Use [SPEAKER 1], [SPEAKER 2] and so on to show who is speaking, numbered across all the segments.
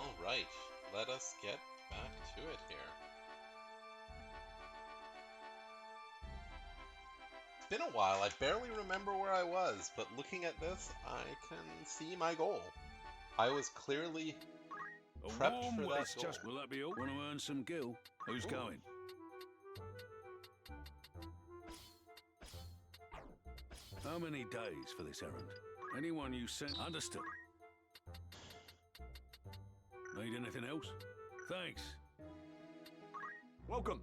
[SPEAKER 1] Alright, let us get back to it here. It's been a while, I barely remember where I was, but looking at this, I can see my goal. I was clearly prepped for that goal.
[SPEAKER 2] Will that be all? Want to earn some gil? Who's going? How many days for this errand? Anyone you sent? Understood. Need anything else? Thanks. Welcome.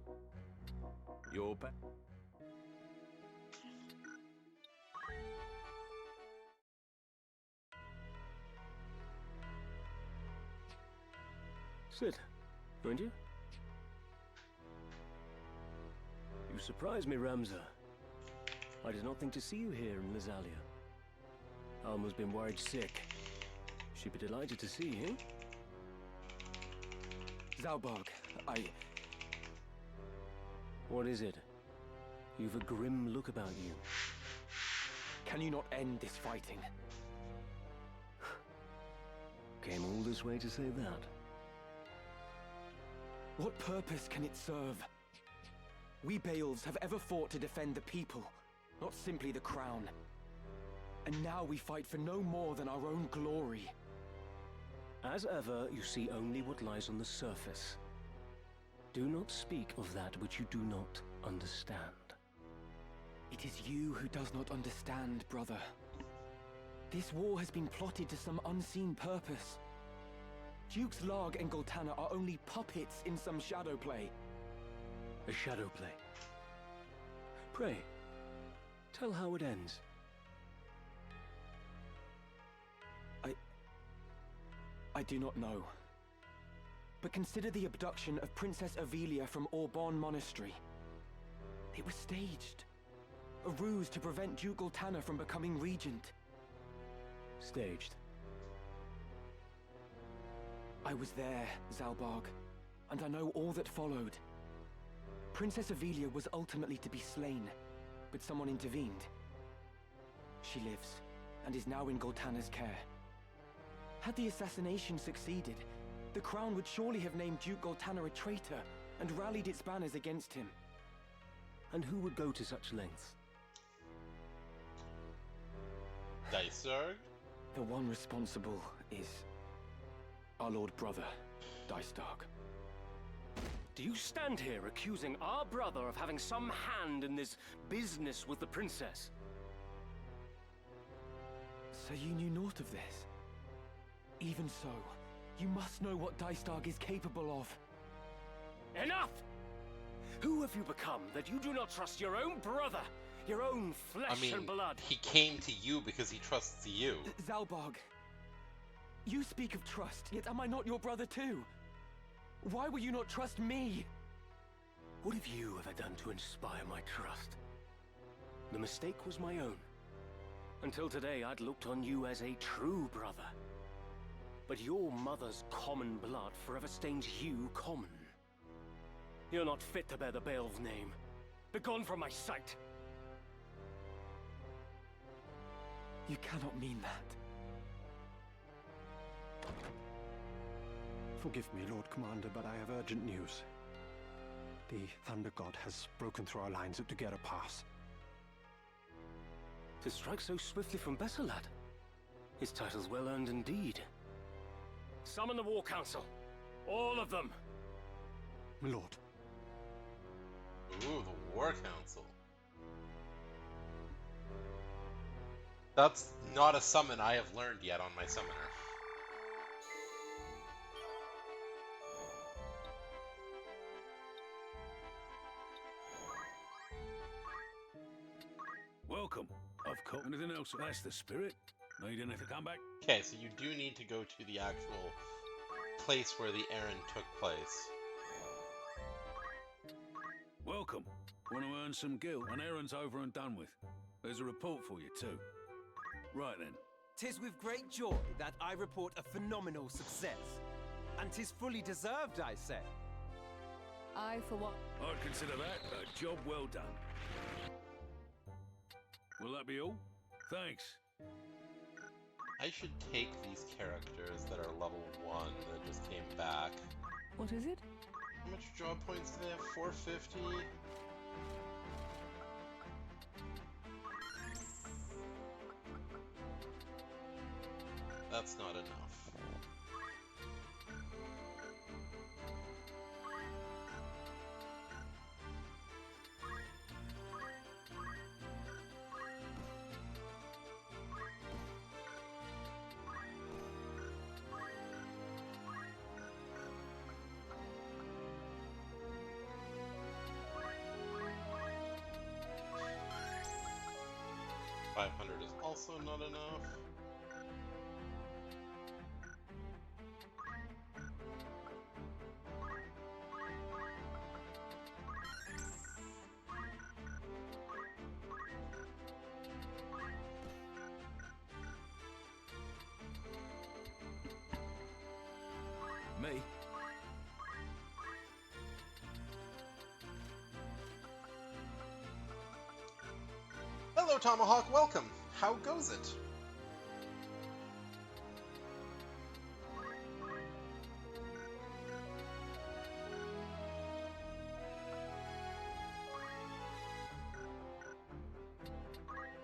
[SPEAKER 2] You're back.
[SPEAKER 3] Sit, won't you? You surprise me, Ramza. I did not think to see you here in Lazalia. Alma's been worried sick. She'd be delighted to see you.
[SPEAKER 4] Zalbarg,
[SPEAKER 3] What is it? You've a grim look about you.
[SPEAKER 4] Can you not end this fighting?
[SPEAKER 3] Came all this way to say that.
[SPEAKER 4] What purpose can it serve? We Bales have ever fought to defend the people, not simply the crown. And now we fight for no more than our own glory.
[SPEAKER 3] As ever, you see only what lies on the surface. Do not speak of that which you do not understand.
[SPEAKER 4] It is you who does not understand, brother. This war has been plotted to some unseen purpose. Dukes Larg and Goltana are only puppets in some shadow play.
[SPEAKER 3] A shadow play. Pray, tell how it ends.
[SPEAKER 4] I do not know. But consider the abduction of Princess Ivalice from Orban Monastery. It was staged. A ruse to prevent Duke Goltana from becoming regent.
[SPEAKER 3] Staged.
[SPEAKER 4] I was there, Zalbarg, and I know all that followed. Princess Ivalice was ultimately to be slain, but someone intervened. She lives, and is now in Goltana's care. Had the assassination succeeded, the crown would surely have named Duke Goltana a traitor and rallied its banners against him.
[SPEAKER 3] And who would go to such lengths?
[SPEAKER 1] Dysarg?
[SPEAKER 4] The one responsible is our Lord Brother, Dysarg.
[SPEAKER 3] Do you stand here accusing our brother of having some hand in this business with the princess?
[SPEAKER 4] So you knew naught of this? Even so, you must know what Dysarg is capable of.
[SPEAKER 3] Enough! Who have you become that you do not trust your own brother, your own flesh and blood?
[SPEAKER 1] He came to you because he trusts you.
[SPEAKER 4] Zalbarg, you speak of trust, yet am I not your brother too? Why will you not trust me?
[SPEAKER 3] What have you ever done to inspire my trust? The mistake was my own. Until today, I'd looked on you as a true brother. But your mother's common blood forever stains you common. You're not fit to bear the Bael's name. Begone from my sight!
[SPEAKER 4] You cannot mean that.
[SPEAKER 5] Forgive me, Lord Commander, but I have urgent news. The Thunder God has broken through our lines at Dugera Pass.
[SPEAKER 3] To strike so swiftly from Bessalad? His title's well earned indeed. Summon the War Council. All of them.
[SPEAKER 5] My lord.
[SPEAKER 1] Ooh, the War Council. That's not a summon I have learned yet on my summoner.
[SPEAKER 2] Welcome. I've caught anything else. That's the spirit. Need anything? Come back.
[SPEAKER 1] Okay, so you do need to go to the actual place where the errand took place.
[SPEAKER 2] Welcome. Want to earn some gil? An errand's over and done with. There's a report for you too. Right then.
[SPEAKER 6] 'Tis with great joy that I report a phenomenal success. And 'tis fully deserved, I say.
[SPEAKER 7] I, for one...
[SPEAKER 2] I'd consider that a job well done. Will that be all? Thanks.
[SPEAKER 1] I should take these characters that are level 1 that just came came back.
[SPEAKER 7] What is it?
[SPEAKER 1] How much draw points do they have? 450? That's not enough. $500 is also not enough.
[SPEAKER 2] Me?
[SPEAKER 1] Hello, Tomahawk, welcome! How goes it?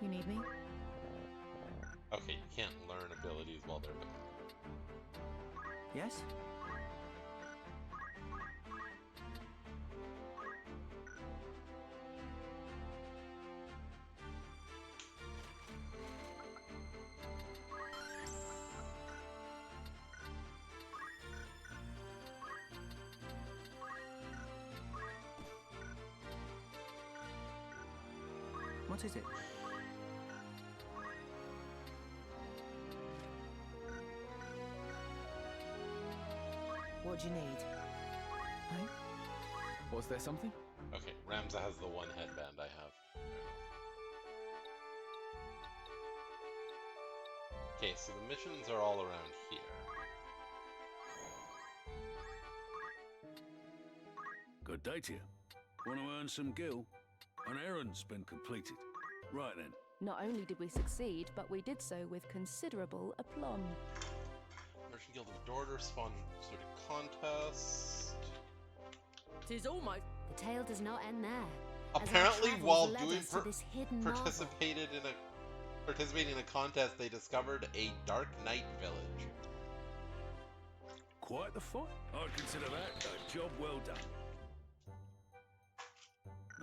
[SPEAKER 7] You need me?
[SPEAKER 1] Okay, you can't learn abilities while they're gone.
[SPEAKER 4] Yes? What is it?
[SPEAKER 8] What do you need?
[SPEAKER 4] Hey? Was there something?
[SPEAKER 1] Okay, Ramza has the one headband I have. Okay, so the missions are all around here.
[SPEAKER 2] Good day to you. Want to earn some gil? An errand's been completed. Right then.
[SPEAKER 7] Not only did we succeed, but we did so with considerable aplomb.
[SPEAKER 1] Merchant Guild of Dorder sponsored a contest.
[SPEAKER 8] Tis almost.
[SPEAKER 9] The tale does not end there. As our
[SPEAKER 1] Apparently,
[SPEAKER 9] travels
[SPEAKER 1] while
[SPEAKER 9] led
[SPEAKER 1] doing
[SPEAKER 9] us to this hidden marvel.
[SPEAKER 1] participating in a contest, they discovered a Dark Knight village.
[SPEAKER 2] Quite the fight. I consider that a job well done.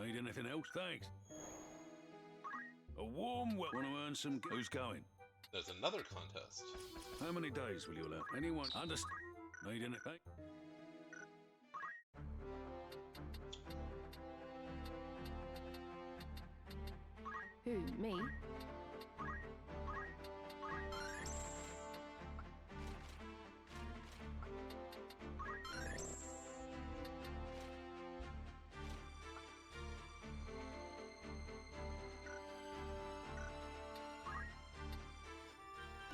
[SPEAKER 2] Need anything else? Thanks. A warm welcome. Want to earn some gil? Who's going?
[SPEAKER 1] There's another contest.
[SPEAKER 2] How many days will you allow? Anyone? Understand? Need anything?
[SPEAKER 7] Who, me?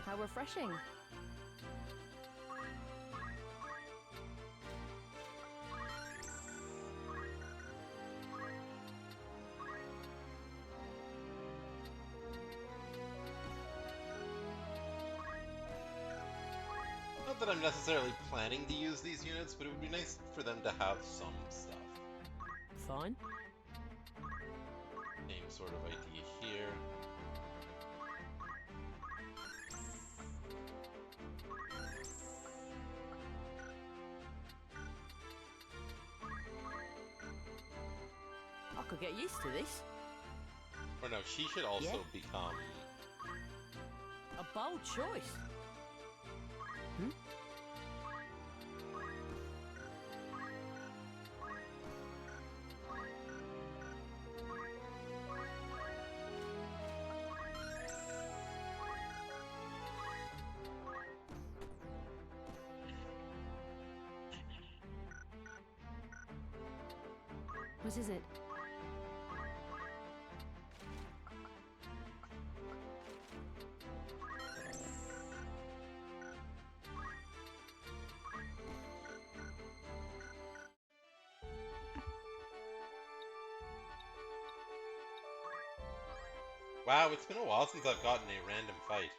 [SPEAKER 7] How refreshing.
[SPEAKER 1] Not that I'm necessarily planning to use these units, but it would be nice for them to have some stuff.
[SPEAKER 8] Fine.
[SPEAKER 1] Same sort of idea here.
[SPEAKER 8] I could get used to this.
[SPEAKER 1] Or no, she should also
[SPEAKER 8] Yeah.
[SPEAKER 1] become...
[SPEAKER 8] A bold choice.
[SPEAKER 9] What is it?
[SPEAKER 1] Wow, it's been a while since I've gotten a random fight.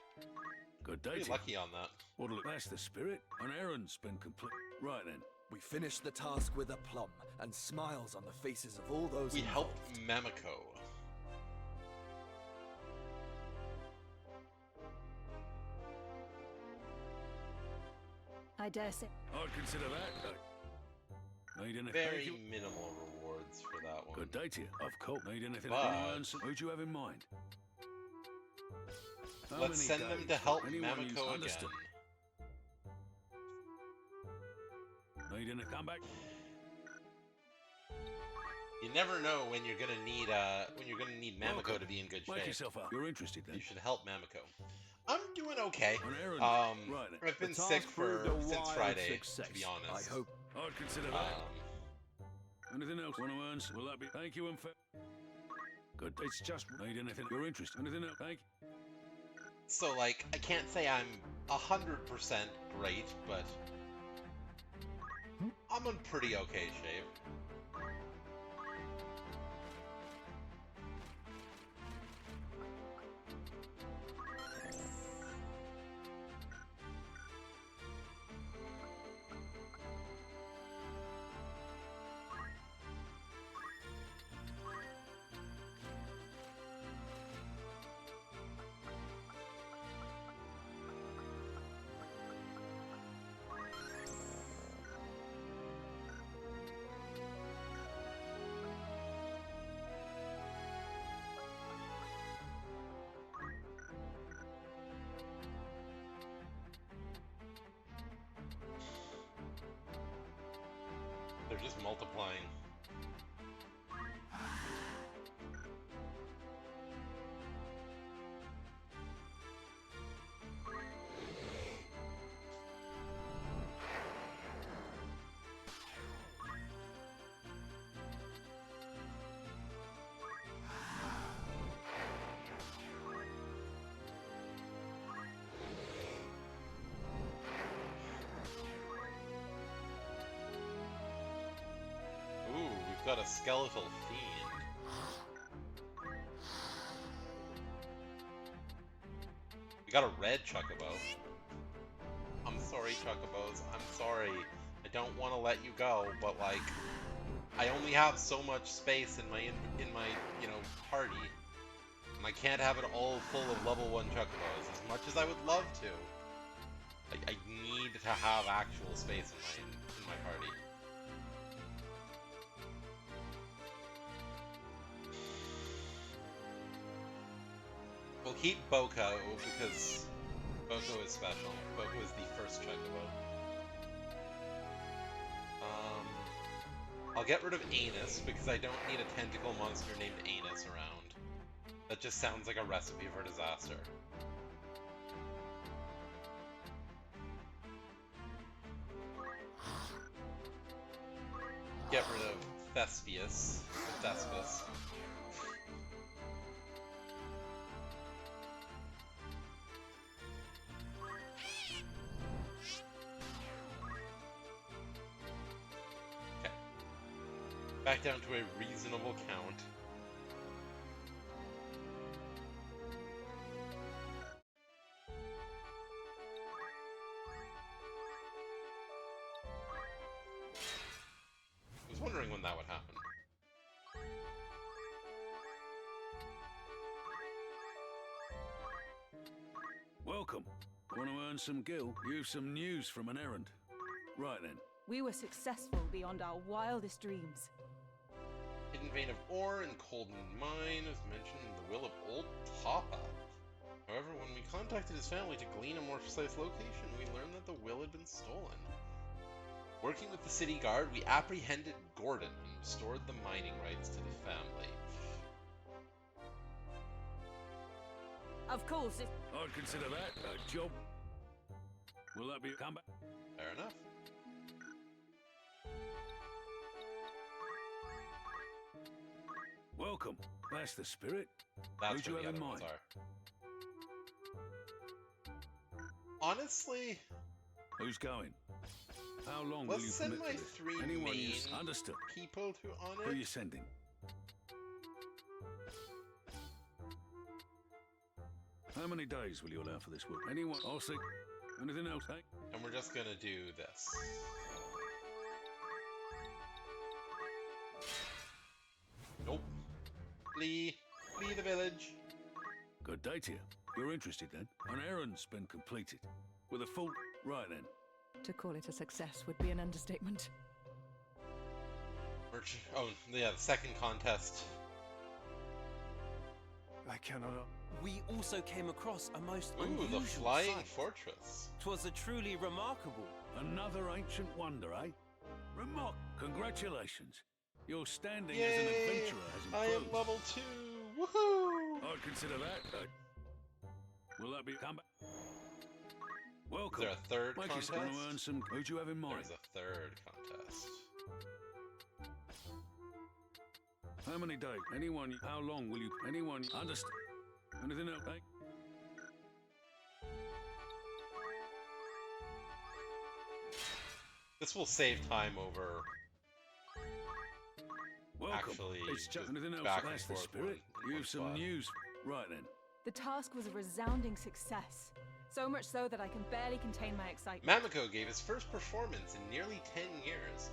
[SPEAKER 2] Good Good day
[SPEAKER 1] Pretty
[SPEAKER 2] to
[SPEAKER 1] lucky on that.
[SPEAKER 2] Well, look, that's the spirit. An errand's been complete. Right then.
[SPEAKER 10] We finished the task with aplomb and smiles on the faces of all those
[SPEAKER 1] We
[SPEAKER 10] involved.
[SPEAKER 1] helped Mamiko.
[SPEAKER 7] I dare say.
[SPEAKER 2] I'd consider that. Need anything?
[SPEAKER 1] Very minimal rewards for that one.
[SPEAKER 2] Good day to you. Of course. Need anything?
[SPEAKER 1] But-
[SPEAKER 2] Who do you have in mind? How
[SPEAKER 1] Let's
[SPEAKER 2] many
[SPEAKER 1] send them
[SPEAKER 2] days
[SPEAKER 1] to help
[SPEAKER 2] for anyone who's
[SPEAKER 1] Mamiko again.
[SPEAKER 2] understood? Need any come back?
[SPEAKER 1] You never know when you're gonna need Mamiko
[SPEAKER 2] Welcome.
[SPEAKER 1] to be in good
[SPEAKER 2] Make
[SPEAKER 1] shape.
[SPEAKER 2] yourself up. You're interested then?
[SPEAKER 1] You should help Mamiko. I'm doing okay.
[SPEAKER 2] An errand.
[SPEAKER 1] Right
[SPEAKER 2] then.
[SPEAKER 1] I've been
[SPEAKER 10] The
[SPEAKER 1] sick
[SPEAKER 10] task proved a
[SPEAKER 1] since
[SPEAKER 10] wild
[SPEAKER 1] Friday,
[SPEAKER 10] success.
[SPEAKER 1] to be honest.
[SPEAKER 10] I hope.
[SPEAKER 2] I'd consider that. Anything else? Want to earn? Will that be? Thank you and fair. Good. It's just need anything. You're interested. Anything else? Thank you.
[SPEAKER 1] So like, I can't say I'm 100% great, but I'm in pretty okay shape. They're just multiplying. Ooh, we've got a skeletal fiend. We got a red chocobo. I'm sorry, chocobos. I'm sorry. I don't want to let you go, but like, I only have so much space in my party, and I can't have it all full of level 1 chocobos. As much as I would love to, I need to have actual space in my party. We'll keep Boko because Boko is special. Boko is the first chocobo. I'll get rid of Anus because I don't need a tentacle monster named Anus around. That just sounds like a recipe for disaster. Get rid of Thespius. Thespis. Okay. Back down to a reasonable count. I was wondering when that would happen.
[SPEAKER 2] Welcome. Want to earn some gil? You've some news from an errand. Right then.
[SPEAKER 11] We were successful beyond our wildest dreams.
[SPEAKER 1] Hidden vein of ore and Colden Mine is mentioned in the will of Old Papa. However, when we contacted his family to glean a more precise location, we learned that the will had been stolen. Working with the city guard, we apprehended Gordon and restored the mining rights to the family.
[SPEAKER 8] Of course, it...
[SPEAKER 2] I'd consider that a job. Will that be a comeback?
[SPEAKER 1] Fair enough.
[SPEAKER 2] Welcome. That's the spirit.
[SPEAKER 1] That's
[SPEAKER 2] Who'd
[SPEAKER 1] what
[SPEAKER 2] you
[SPEAKER 1] the
[SPEAKER 2] have in
[SPEAKER 1] other ones
[SPEAKER 2] mind?
[SPEAKER 1] are. Honestly,
[SPEAKER 2] Who's going? How long will
[SPEAKER 1] let's
[SPEAKER 2] you
[SPEAKER 1] send
[SPEAKER 2] commit
[SPEAKER 1] my
[SPEAKER 2] to this?
[SPEAKER 1] 3
[SPEAKER 2] Anyone
[SPEAKER 1] main
[SPEAKER 2] who's understood.
[SPEAKER 1] people to on
[SPEAKER 2] Who are
[SPEAKER 1] it.
[SPEAKER 2] you sending? How many days will you allow for this work? Anyone? I'll see. Anything else, eh?
[SPEAKER 1] And we're just gonna do this. Nope. Flee the village.
[SPEAKER 2] Good day to you. You're interested then? An errand's been completed. With a full... Right then.
[SPEAKER 11] To call it a success would be an understatement.
[SPEAKER 1] Oh, yeah, the second contest.
[SPEAKER 5] I cannot.
[SPEAKER 6] We also came across a most
[SPEAKER 1] Ooh,
[SPEAKER 6] unusual
[SPEAKER 1] the flying
[SPEAKER 6] sight.
[SPEAKER 1] fortress.
[SPEAKER 6] 'Twas a truly remarkable.
[SPEAKER 2] Another ancient wonder, eh? Remark. Congratulations. Your standing
[SPEAKER 1] Yay!
[SPEAKER 2] as an adventurer has
[SPEAKER 1] I
[SPEAKER 2] improved.
[SPEAKER 1] am level 2. Woohoo!
[SPEAKER 2] I'd consider that. Will that be... Come back.
[SPEAKER 1] Is
[SPEAKER 2] Welcome.
[SPEAKER 1] there a third
[SPEAKER 2] Make
[SPEAKER 1] contest?
[SPEAKER 2] you want to earn some... Who'd you have in mind?
[SPEAKER 1] There's a third contest.
[SPEAKER 2] How many days? Anyone? How long will you? Anyone? Understand? Anything else? Eh?
[SPEAKER 1] This will save time over
[SPEAKER 2] Welcome.
[SPEAKER 1] actually
[SPEAKER 2] It's just anything else.
[SPEAKER 1] back and
[SPEAKER 2] That's the
[SPEAKER 1] forth
[SPEAKER 2] spirit.
[SPEAKER 1] one
[SPEAKER 2] You've some
[SPEAKER 1] spot.
[SPEAKER 2] news. Right then.
[SPEAKER 11] The task was a resounding success. So much so that I can barely contain my excitement.
[SPEAKER 1] Mamiko gave his first performance in nearly 10 years.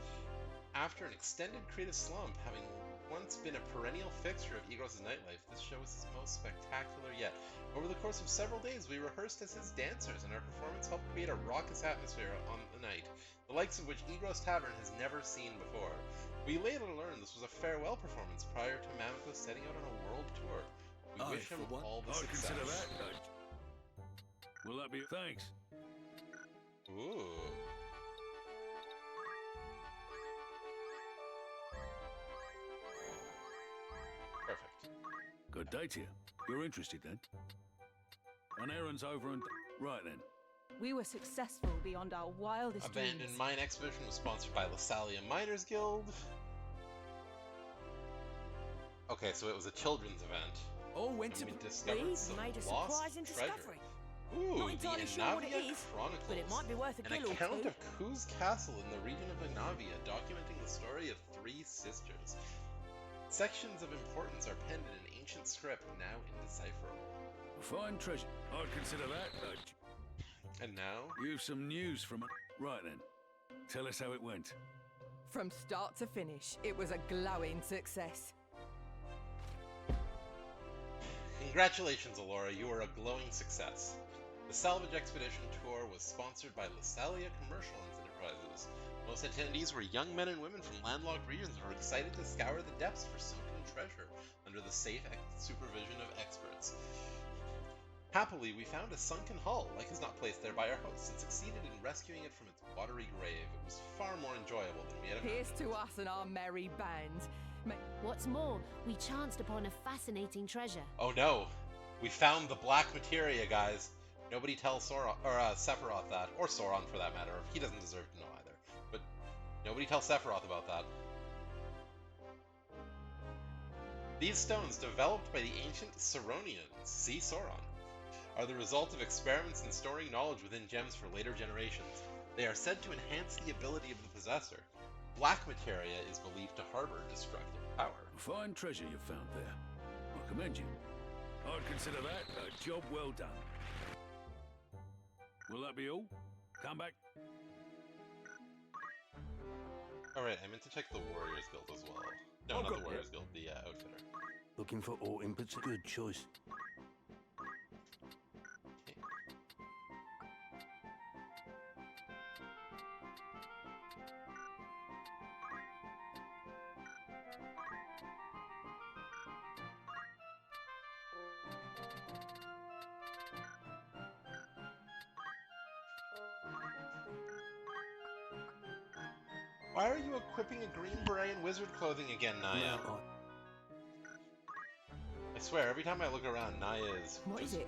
[SPEAKER 1] After an extended creative slump, having once been a perennial fixture of Igros' nightlife, this show was his most spectacular yet. Over the course of several days, we rehearsed as his dancers, and our performance helped create a raucous atmosphere on the night, the likes of which Igros Tavern has never seen before. We later learned this was a farewell performance prior to Mamiko setting out on a world tour. We wish him all the
[SPEAKER 2] I'd
[SPEAKER 1] success.
[SPEAKER 2] consider that. Will that be... Thanks.
[SPEAKER 1] Ooh. Perfect.
[SPEAKER 2] Good day to you. You're interested then? An errand's over and... Right then.
[SPEAKER 11] We were successful beyond our wildest
[SPEAKER 1] Abandoned
[SPEAKER 11] dreams.
[SPEAKER 1] Mine Expedition was sponsored by Lasalia Miners Guild. Okay, so it was a children's event.
[SPEAKER 8] All went
[SPEAKER 1] And
[SPEAKER 8] to...
[SPEAKER 1] we discovered
[SPEAKER 8] We've
[SPEAKER 1] some
[SPEAKER 8] made a
[SPEAKER 1] lost
[SPEAKER 8] surprising
[SPEAKER 1] treasure.
[SPEAKER 8] discovery.
[SPEAKER 1] Ooh,
[SPEAKER 8] Not entirely
[SPEAKER 1] the
[SPEAKER 8] sure what it
[SPEAKER 1] Inavia
[SPEAKER 8] is,
[SPEAKER 1] Chronicles.
[SPEAKER 8] but it might be worth a
[SPEAKER 1] An
[SPEAKER 8] gill or
[SPEAKER 1] account
[SPEAKER 8] two.
[SPEAKER 1] of Ku's castle in the region of Inavia, documenting the story of 3 sisters. Sections of importance are penned in an ancient script, now indecipherable.
[SPEAKER 2] Fine treasure. I'd consider that.
[SPEAKER 1] And now?
[SPEAKER 2] You've some news from... Right then. Tell us how it went.
[SPEAKER 8] From start to finish, it was a glowing success.
[SPEAKER 1] Congratulations, Alora, you are a glowing success. The Salvage Expedition Tour was sponsored by Lasalia Commercial Enterprises. Most attendees were young men and women from landlocked regions who were excited to scour the depths for sunken treasure under the safe supervision of experts. Happily, we found a sunken hull, like is not placed there by our hosts, and succeeded in rescuing it from its watery grave. It was far more enjoyable than we had imagined.
[SPEAKER 8] Here's to us and our merry band.
[SPEAKER 9] What's more, we chanced upon a fascinating treasure.
[SPEAKER 1] Oh no! We found the black materia, guys! Nobody tell Sauron, or Sephiroth that, or Sauron for that matter. He doesn't deserve to know either. But nobody tell Sephiroth about that. These stones, developed by the ancient Sauronians, see Sauron, are the result of experiments in storing knowledge within gems for later generations. They are said to enhance the ability of the possessor. Black materia is believed to harbor destructive power.
[SPEAKER 2] Fine treasure you found there. I commend you. I'd consider that a job well done. Will that be all? Come back.
[SPEAKER 1] Alright, I meant to check the Warriors Guild as well. No, not the Warriors Guild, the Outfitter.
[SPEAKER 12] Looking for all inputs, good choice.
[SPEAKER 1] Why are you equipping a green beret and wizard clothing again, Naya? I swear, every time I look around, Naya is
[SPEAKER 8] What is it?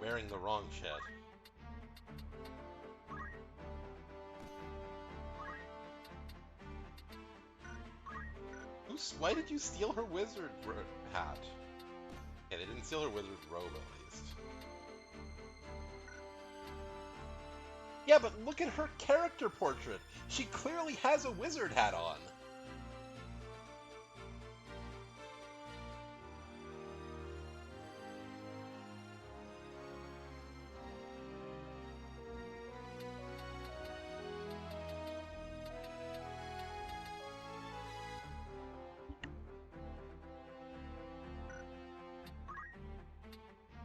[SPEAKER 1] wearing the wrong shit. Why did you steal her wizard hat? Yeah, they didn't steal her wizard robe, at least. Yeah, but look at her character portrait! She clearly has a wizard hat on!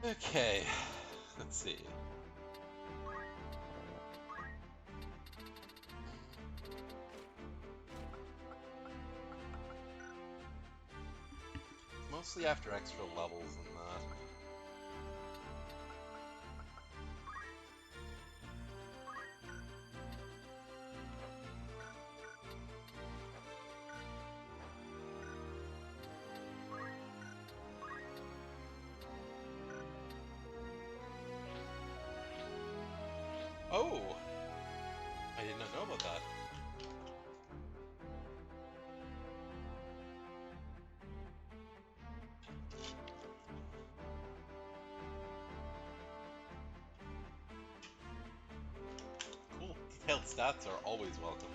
[SPEAKER 1] Okay, let's see. Mostly after extra levels and that. Oh! I did not know about that. Cool. Detailed stats are always welcome.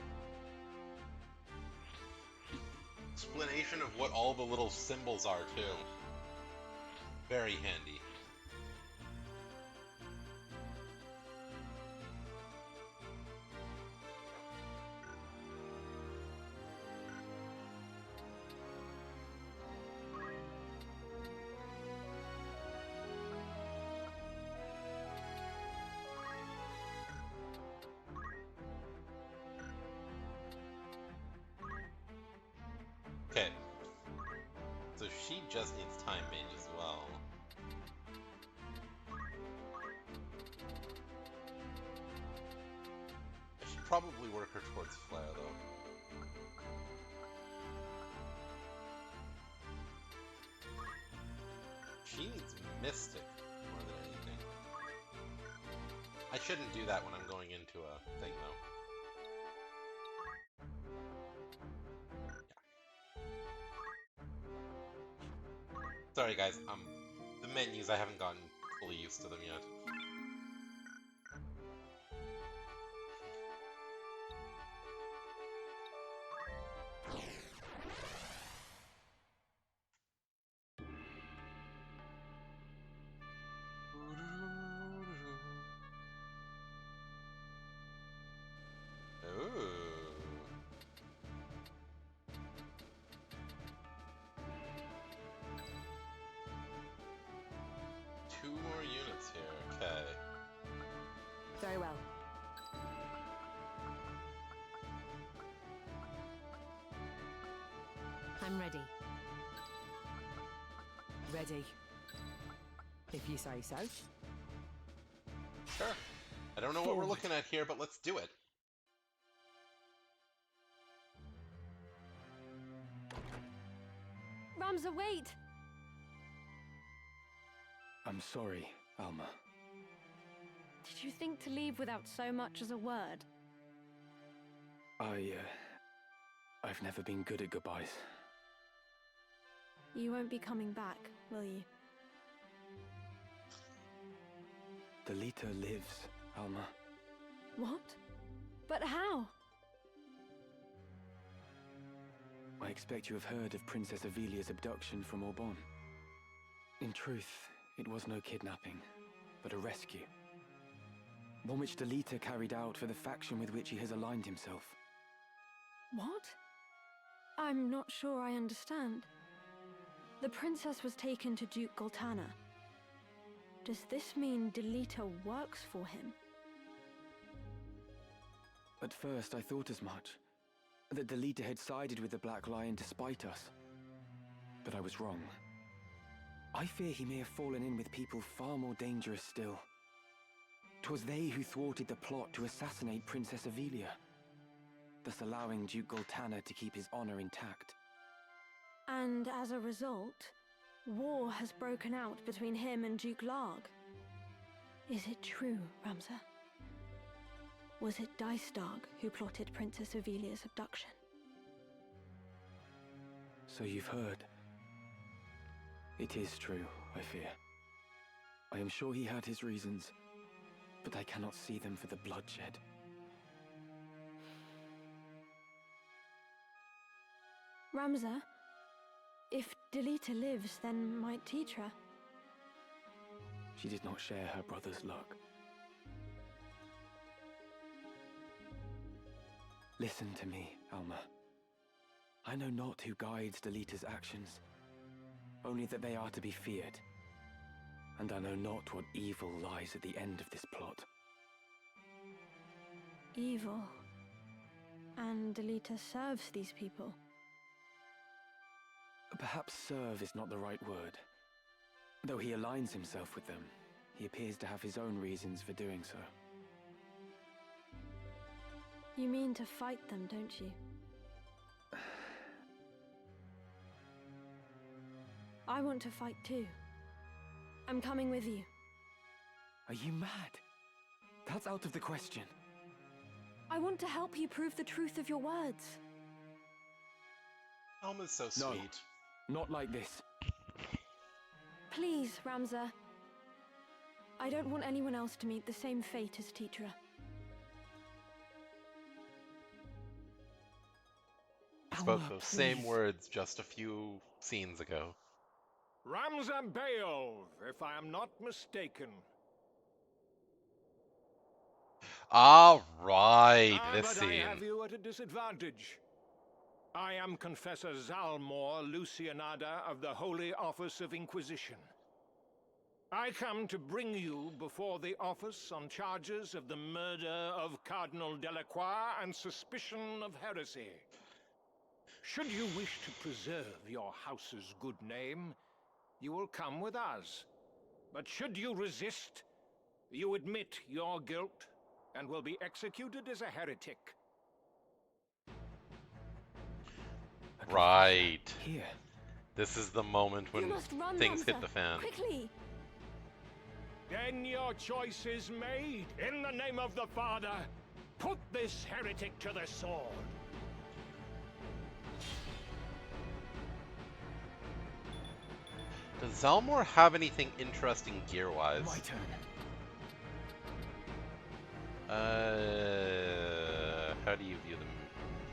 [SPEAKER 1] Explanation of what all the little symbols are, too. Very handy. Okay. So she just needs time mage as well. I should probably work her towards Flare, though. She needs Mystic more than anything. I shouldn't do that when I'm going into a thing, though. Sorry guys, the menus, I haven't gotten fully used to them yet. Ooh. Two more units here, okay.
[SPEAKER 11] Very well.
[SPEAKER 8] I'm ready. Ready. If you say so.
[SPEAKER 1] Sure. I don't know what we're looking at here, but let's do it.
[SPEAKER 9] Ramza, wait!
[SPEAKER 4] I'm sorry, Alma.
[SPEAKER 9] Did you think to leave without so much as a word?
[SPEAKER 4] I've never been good at goodbyes.
[SPEAKER 9] You won't be coming back, will you?
[SPEAKER 4] Delita lives, Alma.
[SPEAKER 9] What? But how?
[SPEAKER 4] I expect you have heard of Princess Ivalice's abduction from Orbon. In truth, it was no kidnapping, but a rescue. One which Delita carried out for the faction with which he has aligned himself.
[SPEAKER 9] What? I'm not sure I understand. The princess was taken to Duke Goltana. Does this mean Delita works for him?
[SPEAKER 4] At first, I thought as much. That Delita had sided with the Black Lion to spite us. But I was wrong. I fear he may have fallen in with people far more dangerous still. 'Twas they who thwarted the plot to assassinate Princess Ivalice, thus allowing Duke Goltana to keep his honor intact.
[SPEAKER 9] And as a result, war has broken out between him and Duke Larg. Is it true, Ramza? Was it Dystarg who plotted Princess Ivalice's abduction?
[SPEAKER 4] So you've heard. It is true, I fear. I am sure he had his reasons, but I cannot see them for the bloodshed.
[SPEAKER 9] Ramza, if Delita lives, then might Tetra?
[SPEAKER 4] She did not share her brother's luck. Listen to me, Alma. I know not who guides Delita's actions, only that they are to be feared, and I know not what evil lies at the end of this plot.
[SPEAKER 9] Evil. And Delita serves these people.
[SPEAKER 4] Perhaps serve is not the right word. Though he aligns himself with them, he appears to have his own reasons for doing so.
[SPEAKER 9] You mean to fight them, don't you? I want to fight too. I'm coming with you.
[SPEAKER 4] Are you mad? That's out of the question.
[SPEAKER 9] I want to help you prove the truth of your words.
[SPEAKER 1] Elma's so
[SPEAKER 4] No,
[SPEAKER 1] sweet.
[SPEAKER 4] not like this.
[SPEAKER 9] Please, Ramza. I don't want anyone else to meet the same fate as Tetra.
[SPEAKER 1] Spoke those same words just a few scenes ago.
[SPEAKER 13] Ramza Beowulf, if I am not mistaken.
[SPEAKER 1] All right, this
[SPEAKER 13] But
[SPEAKER 1] scene.
[SPEAKER 13] I have you at a disadvantage. I am Confessor Zalmor Lucianada of the Holy Office of Inquisition. I come to bring you before the office on charges of the murder of Cardinal Delacroix and suspicion of heresy. Should you wish to preserve your house's good name, you will come with us. But should you resist, you admit your guilt and will be executed as a heretic.
[SPEAKER 1] Right.
[SPEAKER 4] Here.
[SPEAKER 1] This is the moment when
[SPEAKER 9] You must run,
[SPEAKER 1] things
[SPEAKER 9] Ramza.
[SPEAKER 1] hit the fan.
[SPEAKER 9] Quickly!
[SPEAKER 13] Then your choice is made. In the name of the Father, put this heretic to the sword.
[SPEAKER 1] Does Zalmor have anything interesting gear-wise?
[SPEAKER 4] My turn.
[SPEAKER 1] How do you view them?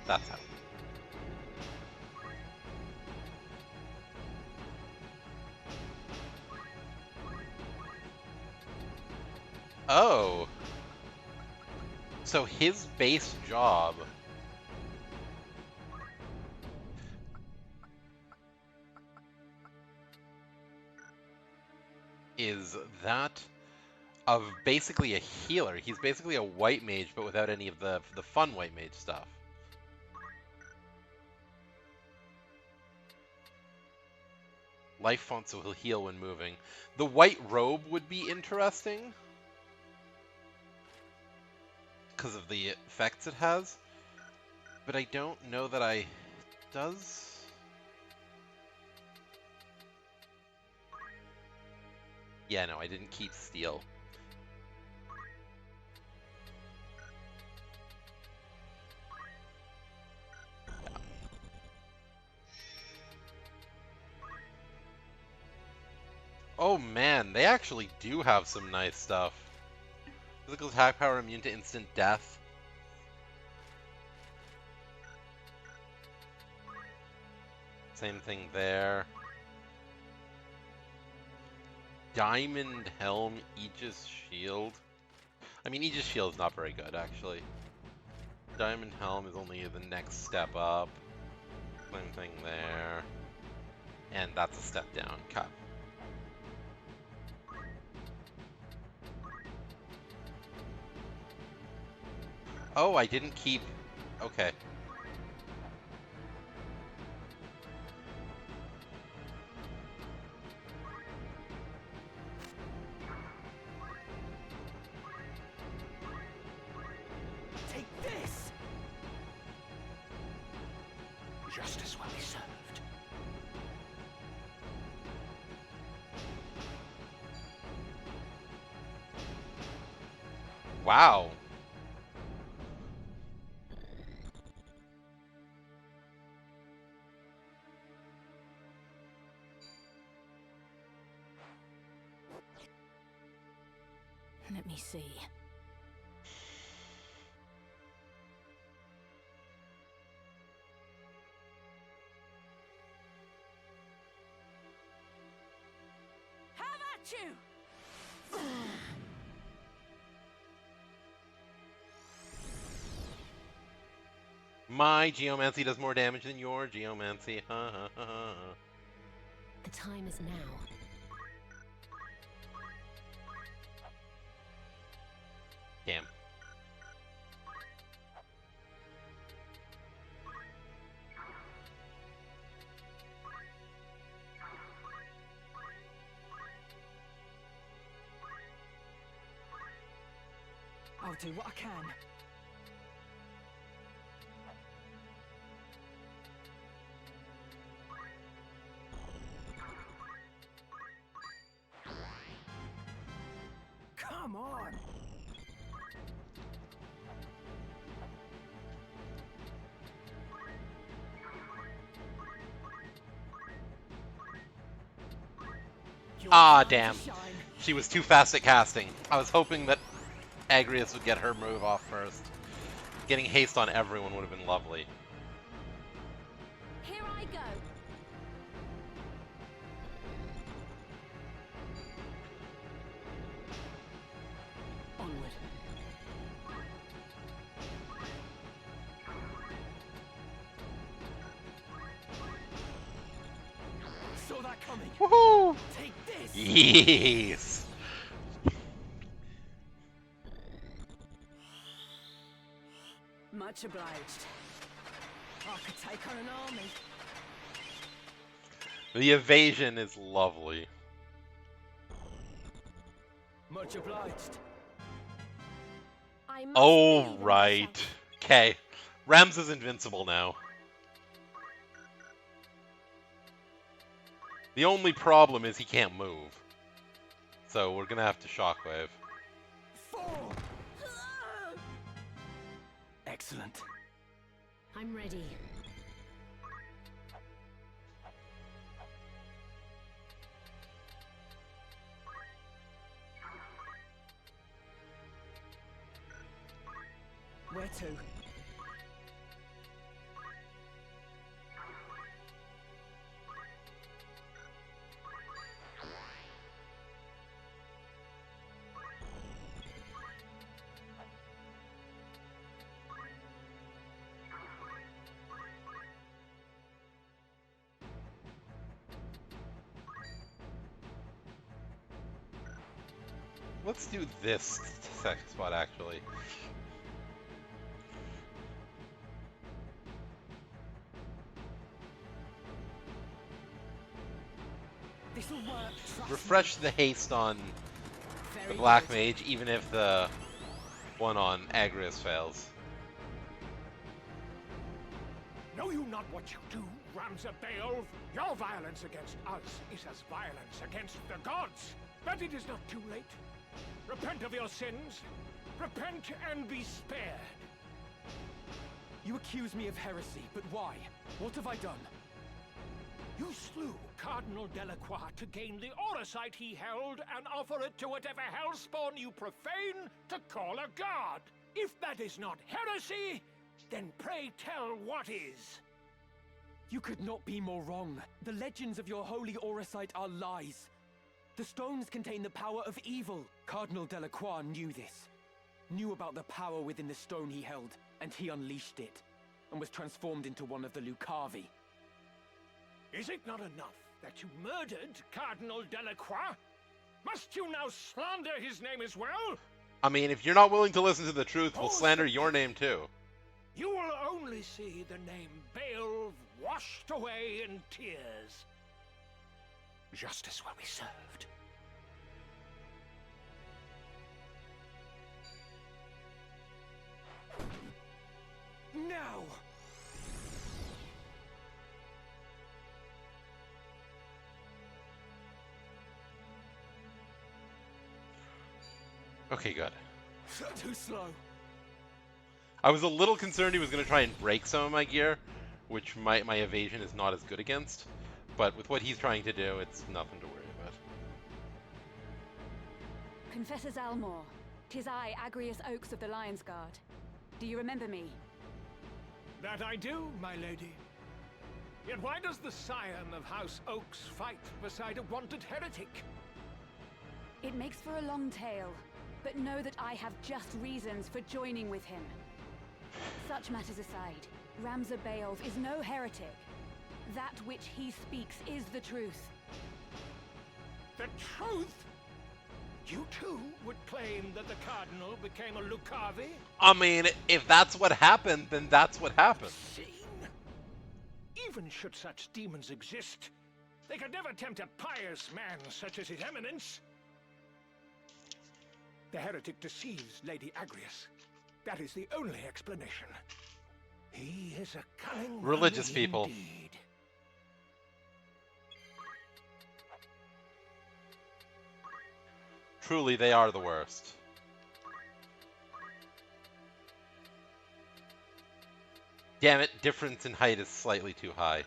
[SPEAKER 1] That's how. Oh. So his base job is that of basically a healer. He's basically a white mage, but without any of the fun white mage stuff. Life font, so he'll heal when moving. The white robe would be interesting because of the effects it has, but I don't know that I... Does... Yeah, no, I didn't keep steel. Oh man, they actually do have some nice stuff. Physical attack power immune to instant death. Same thing there. Diamond Helm, Aegis Shield. I mean, Aegis Shield is not very good, actually. Diamond Helm is only the next step up. Same thing there. And that's a step down. Cut. Oh, I didn't keep... Okay.
[SPEAKER 3] Take this! Justice will be served.
[SPEAKER 1] Wow.
[SPEAKER 7] Let me see.
[SPEAKER 11] Have at you!
[SPEAKER 1] My geomancy does more damage than your geomancy. Ha ha ha ha.
[SPEAKER 14] The time is now.
[SPEAKER 8] I'll do what I can. Come on!
[SPEAKER 1] Ah, damn. She was too fast at casting. I was hoping that Agrias would get her move off first. Getting haste on everyone would have been lovely.
[SPEAKER 7] Here I go.
[SPEAKER 3] Onward.
[SPEAKER 8] Saw that coming.
[SPEAKER 1] Woohoo!
[SPEAKER 8] Take this.
[SPEAKER 1] Yes!
[SPEAKER 8] Much obliged. I could take on an army.
[SPEAKER 1] The evasion is lovely.
[SPEAKER 8] Much obliged.
[SPEAKER 7] I must
[SPEAKER 1] Oh,
[SPEAKER 7] be the
[SPEAKER 1] right.
[SPEAKER 7] best.
[SPEAKER 1] Okay. Rams is invincible now. The only problem is he can't move. So we're gonna have to shockwave.
[SPEAKER 4] Excellent.
[SPEAKER 7] I'm ready.
[SPEAKER 8] Where to?
[SPEAKER 1] Let's do this second spot, actually.
[SPEAKER 8] This'll work. Trust
[SPEAKER 1] Refresh the haste on
[SPEAKER 8] me.
[SPEAKER 1] the
[SPEAKER 8] Very
[SPEAKER 1] Black
[SPEAKER 8] good.
[SPEAKER 1] Mage, even if the one on Agrias fails.
[SPEAKER 13] Know you not what you do, Ramza Beowulf? Your violence against us is as violence against the gods. But it is not too late. Repent of your sins. Repent and be spared.
[SPEAKER 4] You accuse me of heresy, but why? What have I done?
[SPEAKER 13] You slew Cardinal Delacroix to gain the Oracite he held and offer it to whatever hellspawn you profane to call a god. If that is not heresy, then pray tell what is.
[SPEAKER 4] You could not be more wrong. The legends of your holy Oracite are lies. The stones contain the power of evil. Cardinal Delacroix knew this. Knew about the power within the stone he held, and he unleashed it, and was transformed into one of the Lucavi.
[SPEAKER 13] Is it not enough that you murdered Cardinal Delacroix? Must you now slander his name as well?
[SPEAKER 1] I mean, if you're not willing to listen to the truth, we'll slander your name too.
[SPEAKER 13] You will only see the name Beowulf washed away in tears. Justice will be served.
[SPEAKER 8] Now!
[SPEAKER 1] Okay, good.
[SPEAKER 8] Too slow.
[SPEAKER 1] I was a little concerned he was going to try and break some of my gear, which my evasion is not as good against. But with what he's trying to do, it's nothing to worry about.
[SPEAKER 11] Confessor Zalmor, 'tis I, Agrias Oaks of the Lion's Guard. Do you remember me?
[SPEAKER 13] That I do, my lady. Yet why does the scion of House Oaks fight beside a wanted heretic?
[SPEAKER 11] It makes for a long tale, but know that I have just reasons for joining with him. Such matters aside, Ramza Beowulf is no heretic. That which he speaks is the truth.
[SPEAKER 13] The truth? You too would claim that the Cardinal became a Lucavi?
[SPEAKER 1] I mean, if that's what happened, then that's what happened.
[SPEAKER 13] Seen? Even should such demons exist, they could never tempt a pious man such as His Eminence. The heretic deceives Lady Agrias. That is the only explanation. He is a cunning
[SPEAKER 1] Religious
[SPEAKER 13] one
[SPEAKER 1] people.
[SPEAKER 13] indeed.
[SPEAKER 1] Truly, they are the worst. Damn it, difference in height is slightly too high.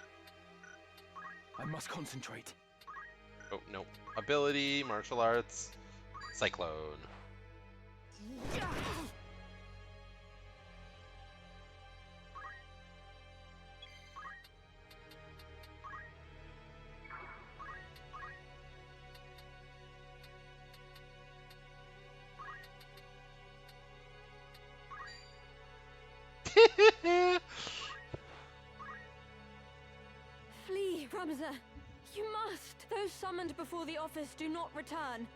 [SPEAKER 4] I must concentrate.
[SPEAKER 1] Oh, no. Ability, martial arts, cyclone.
[SPEAKER 9] Flee, Ramza! You must! Those summoned before the office do not return.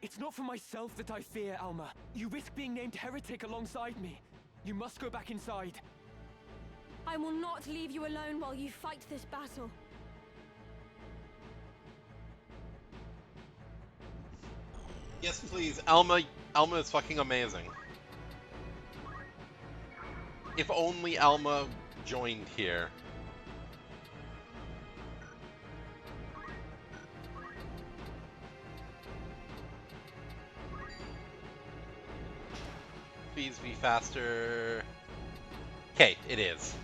[SPEAKER 4] It's not for myself that I fear, Alma. You risk being named heretic alongside me. You must go back inside.
[SPEAKER 9] I will not leave you alone while you fight this battle.
[SPEAKER 1] Yes, please. Alma is fucking amazing. If only Alma joined here. Please be faster. Okay, it is.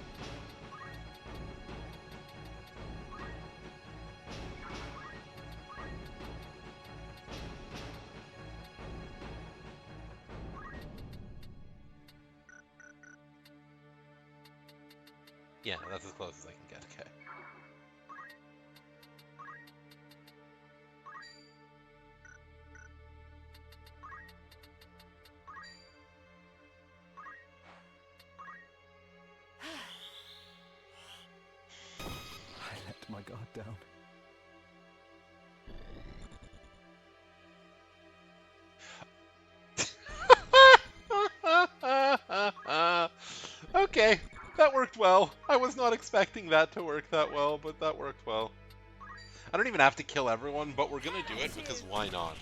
[SPEAKER 1] Yeah, that's as close as I can get, okay.
[SPEAKER 5] I let my guard down.
[SPEAKER 1] Okay, that worked well. I was not expecting that to work that well, but that worked well. I don't even have to kill everyone, but we're gonna do it because why not?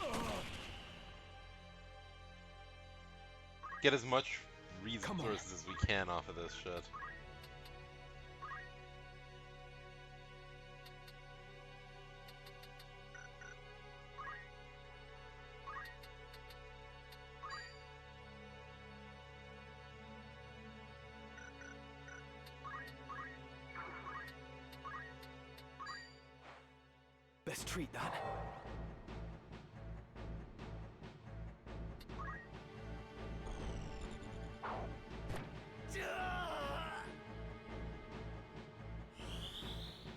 [SPEAKER 1] Get as much resources as we can off of this shit.
[SPEAKER 4] Best treat that.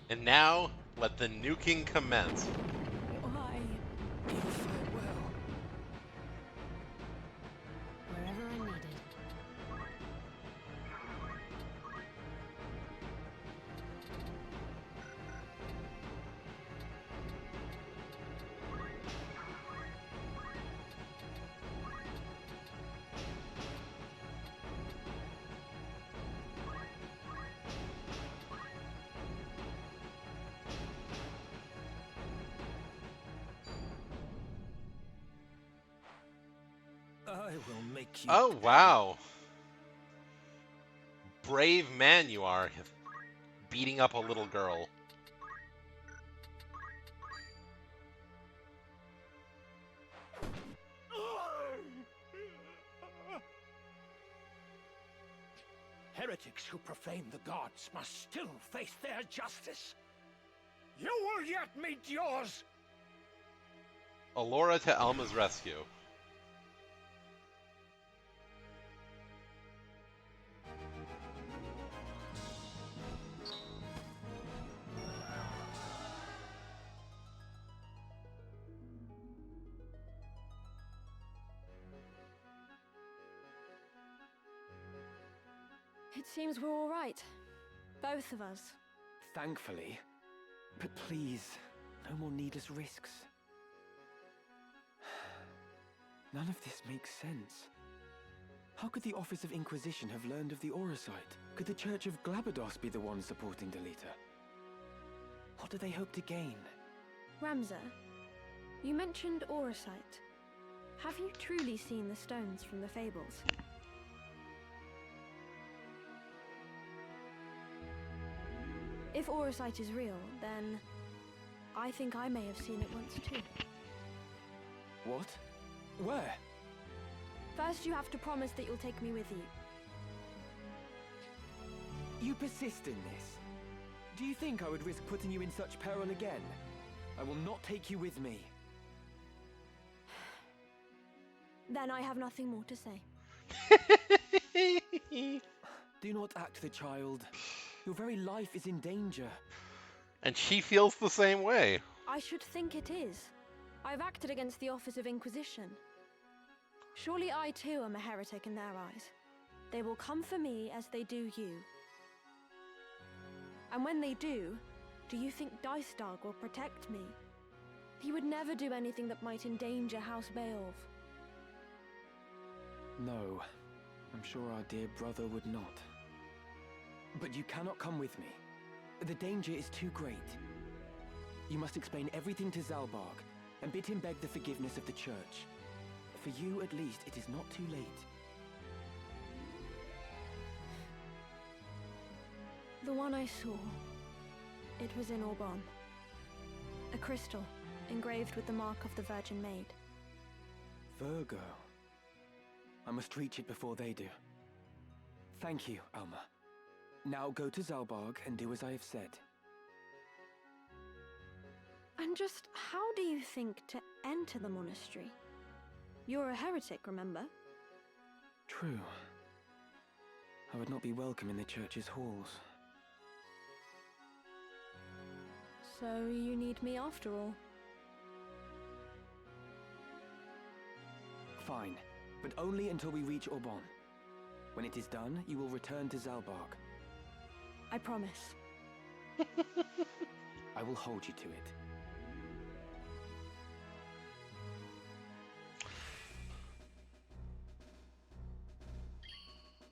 [SPEAKER 1] And now, let the nuking commence.
[SPEAKER 9] Why?
[SPEAKER 8] You'll fight well. Wherever I'm needed.
[SPEAKER 10] I will make you.
[SPEAKER 1] Oh, wow. Brave man you are, beating up a little girl.
[SPEAKER 13] Heretics who profane the gods must still face their justice. You will yet meet yours!
[SPEAKER 1] Alora to Alma's rescue.
[SPEAKER 9] It seems we're all right. Both of us.
[SPEAKER 4] Thankfully. But please, no more needless risks. None of this makes sense. How could the Office of Inquisition have learned of the Auracite? Could the Church of Glabados be the one supporting Delita? What do they hope to gain?
[SPEAKER 9] Ramza, you mentioned Auracite. Have you truly seen the stones from the fables? If Auracite is real, then I think I may have seen it once too.
[SPEAKER 4] What? Where?
[SPEAKER 9] First, you have to promise that you'll take me with you.
[SPEAKER 4] You persist in this. Do you think I would risk putting you in such peril again? I will not take you with me.
[SPEAKER 9] Then I have nothing more to say.
[SPEAKER 4] Do not act the child. Your very life is in danger.
[SPEAKER 1] And she feels the same way.
[SPEAKER 9] I should think it is. I've acted against the Office of Inquisition. Surely I too am a heretic in their eyes. They will come for me as they do you. And when they do you think Dicedog will protect me? He would never do anything that might endanger House Beowulf.
[SPEAKER 4] No, I'm sure our dear brother would not. But you cannot come with me. The danger is too great. You must explain everything to Zalbarg and bid him beg the forgiveness of the Church. For you, at least, it is not too late.
[SPEAKER 9] The one I saw, it was in Aubon. A crystal, engraved with the mark of the Virgin Maid.
[SPEAKER 4] Virgo. I must reach it before they do. Thank you, Alma. Now go to Zalbarg and do as I have said.
[SPEAKER 9] And just how do you think to enter the monastery? You're a heretic, remember?
[SPEAKER 4] True. I would not be welcome in the church's halls.
[SPEAKER 9] So you need me after all?
[SPEAKER 4] Fine, but only until we reach Aubon. When it is done, you will return to Zalbarg.
[SPEAKER 9] I promise.
[SPEAKER 4] I will hold you to it.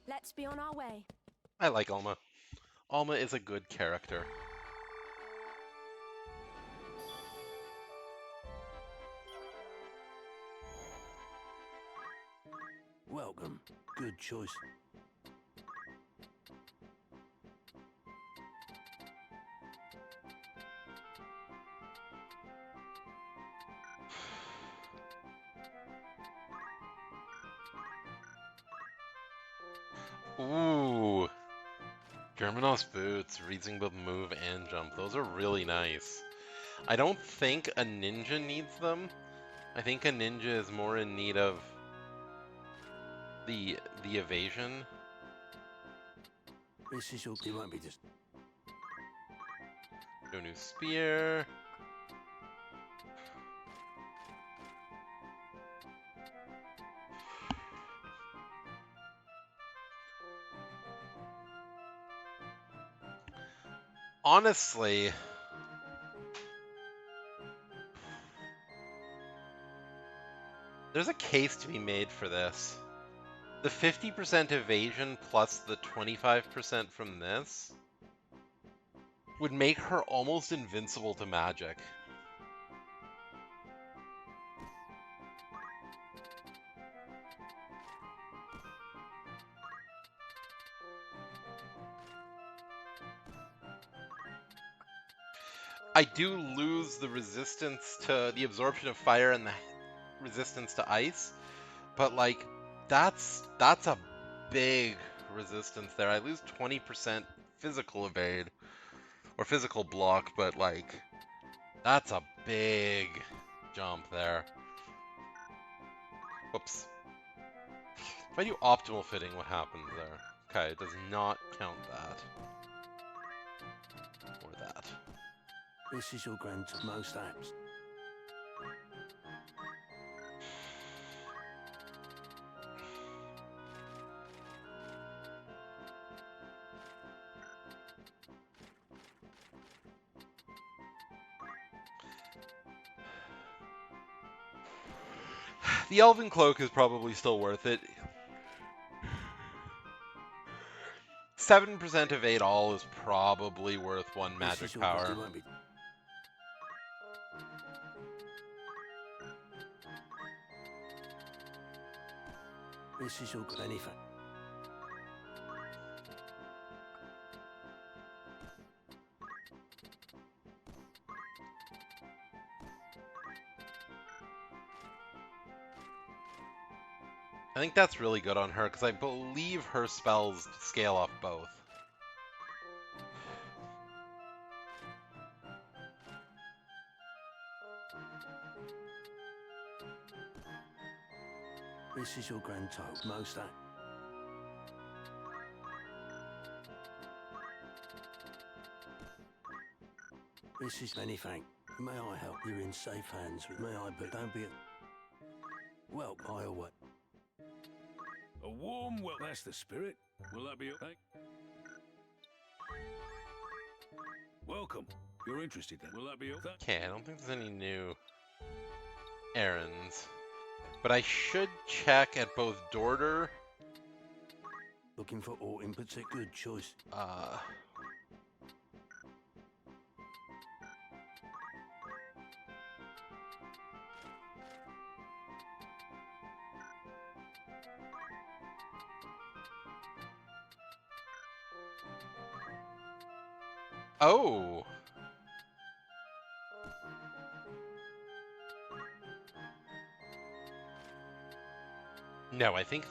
[SPEAKER 9] Let's be on our way.
[SPEAKER 1] I like Alma. Alma is a good character.
[SPEAKER 12] Welcome. Good choice.
[SPEAKER 1] Ooh. Germanos boots, reaching both move and jump. Those are really nice. I don't think a ninja needs them. I think a ninja is more in need of the evasion.
[SPEAKER 12] This is all. It won't be just.
[SPEAKER 1] No new spear. Honestly, there's a case to be made for this. The 50% evasion plus the 25% from this would make her almost invincible to magic. I do lose the resistance to the absorption of fire and the resistance to ice, but like that's a big resistance there. I lose 20% physical evade or physical block, but like that's a big jump there. Whoops. If I do optimal fitting, what happens there? Okay, it does not count that. Or that.
[SPEAKER 12] This is your grand most apps.
[SPEAKER 1] The Elven Cloak is probably still worth it. 7% evade all is probably worth one magic power.
[SPEAKER 12] This is your anything.
[SPEAKER 1] I think that's really good on her, because I believe her spells scale up both.
[SPEAKER 12] This is your grand total. Most that. This is anything. May I help? You're in safe hands with me, but don't be a... Well, I away.
[SPEAKER 2] A warm well. That's the spirit. Will that be okay? Welcome. You're interested then. Will that be okay?
[SPEAKER 1] Okay, I don't think there's any new errands. But I should check at both Dorder...
[SPEAKER 12] Looking for aught in particular. Good choice.
[SPEAKER 1] Oh! No, I think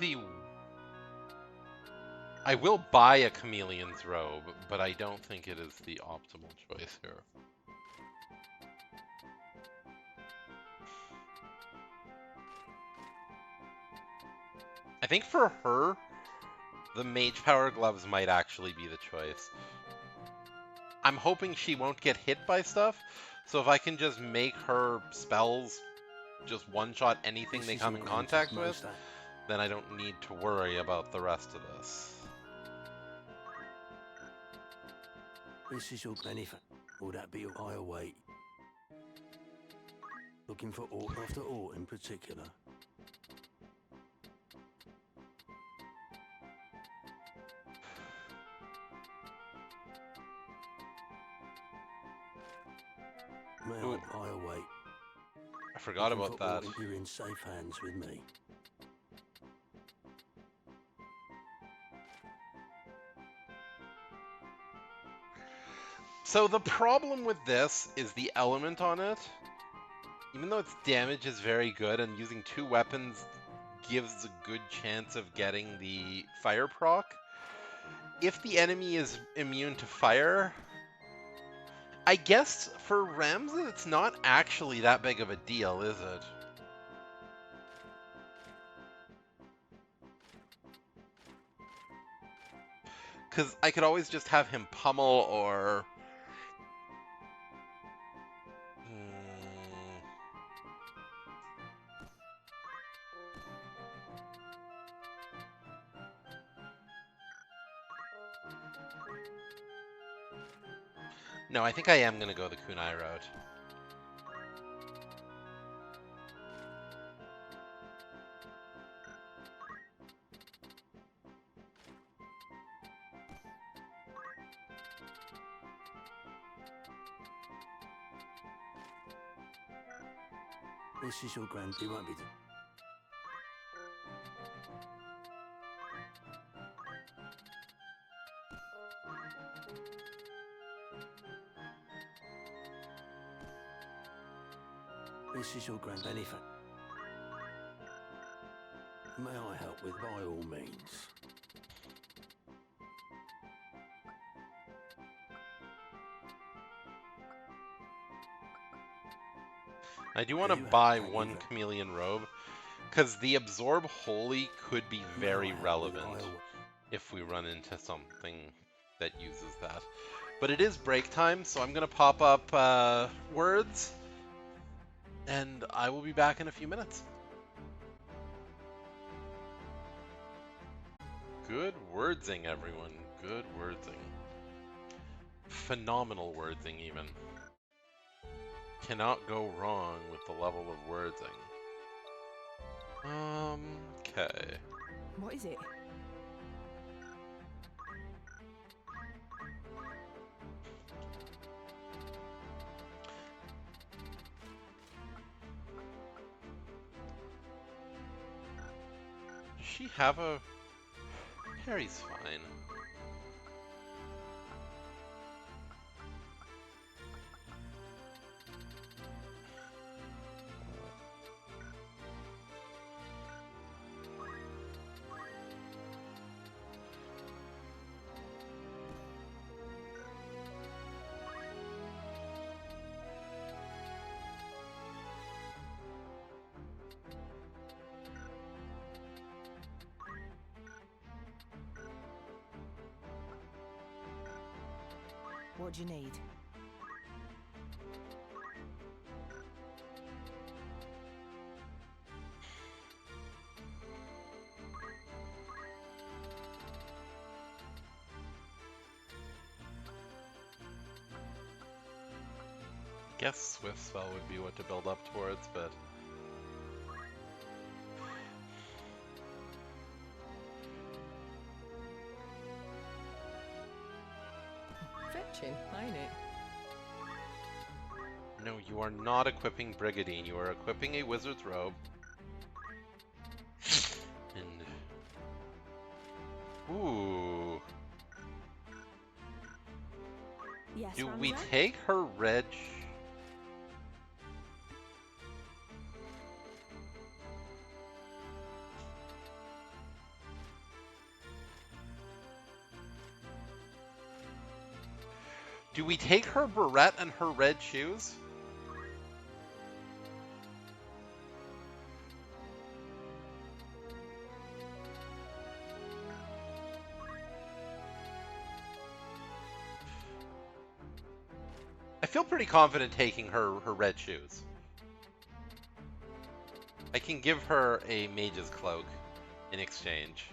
[SPEAKER 1] I will buy a chameleon's robe, but I don't think it is the optimal choice here. I think for her, the mage power gloves might actually be the choice. I'm hoping she won't get hit by stuff, so if I can just make her spells just one-shot anything they come in contact with, then I don't need to worry about the rest of this.
[SPEAKER 12] This is your anything. Will that be your I await? Looking for aught after aught in particular. May I await?
[SPEAKER 1] I forgot about that.
[SPEAKER 12] You're in safe hands with me.
[SPEAKER 1] So the problem with this is the element on it. Even though its damage is very good and using 2 weapons gives a good chance of getting the fire proc, if the enemy is immune to fire, I guess for Ramza it's not actually that big of a deal, is it? Because I could always just have him pummel or... No, I think I am going to go the kunai route.
[SPEAKER 12] This is your grand... You won't be... This is your grand anything. May I help with by all means?
[SPEAKER 1] I do want to buy 1 chameleon robe, because the absorb holy could be very relevant if we run into something that uses that. But it is break time, so I'm going to pop up words, and I will be back in a few minutes. Good wordsing, everyone. Good wordsing. Phenomenal wordsing, even. Cannot go wrong with the level of wordsing. Okay.
[SPEAKER 8] What is it?
[SPEAKER 1] she have a... Harry's fine.
[SPEAKER 8] What do you need?
[SPEAKER 1] Guess Swift Spell would be what to build up towards, but...
[SPEAKER 14] Fetching, ain't it?
[SPEAKER 1] No, you are not equipping Brigadine. You are equipping a Wizard's Robe. And... Ooh.
[SPEAKER 9] Yes,
[SPEAKER 1] Do
[SPEAKER 9] Ramsay?
[SPEAKER 1] we take her red... Do we take her barrette and her red shoes? I feel pretty confident taking her red shoes. I can give her a mage's cloak in exchange.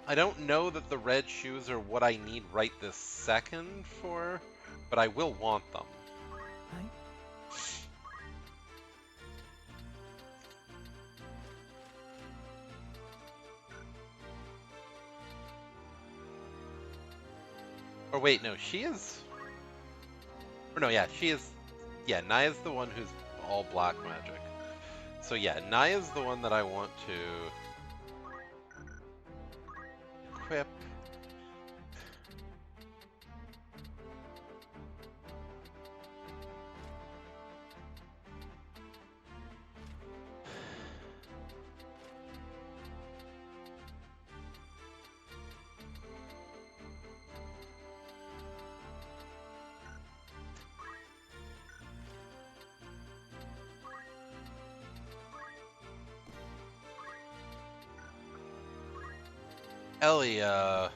[SPEAKER 1] I don't know that the red shoes are what I need right this second for, but I will want them. Or wait, no, she is... Or no, yeah, she is... Yeah, Naya's the one who's all black magic. So yeah, Naya's the one that I want to... equip. Ellie, yeah,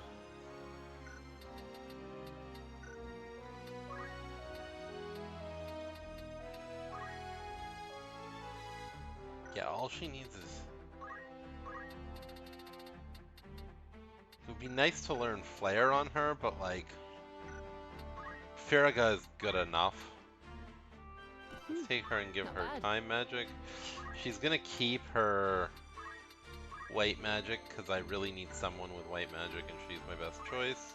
[SPEAKER 1] all she needs is... It would be nice to learn Flare on her, but like... Farraga is good enough. Let's take her and give her Time Magic. She's gonna keep her... White magic, because I really need someone with white magic, and she's my best choice.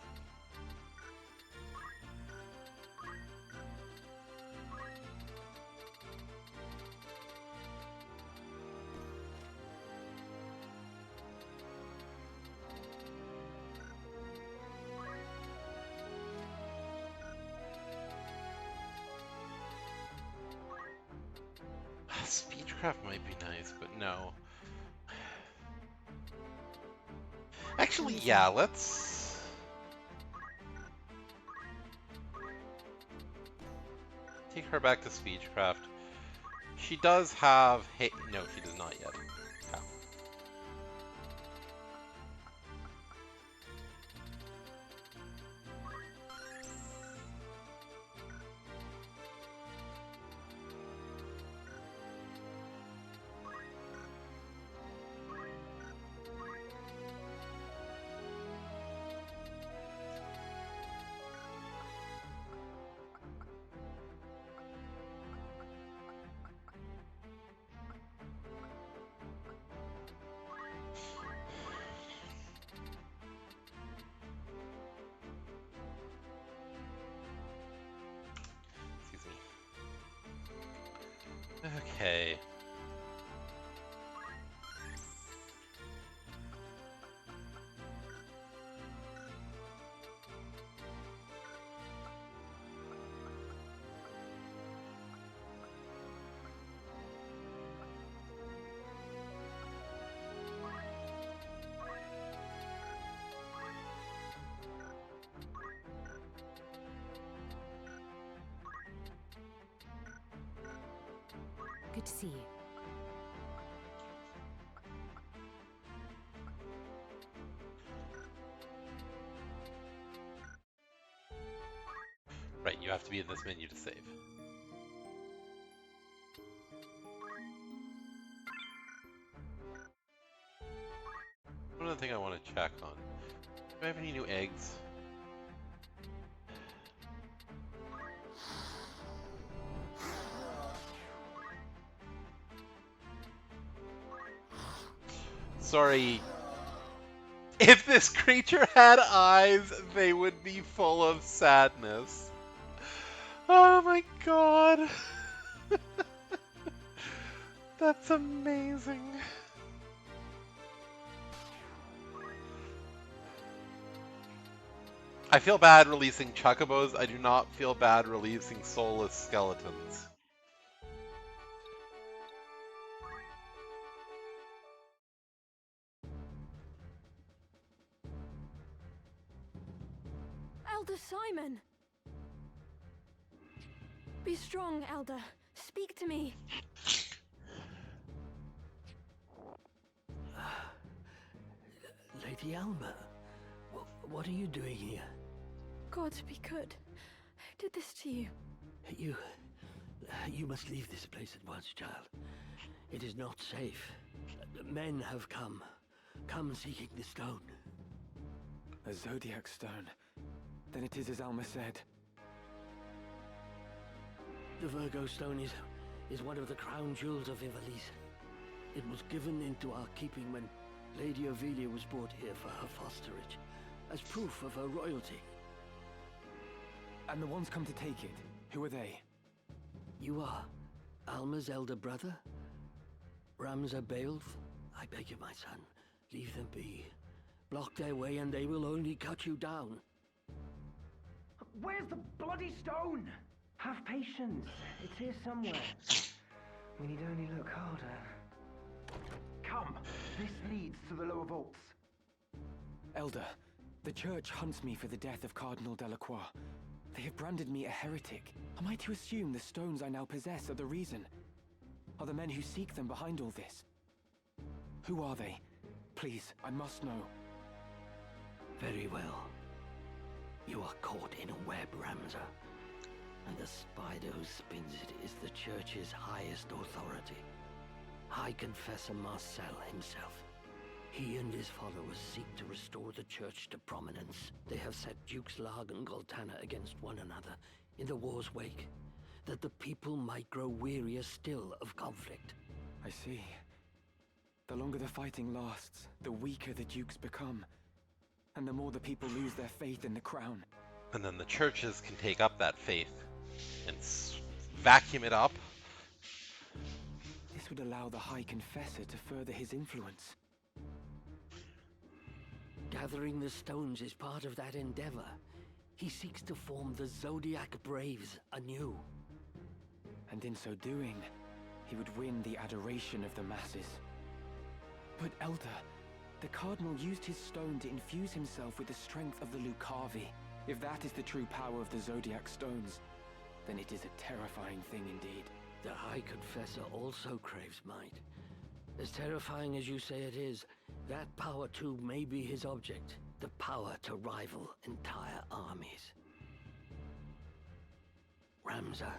[SPEAKER 1] Speechcraft might be nice, but no. Actually, yeah, let's... take her back to Speechcraft. She does have... No, she does not yet. Yeah. Okay.
[SPEAKER 11] Good to see you.
[SPEAKER 1] Right, you have to be in this menu to save. One other thing I want to check on. Do I have any new eggs? Sorry. If this creature had eyes, they would be full of sadness. Oh my god. That's amazing. I feel bad releasing chocobos. I do not feel bad releasing soulless skeletons.
[SPEAKER 9] Elder Simon! Be strong, Elder. Speak to me.
[SPEAKER 12] Lady Alma, what are you doing here?
[SPEAKER 9] God be good. Who did this to you?
[SPEAKER 12] You must leave this place at once, child. It is not safe. Men have come seeking the stone.
[SPEAKER 4] A Zodiac stone. Then it is as Alma said.
[SPEAKER 12] The Virgo stone is one of the crown jewels of Ivalice. It was given into our keeping when Lady Ivalice was brought here for her fosterage, as proof of her royalty.
[SPEAKER 4] And the ones come to take it, who are they?
[SPEAKER 12] You are Alma's elder brother? Ramza Beowulf? I beg you, my son, leave them be. Block their way and they will only cut you down.
[SPEAKER 15] Where's the bloody stone? Have patience. It's here somewhere. We need only look harder. Come. This leads to the lower vaults.
[SPEAKER 4] Elder, the church hunts me for the death of Cardinal Delacroix. They have branded me a heretic. Am I to assume the stones I now possess are the reason? Are the men who seek them behind all this? Who are they? Please, I must know.
[SPEAKER 12] Very well. You are caught in a web, Ramza. And the spider who spins it is the church's highest authority. High Confessor Marcel himself. He and his followers seek to restore the church to prominence. They have set Dukes Larg and Goltana against one another in the war's wake, that the people might grow wearier still of conflict.
[SPEAKER 4] I see. The longer the fighting lasts, the weaker the dukes become. And the more the people lose their faith in the crown.
[SPEAKER 1] And then the churches can take up that faith and vacuum it up.
[SPEAKER 4] This would allow the High Confessor to further his influence.
[SPEAKER 12] Gathering the stones is part of that endeavor. He seeks to form the Zodiac Braves anew.
[SPEAKER 4] And in so doing, he would win the adoration of the masses. But Elder, the Cardinal used his stone to infuse himself with the strength of the Lucavi. If that is the true power of the Zodiac stones, then it is a terrifying thing indeed.
[SPEAKER 12] The High Confessor also craves might. As terrifying as you say it is, that power too may be his object. The power to rival entire armies. Ramza,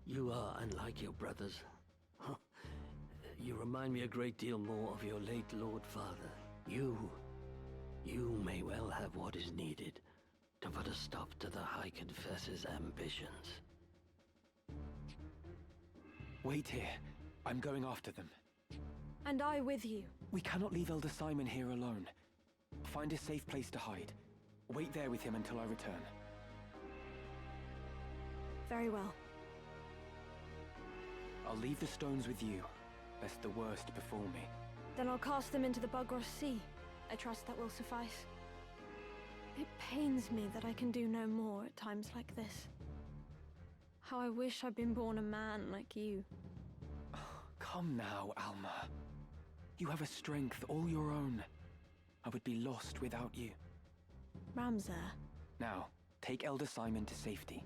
[SPEAKER 12] you are unlike your brothers. You remind me a great deal more of your late Lord Father. You may well have what is needed to put a stop to the High Confessor's ambitions.
[SPEAKER 4] Wait here. I'm going after them.
[SPEAKER 9] And I with you.
[SPEAKER 4] We cannot leave Elder Simon here alone. Find a safe place to hide. Wait there with him until I return.
[SPEAKER 9] Very well.
[SPEAKER 4] I'll leave the stones with you, lest the worst befall me.
[SPEAKER 9] Then I'll cast them into the Bugros Sea. I trust that will suffice. It pains me that I can do no more at times like this. How I wish I'd been born a man like you.
[SPEAKER 4] Come now, Alma. You have a strength all your own. I would be lost without you.
[SPEAKER 9] Ramza.
[SPEAKER 4] Now, take Elder Simon to safety.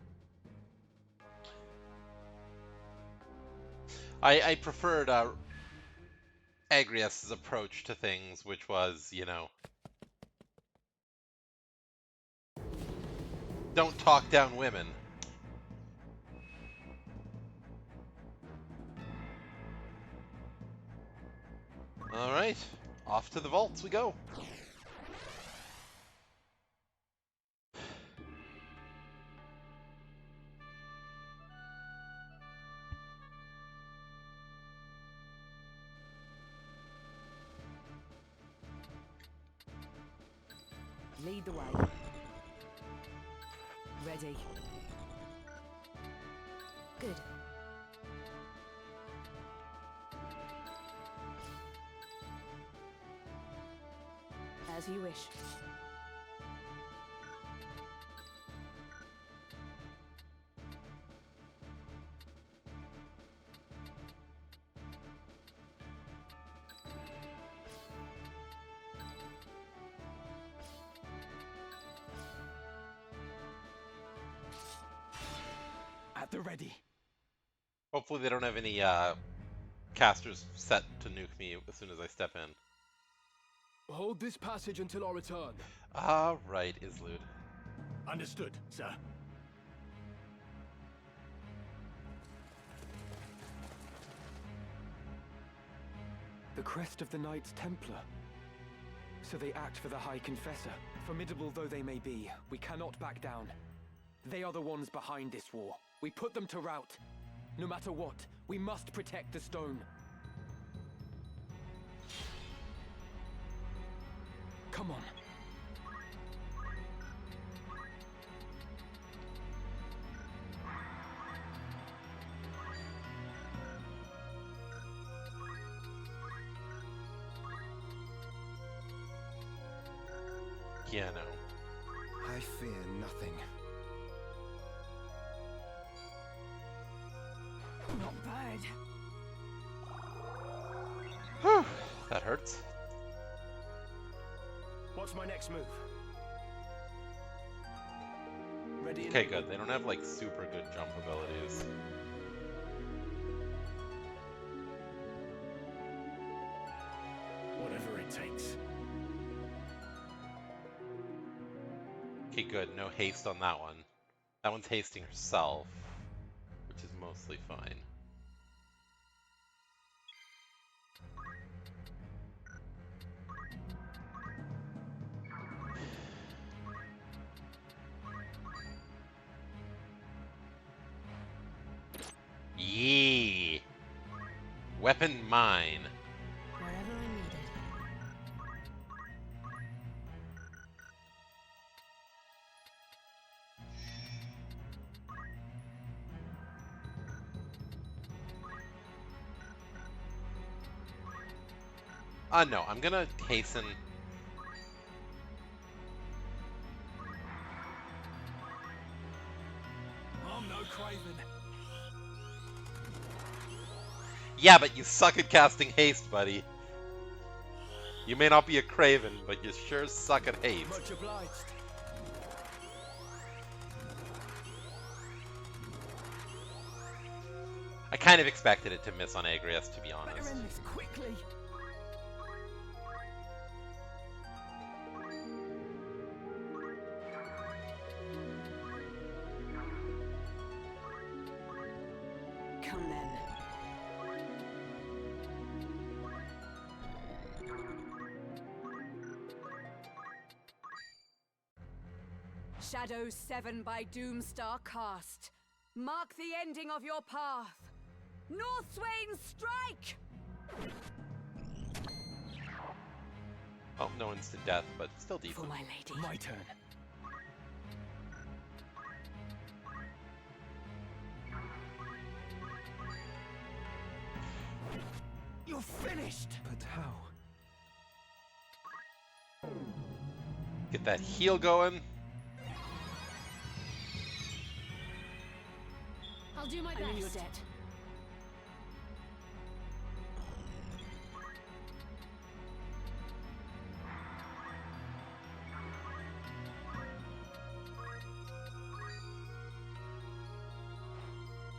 [SPEAKER 1] I preferred Agrias's approach to things, which was, you know, don't talk down women. Alright, off to the vaults we go.
[SPEAKER 8] Lead the way. Ready. Good. As you wish.
[SPEAKER 4] At the ready.
[SPEAKER 1] Hopefully they don't have any casters set to nuke me as soon as I step in.
[SPEAKER 16] Hold this passage until our return.
[SPEAKER 1] Right, Islude.
[SPEAKER 2] Understood, sir.
[SPEAKER 4] The crest of the Knights Templar. So they act for the High Confessor. Formidable though they may be, we cannot back down. They are the ones behind this war. We put them to rout. No matter what, we must protect the stone. Come on.
[SPEAKER 1] Yeah, no.
[SPEAKER 5] I fear nothing.
[SPEAKER 8] Not bad.
[SPEAKER 1] Whew, that hurts.
[SPEAKER 3] What's my next move? Ready?
[SPEAKER 1] Okay, good. They don't have like super good jump abilities.
[SPEAKER 2] Whatever it takes.
[SPEAKER 1] Okay, good. No haste on that one. That one's hasting herself, which is mostly fine. Yee! Weapon mine.
[SPEAKER 8] Wherever I need it.
[SPEAKER 1] No, I'm gonna hasten.
[SPEAKER 16] I'm no craven.
[SPEAKER 1] Yeah, but you suck at casting haste, buddy. You may not be a craven, but you sure suck at haste.
[SPEAKER 16] Much obliged.
[SPEAKER 1] I kind of expected it to miss on Agrias, to be honest.
[SPEAKER 8] Better end this quickly. Come then. Shadows 7 by Doomstar cast. Mark the ending of your path. Northswain, strike!
[SPEAKER 1] Oh, no instant death, but still decent.
[SPEAKER 8] For my lady.
[SPEAKER 4] My turn.
[SPEAKER 16] You're finished.
[SPEAKER 5] But how?
[SPEAKER 1] Get that heal going.
[SPEAKER 8] I'll do my best. I'm in your debt.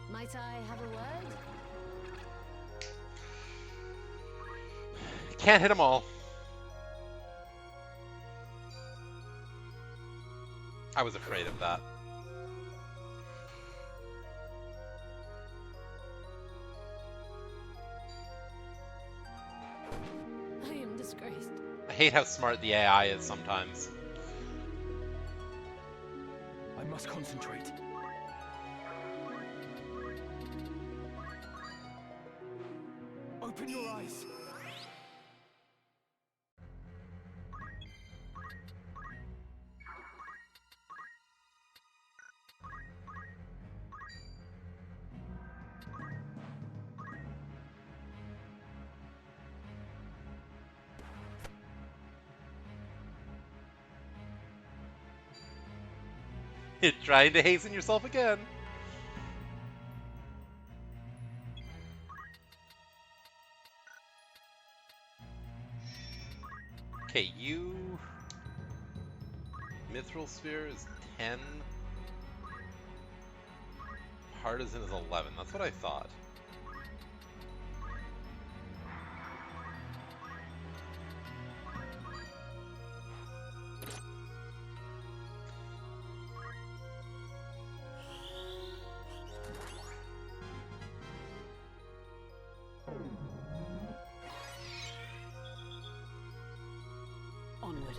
[SPEAKER 8] Might I have a word?
[SPEAKER 1] Can't hit them all. I was afraid of that.
[SPEAKER 7] I am disgraced.
[SPEAKER 1] I hate how smart the AI is sometimes.
[SPEAKER 4] I must concentrate. Open your eyes.
[SPEAKER 1] You're trying to hasten yourself again. Okay, you... Mithril Sphere is 10. Partisan is 11. That's what I thought.
[SPEAKER 11] Onward.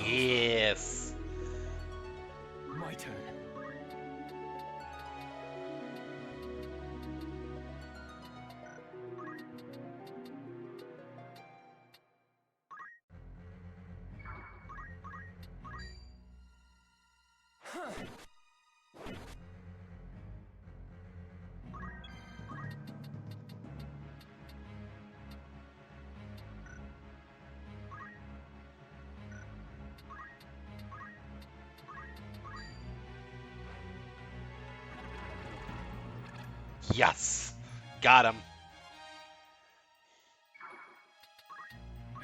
[SPEAKER 1] Yes!
[SPEAKER 4] My turn.
[SPEAKER 1] Yes! Got him.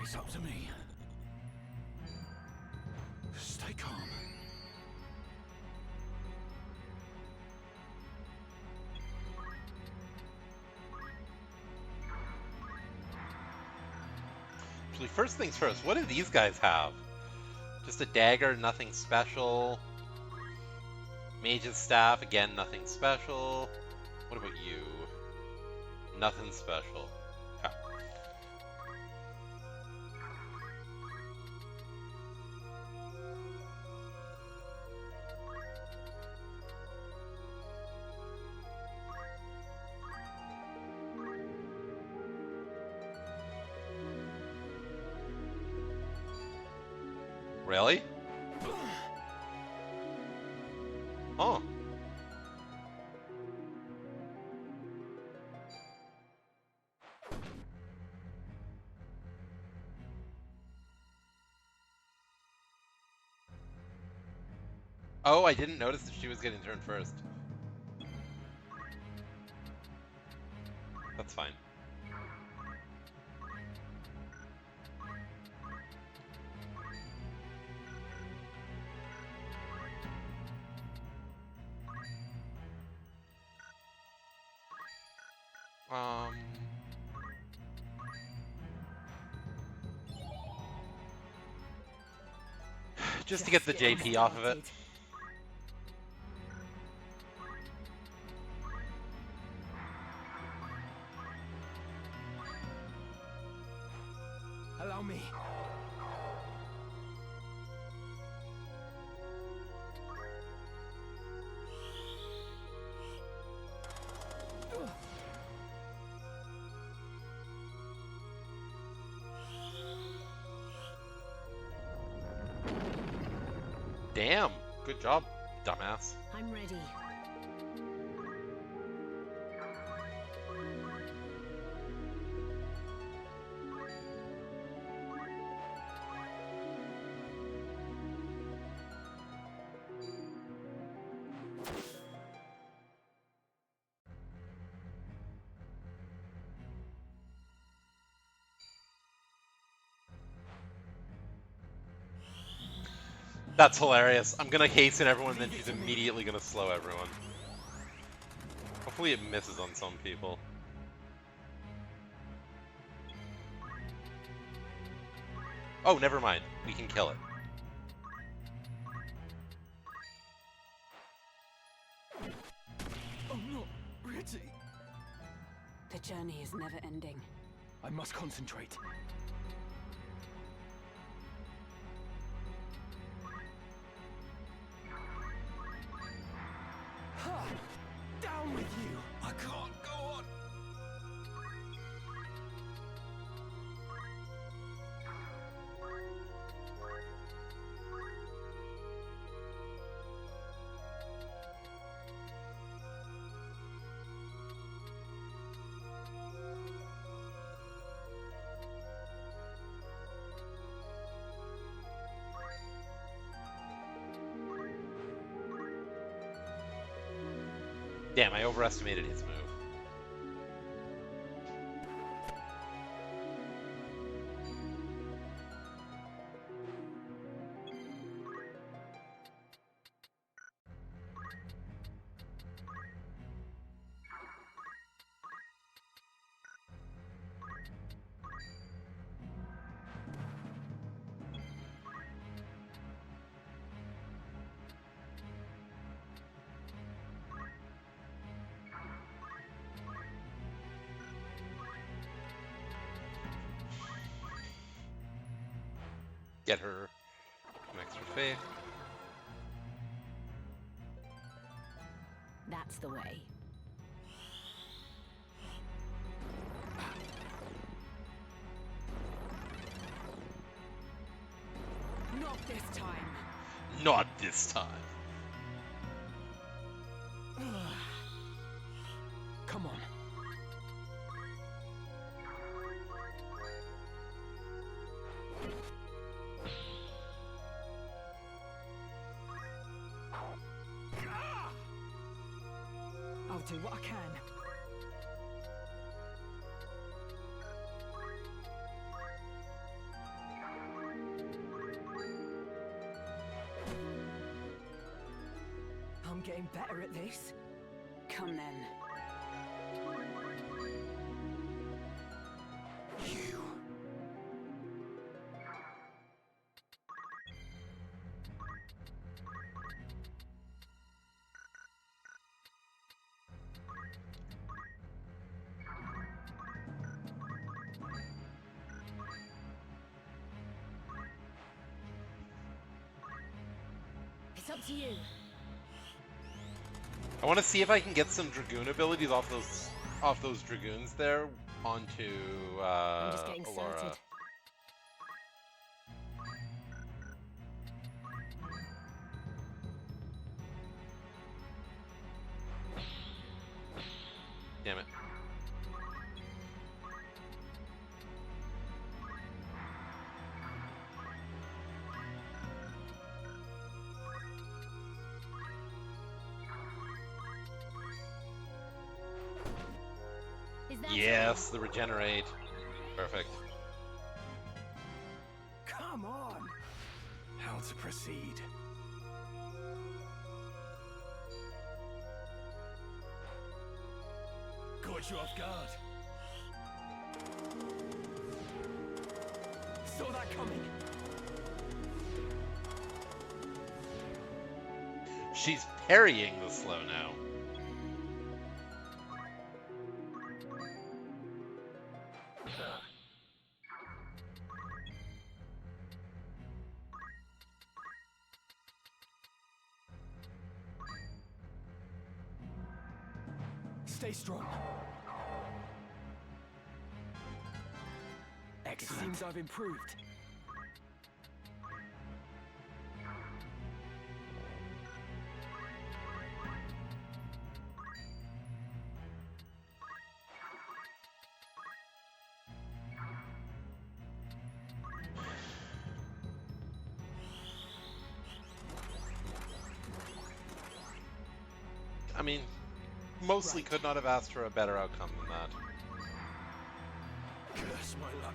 [SPEAKER 2] It's up to me. Stay calm.
[SPEAKER 1] Actually, first things first, what do these guys have? Just a dagger, nothing special. Mage's staff, again, nothing special. What about you? Nothing special. Okay. Really? Oh. Oh, I didn't notice that she was getting turned first. That's fine. Just to get the JP off of it.
[SPEAKER 4] Allow me.
[SPEAKER 1] Damn. Good job, dumbass.
[SPEAKER 8] I'm ready.
[SPEAKER 1] That's hilarious. I'm gonna hasten everyone, then she's immediately gonna slow everyone. Hopefully it misses on some people. Oh, never mind. We can kill it.
[SPEAKER 16] I'm not ready.
[SPEAKER 11] The journey is never ending.
[SPEAKER 4] I must concentrate.
[SPEAKER 16] Ha! Down with you! I can't go on!
[SPEAKER 1] Damn, I overestimated his move. Get her some extra faith.
[SPEAKER 11] That's the way.
[SPEAKER 8] Not this time.
[SPEAKER 1] Not this time.
[SPEAKER 4] Come on.
[SPEAKER 8] I'll do what I can. I'm getting better at this.
[SPEAKER 11] Come then.
[SPEAKER 16] You.
[SPEAKER 8] It's up to you.
[SPEAKER 1] I want to see if I can get some Dragoon abilities off those Dragoons there onto
[SPEAKER 8] I'm just getting
[SPEAKER 1] Alara.
[SPEAKER 8] started.
[SPEAKER 1] Damn it.
[SPEAKER 8] Is that
[SPEAKER 1] Yes, the regenerate. Perfect.
[SPEAKER 16] Come on! How to proceed? Caught you off guard.
[SPEAKER 4] Saw that coming.
[SPEAKER 1] She's parrying the slow now.
[SPEAKER 4] Stay strong.
[SPEAKER 16] Excellent.
[SPEAKER 4] It seems I've improved.
[SPEAKER 1] I mean, mostly could not have asked for a better outcome than that.
[SPEAKER 16] Curse my luck.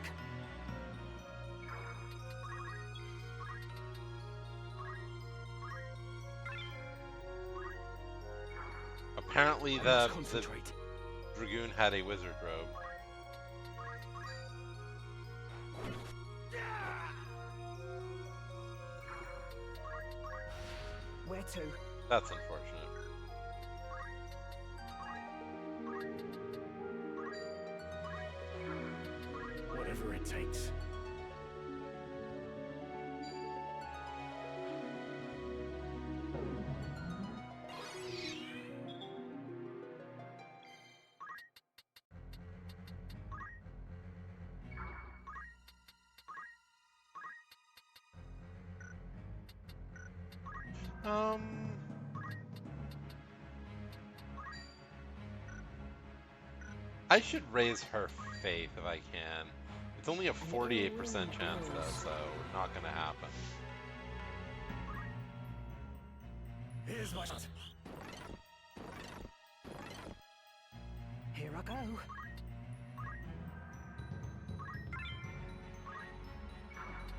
[SPEAKER 1] Apparently
[SPEAKER 4] I must
[SPEAKER 1] the
[SPEAKER 4] concentrate.
[SPEAKER 1] Dragoon had a wizard robe.
[SPEAKER 8] Where to?
[SPEAKER 1] That's unfortunate.
[SPEAKER 3] Whatever it takes.
[SPEAKER 1] I should raise her faith if I can. It's only a 48% chance though, so not gonna happen.
[SPEAKER 8] Here's my shot. Here I go.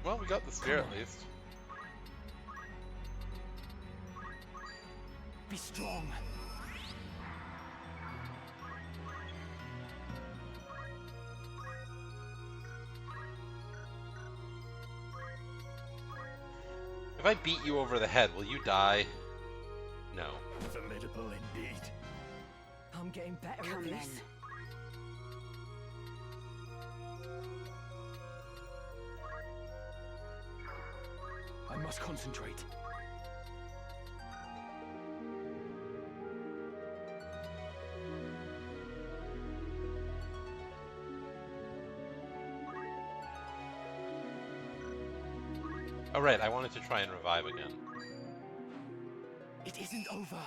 [SPEAKER 1] Well, we got the spear at least.
[SPEAKER 4] Be strong.
[SPEAKER 1] If I beat you over the head, will you die? No.
[SPEAKER 3] Formidable indeed.
[SPEAKER 8] I'm getting better
[SPEAKER 11] Come
[SPEAKER 8] at this.
[SPEAKER 11] then.
[SPEAKER 4] I must concentrate.
[SPEAKER 1] Oh right, I wanted to try and revive again.
[SPEAKER 4] It isn't over.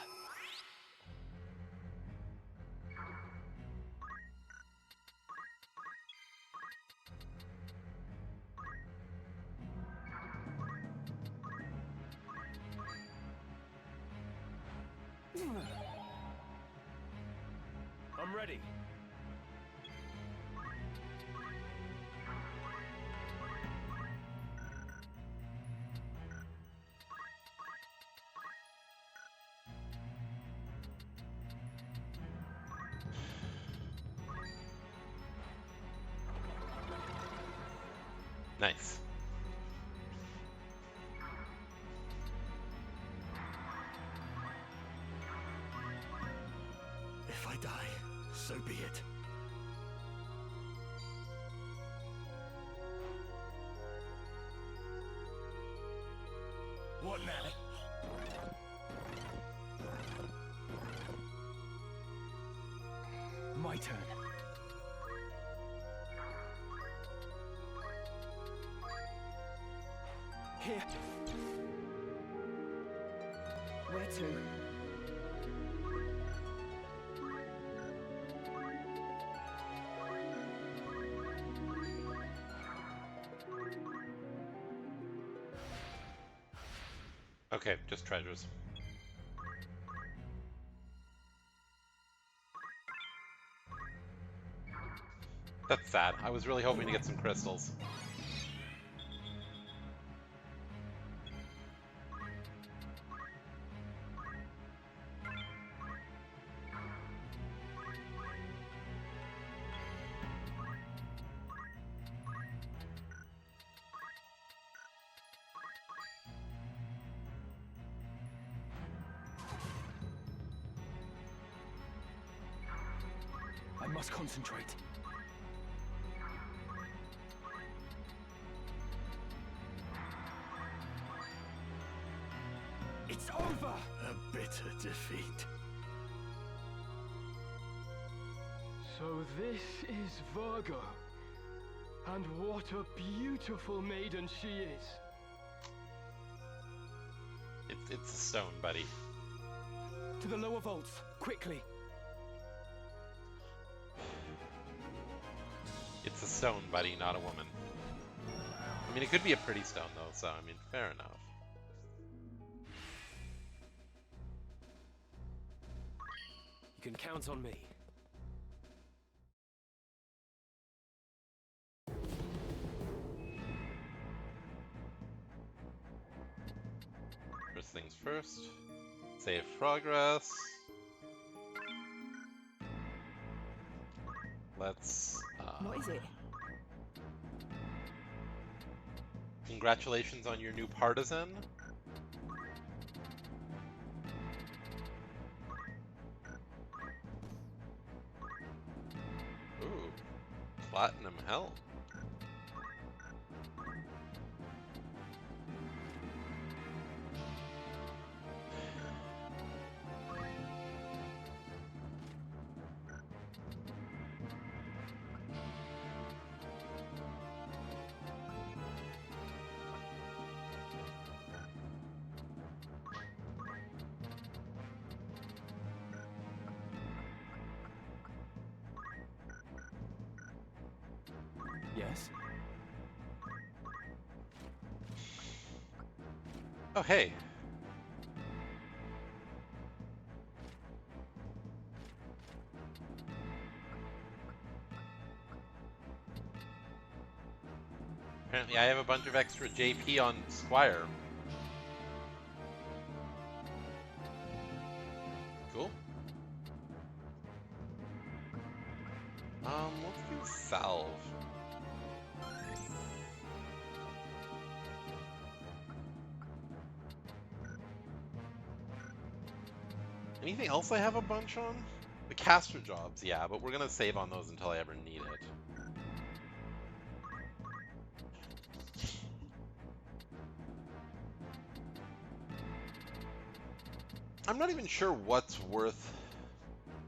[SPEAKER 3] I'm ready.
[SPEAKER 1] Nice.
[SPEAKER 3] If I die, so be it. What now?
[SPEAKER 4] My turn. Here.
[SPEAKER 8] Where to?
[SPEAKER 1] Okay, just treasures. That's sad. I was really hoping to get some crystals.
[SPEAKER 4] I must concentrate.
[SPEAKER 3] It's over! A bitter defeat.
[SPEAKER 17] So this is Virgo. And what a beautiful maiden she is.
[SPEAKER 1] It's a stone, buddy.
[SPEAKER 4] To the lower vaults, quickly.
[SPEAKER 1] It's a stone, buddy, not a woman. I mean, it could be a pretty stone, though, so, I mean, fair enough.
[SPEAKER 3] You can count on me.
[SPEAKER 1] First things first. Save progress. Let's.
[SPEAKER 8] What is it?
[SPEAKER 1] Congratulations on your new partisan. Ooh, platinum hell.
[SPEAKER 4] Yes?
[SPEAKER 1] Oh, hey. Apparently I have a bunch of extra JP on Squire. Cool. Let's do Salve. Anything else I have a bunch on? The caster jobs, yeah, but we're gonna save on those until I ever need it. I'm not even sure what's worth...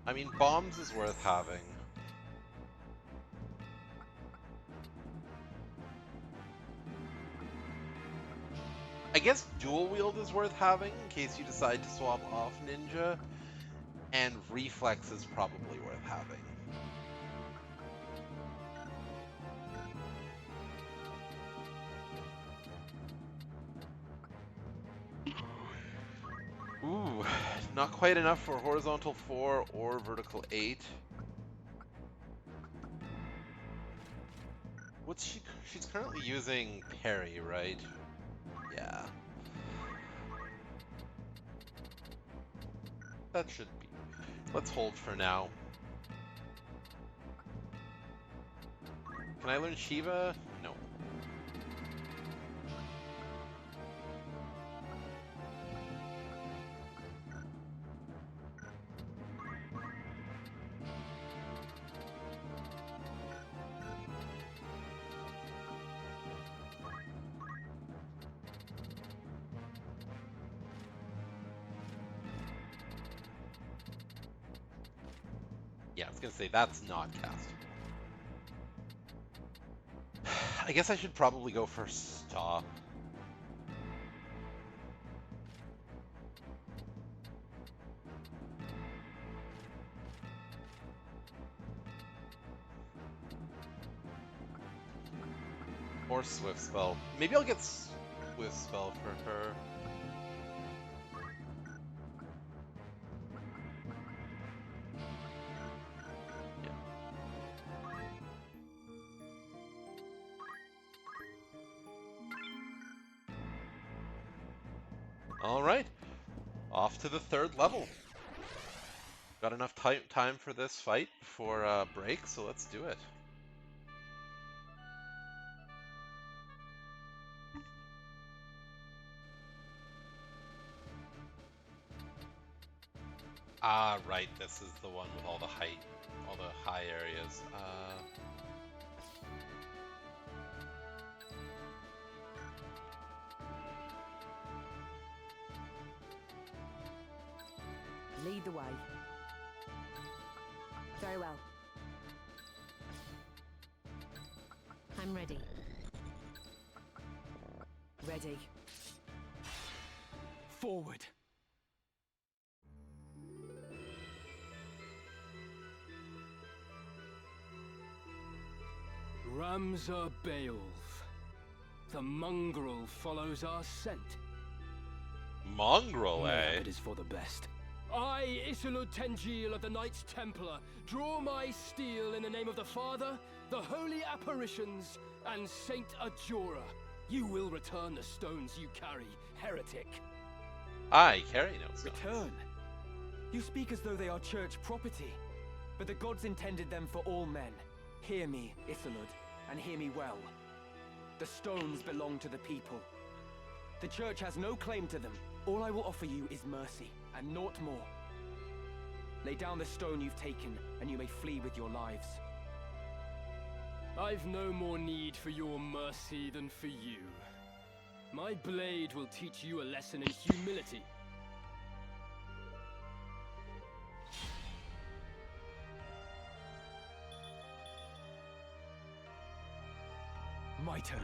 [SPEAKER 1] I mean, bombs is worth having. I guess dual wield is worth having in case you decide to swap off ninja, and reflex is probably worth having. Ooh, not quite enough for horizontal 4 or vertical 8. What's she? She's currently using parry, right? Yeah. That should be. Let's hold for now. Can I learn Shiva? No. Yeah, I was gonna say that's not castable. I guess I should probably go for stop. Or Swift Spell. Maybe I'll get Swift Spell for her. Yeah. Alright. Off to the 3rd level. Got enough time for this fight before break, so let's do it. Ah, right, this is the one with all the high areas.
[SPEAKER 8] Lead the way. Very well.
[SPEAKER 18] I'm ready.
[SPEAKER 8] Ready.
[SPEAKER 4] Forward. Ramza Beowulf. The mongrel follows our scent.
[SPEAKER 1] Mongrel, eh?
[SPEAKER 4] It is for the best. I, Isilud Tengil of the Knights Templar, draw my steel in the name of the Father, the Holy Apparitions, and Saint Ajora. You will return the stones you carry, heretic.
[SPEAKER 1] I carry no stones.
[SPEAKER 4] Return? You speak as though they are church property. but the gods intended them for all men. Hear me, Isolud, and hear me well. The stones belong to the people. The church has no claim to them. All I will offer you is mercy, and naught more. Lay down the stone you've taken, and you may flee with your lives.
[SPEAKER 17] I've no more need for your mercy than for you. My blade will teach you a lesson in humility.
[SPEAKER 4] My turn.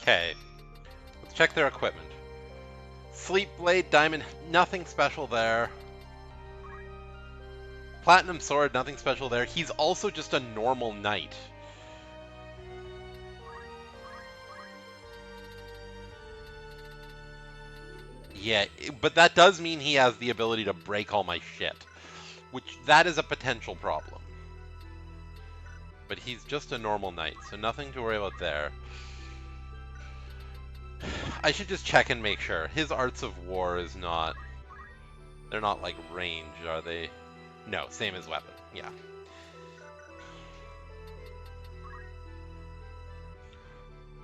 [SPEAKER 1] Okay. Let's check their equipment. Sleep Blade, Diamond, nothing special there. Platinum Sword, nothing special there. He's also just a normal knight. Yeah, but that does mean he has the ability to break all my shit. Which, that is a potential problem. But he's just a normal knight, so nothing to worry about there. I should just check and make sure. His Arts of War is not... They're not, like, ranged, are they? No, same as weapon, yeah.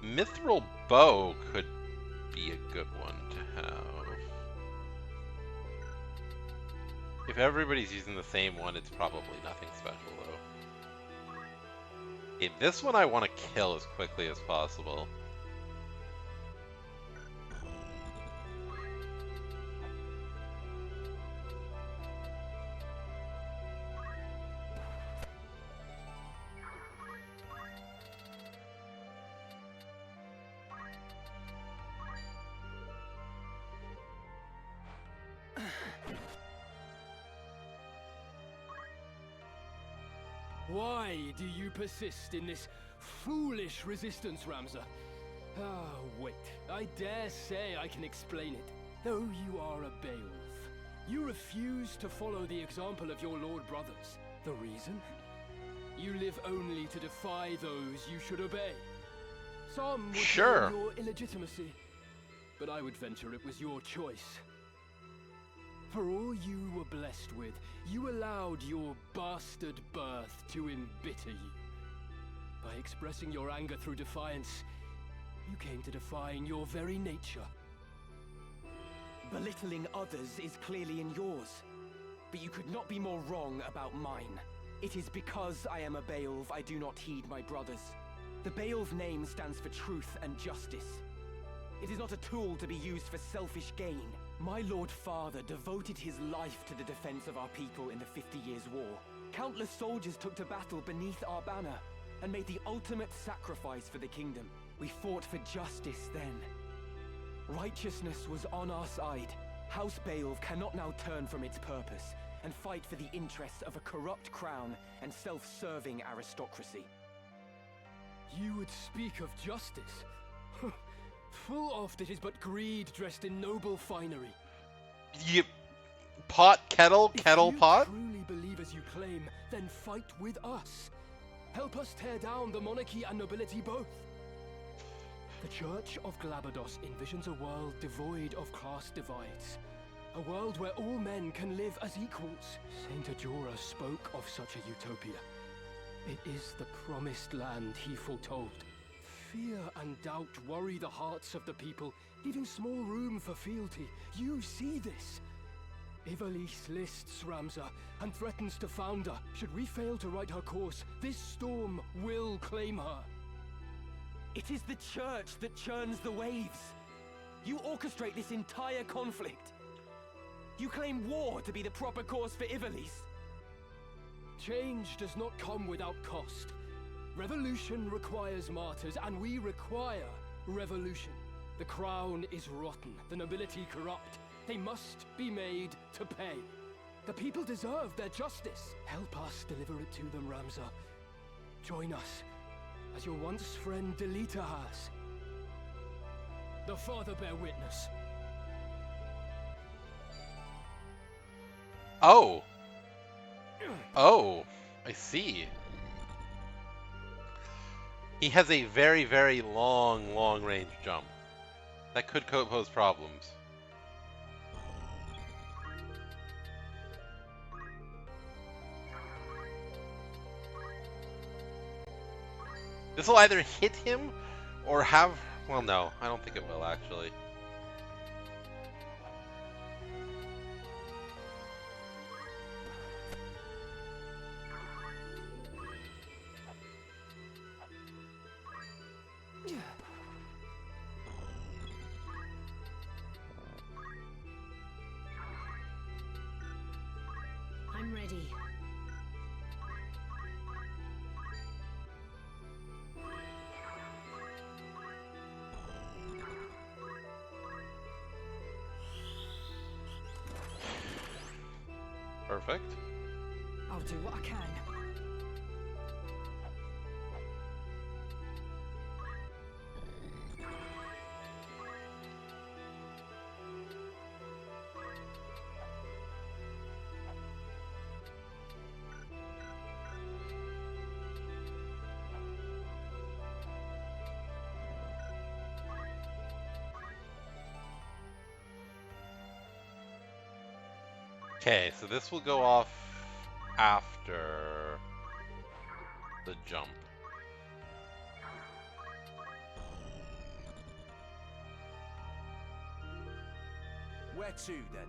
[SPEAKER 1] Mithril Bow could be a good one to have. If everybody's using the same one, it's probably nothing special, though. Okay, this one I want to kill as quickly as possible.
[SPEAKER 17] Why do you persist in this foolish resistance, Ramza? Ah, wait. I dare say I can explain it. Though you are a Beowulf, you refuse to follow the example of your lord brothers. The reason? You live only to defy those you should obey. Some would
[SPEAKER 1] Sure.
[SPEAKER 17] claim your illegitimacy, but I would venture it was your choice. For all you were blessed with, you allowed your bastard birth to embitter you. By expressing your anger through defiance, you came to define your very nature.
[SPEAKER 4] Belittling others is clearly in yours, but you could not be more wrong about mine. It is because I am a Beowulf I do not heed my brothers. The Beowulf name stands for truth and justice. It is not a tool to be used for selfish gain. My Lord Father devoted his life to the defense of our people in the 50 Years' War. Countless soldiers took to battle beneath our banner and made the ultimate sacrifice for the kingdom. We fought for justice then. Righteousness was on our side. House Beowulf cannot now turn from its purpose and fight for the interests of a corrupt crown and self-serving aristocracy.
[SPEAKER 17] You would speak of justice? Full oft it is but greed dressed in noble finery.
[SPEAKER 1] You... Pot, kettle, kettle, pot?
[SPEAKER 17] If you truly believe as you claim, then fight with us. Help us tear down the monarchy and nobility both. The Church of Glabados envisions a world devoid of class divides. A world where all men can live as equals. Saint Ajora spoke of such a utopia. It is the promised land he foretold. Fear and doubt worry the hearts of the people, leaving small room for fealty. You see this. Ivalice lists Ramza and threatens to found her. Should we fail to right her course, this storm will claim her.
[SPEAKER 4] It is the church that churns the waves. You orchestrate this entire conflict. You claim war to be the proper course for Ivalice.
[SPEAKER 17] Change does not come without cost. Revolution requires martyrs, and we require revolution. The crown is rotten, the nobility corrupt. They must be made to pay. The people deserve their justice. Help us deliver it to them, Ramza. Join us, as your once friend Delita has. The Father bear witness.
[SPEAKER 1] Oh. Oh, I see. He has a very, very long range jump. That could pose problems. This will either hit him or have... Well, no, I don't think it will, actually.
[SPEAKER 18] I'm ready.
[SPEAKER 1] Perfect.
[SPEAKER 4] I'll do what I can.
[SPEAKER 1] Okay, so this will go off after the jump.
[SPEAKER 6] Where to, then?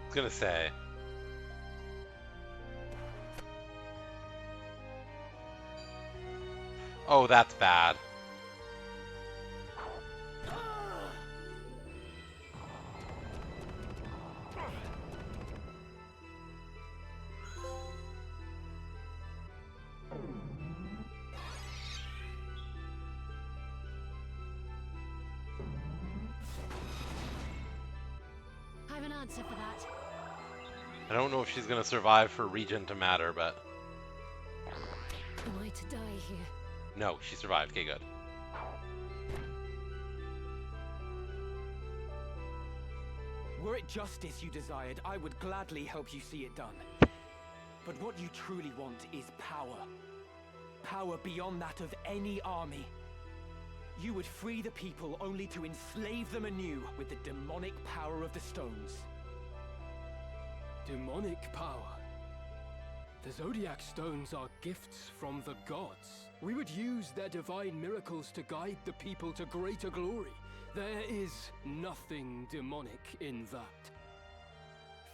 [SPEAKER 1] I was gonna say. Oh, that's bad.
[SPEAKER 18] I have an answer for that.
[SPEAKER 1] I don't know if she's gonna survive for Regen to matter, but...
[SPEAKER 18] Am I to die here?
[SPEAKER 1] No, she survived. Okay, good.
[SPEAKER 4] Were it justice you desired, I would gladly help you see it done. But what you truly want is power. Power beyond that of any army. You would free the people only to enslave them anew with the demonic power of the stones.
[SPEAKER 17] Demonic power? The Zodiac Stones are gifts from the gods. We would use their divine miracles to guide the people to greater glory. There is nothing demonic in that.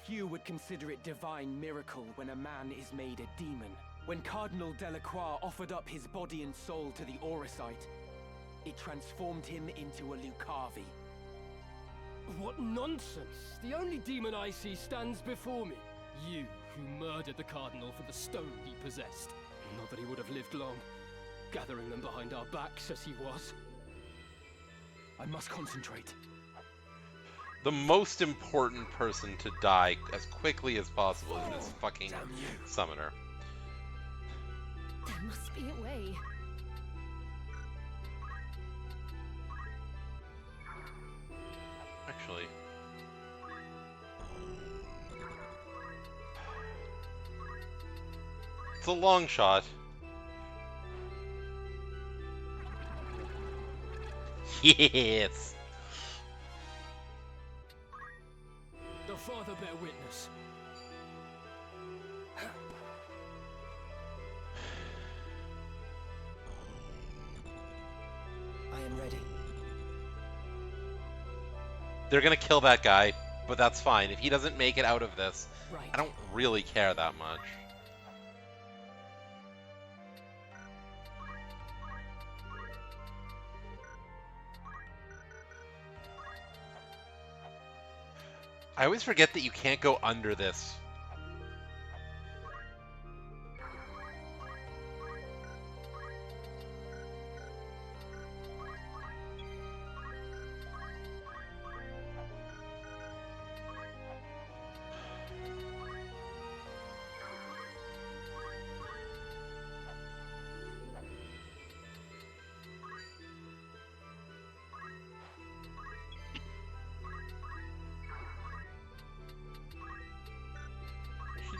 [SPEAKER 4] Few would consider it divine miracle when a man is made a demon. When Cardinal Delacroix offered up his body and soul to the Auricite, it transformed him into a Lucavi.
[SPEAKER 17] What nonsense! The only demon I see stands before me. You, who murdered the Cardinal for the stone he possessed. Not that he would have lived long, gathering them behind our backs as he was.
[SPEAKER 4] I must concentrate.
[SPEAKER 1] The most important person to die as quickly as possible is this fucking summoner.
[SPEAKER 18] There must be a way.
[SPEAKER 1] Actually... It's a long shot. Yes!
[SPEAKER 17] The Father bear witness.
[SPEAKER 15] I am ready.
[SPEAKER 1] They're gonna kill that guy, but that's fine. If he doesn't make it out of this, I don't really care that much. I always forget that you can't go under this.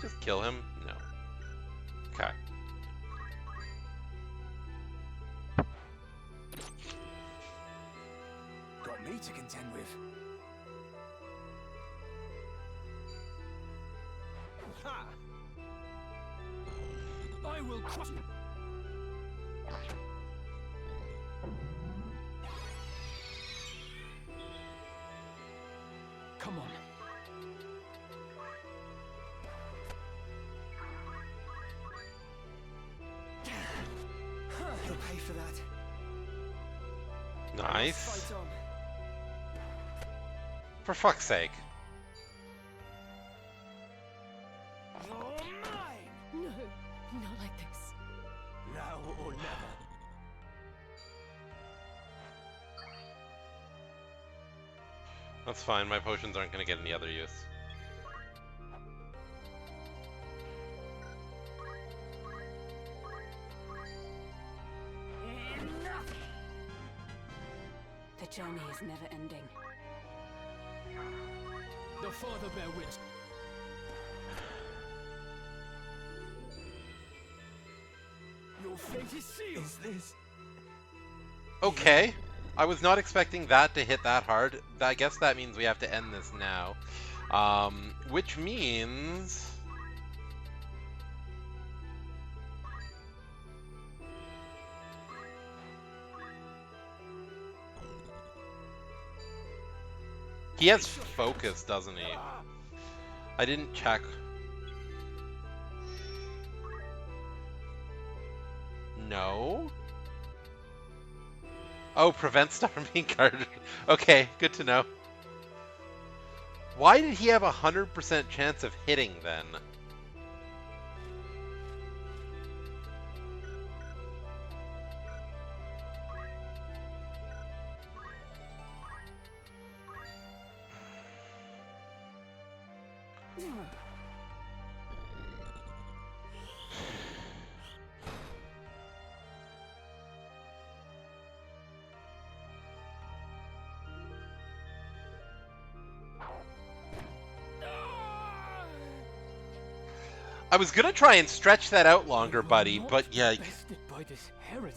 [SPEAKER 1] Just kill him? No. Okay.
[SPEAKER 6] Got me to contend with. Ha!
[SPEAKER 17] will crush you. Come on.
[SPEAKER 15] He'll pay for that.
[SPEAKER 1] Nice.
[SPEAKER 15] Fight on.
[SPEAKER 1] For fuck's sake.
[SPEAKER 8] You're mine! No, not like this.
[SPEAKER 10] Now or never.
[SPEAKER 1] That's fine, my potions aren't going to get any other use.
[SPEAKER 8] Enough!
[SPEAKER 11] The journey is never ending.
[SPEAKER 17] The Father bear witness. Your fate is sealed.
[SPEAKER 10] Is this?
[SPEAKER 1] Okay. I was not expecting that to hit that hard. I guess that means we have to end this now. Which means... He has focus, doesn't he? I didn't check. No? Oh, prevent star being guarded. Okay, good to know. Why did he have 100% chance of hitting then? I was gonna try and stretch that out longer, buddy, but yeah,
[SPEAKER 17] Bested by this heretic.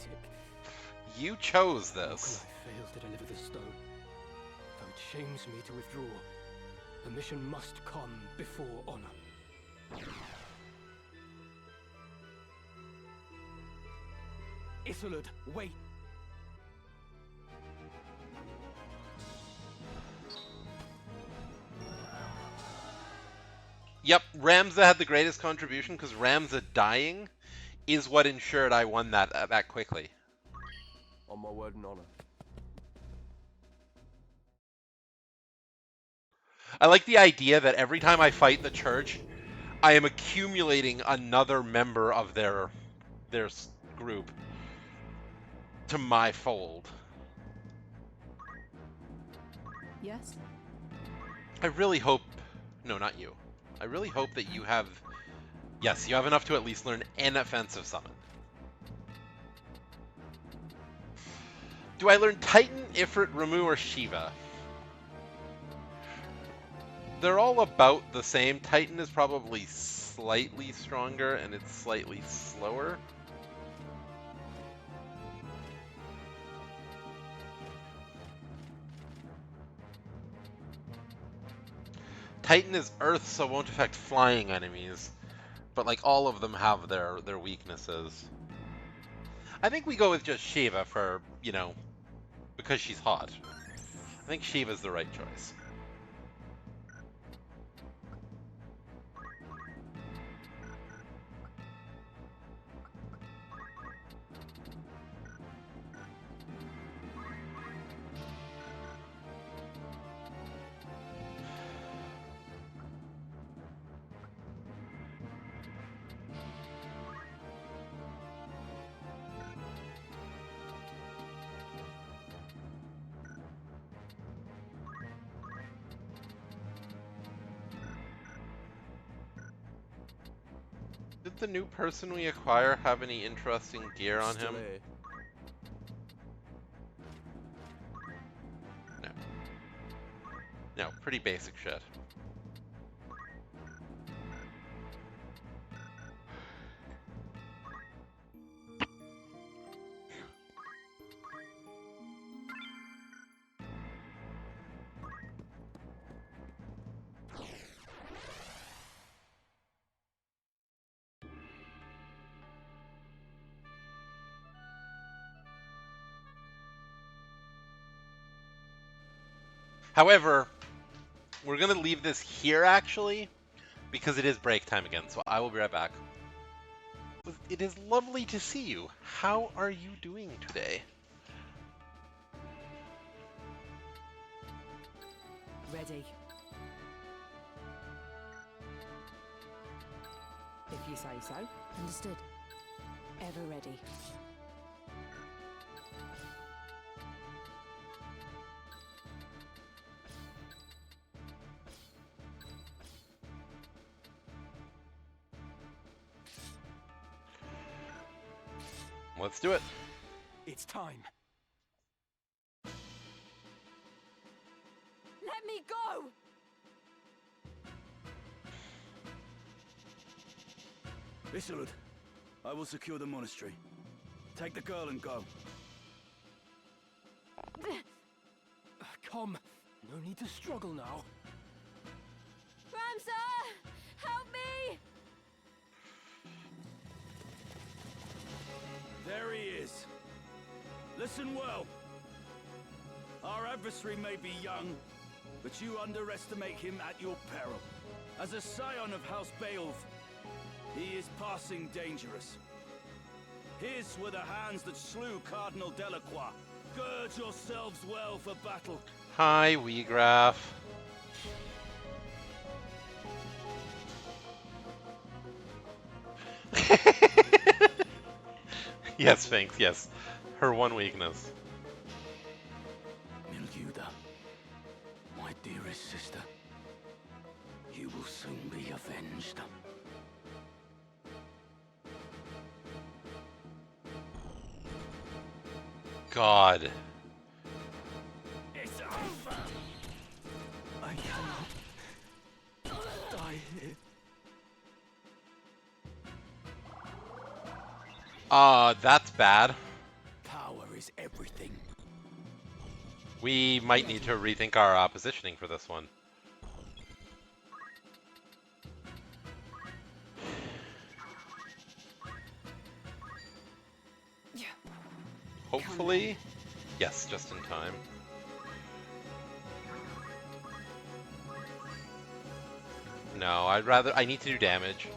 [SPEAKER 1] You chose
[SPEAKER 17] How
[SPEAKER 1] this.
[SPEAKER 17] could I fail to deliver the stone? Though it shames me to withdraw, the mission must come before honor. Isolde, wait!
[SPEAKER 1] Yep, Ramza had the greatest contribution because Ramza dying is what ensured I won that quickly.
[SPEAKER 19] On my word and honor.
[SPEAKER 1] I like the idea that every time I fight the church, I am accumulating another member of their group to my fold.
[SPEAKER 7] Yes?
[SPEAKER 1] I really hope... No, not you. I really hope that you have... Yes, you have enough to at least learn an offensive summon. Do I learn Titan, Ifrit, Ramu, or Shiva? They're all about the same. Titan is probably slightly stronger, and it's slightly slower. Titan is Earth, so won't affect flying enemies. But like all of them have their weaknesses. I think we go with just Shiva for, you know, because she's hot. I think Shiva's the right choice. Did the new person we acquire have any interesting gear on him? No. No, pretty basic shit. However, we're gonna leave this here actually, because it is break time again. So I will be right back. It is lovely to see you. How are you doing today?
[SPEAKER 8] Ready. If you say so.
[SPEAKER 7] Understood.
[SPEAKER 8] Ever ready.
[SPEAKER 1] Let's do it.
[SPEAKER 17] It's time.
[SPEAKER 8] Let me go!
[SPEAKER 20] Isilud, I will secure the monastery. Take the girl and go.
[SPEAKER 17] Come. No need to struggle now.
[SPEAKER 8] Ramsar! Help me!
[SPEAKER 20] There he is. Listen well. Our adversary may be young, but you underestimate him at your peril. As a scion of House Beowulf, he is passing dangerous. His were the hands that slew Cardinal Delacroix. Gird yourselves well for battle.
[SPEAKER 1] Hi, Weegraph. Yes, Sphinx, yes. Her one weakness.
[SPEAKER 3] Milguda, my dearest sister, you will soon be avenged.
[SPEAKER 1] God.
[SPEAKER 17] It's over. I cannot die here.
[SPEAKER 1] That's bad.
[SPEAKER 3] Power is everything.
[SPEAKER 1] We might need to rethink our positioning for this one. Hopefully. Yes, just in time. No, I need to do damage.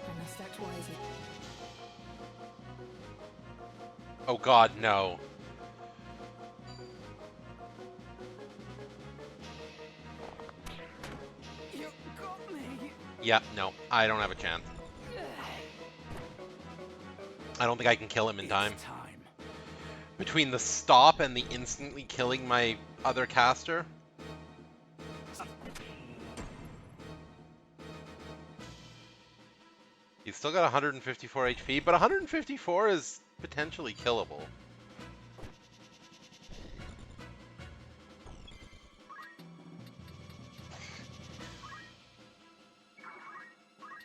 [SPEAKER 7] I must act wisely.
[SPEAKER 1] Oh God, no.
[SPEAKER 8] You got me!
[SPEAKER 1] Yeah, no, I don't have a chance. I don't think I can kill him in time. Between the stop and the instantly killing my other caster. He's still got 154 HP, but 154 is potentially killable.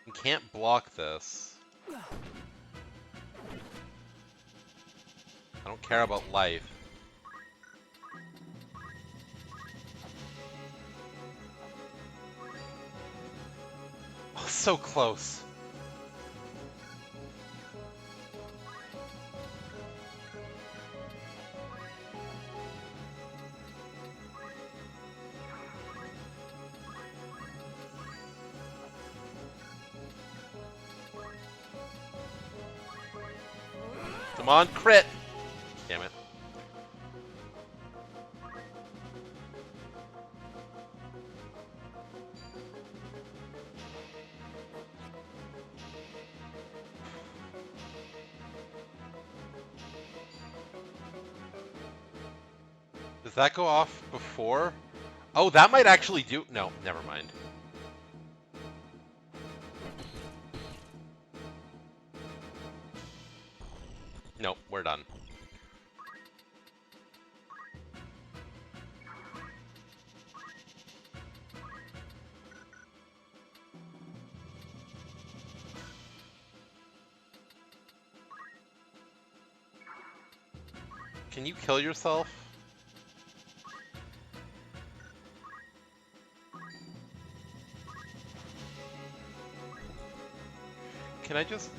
[SPEAKER 1] You can't block this. I don't care about life. Oh, so close. Come on, crit! Damn it. Does that go off before? Oh, that might actually do... No, never mind. Nope, we're done. Can you kill yourself? Can I just...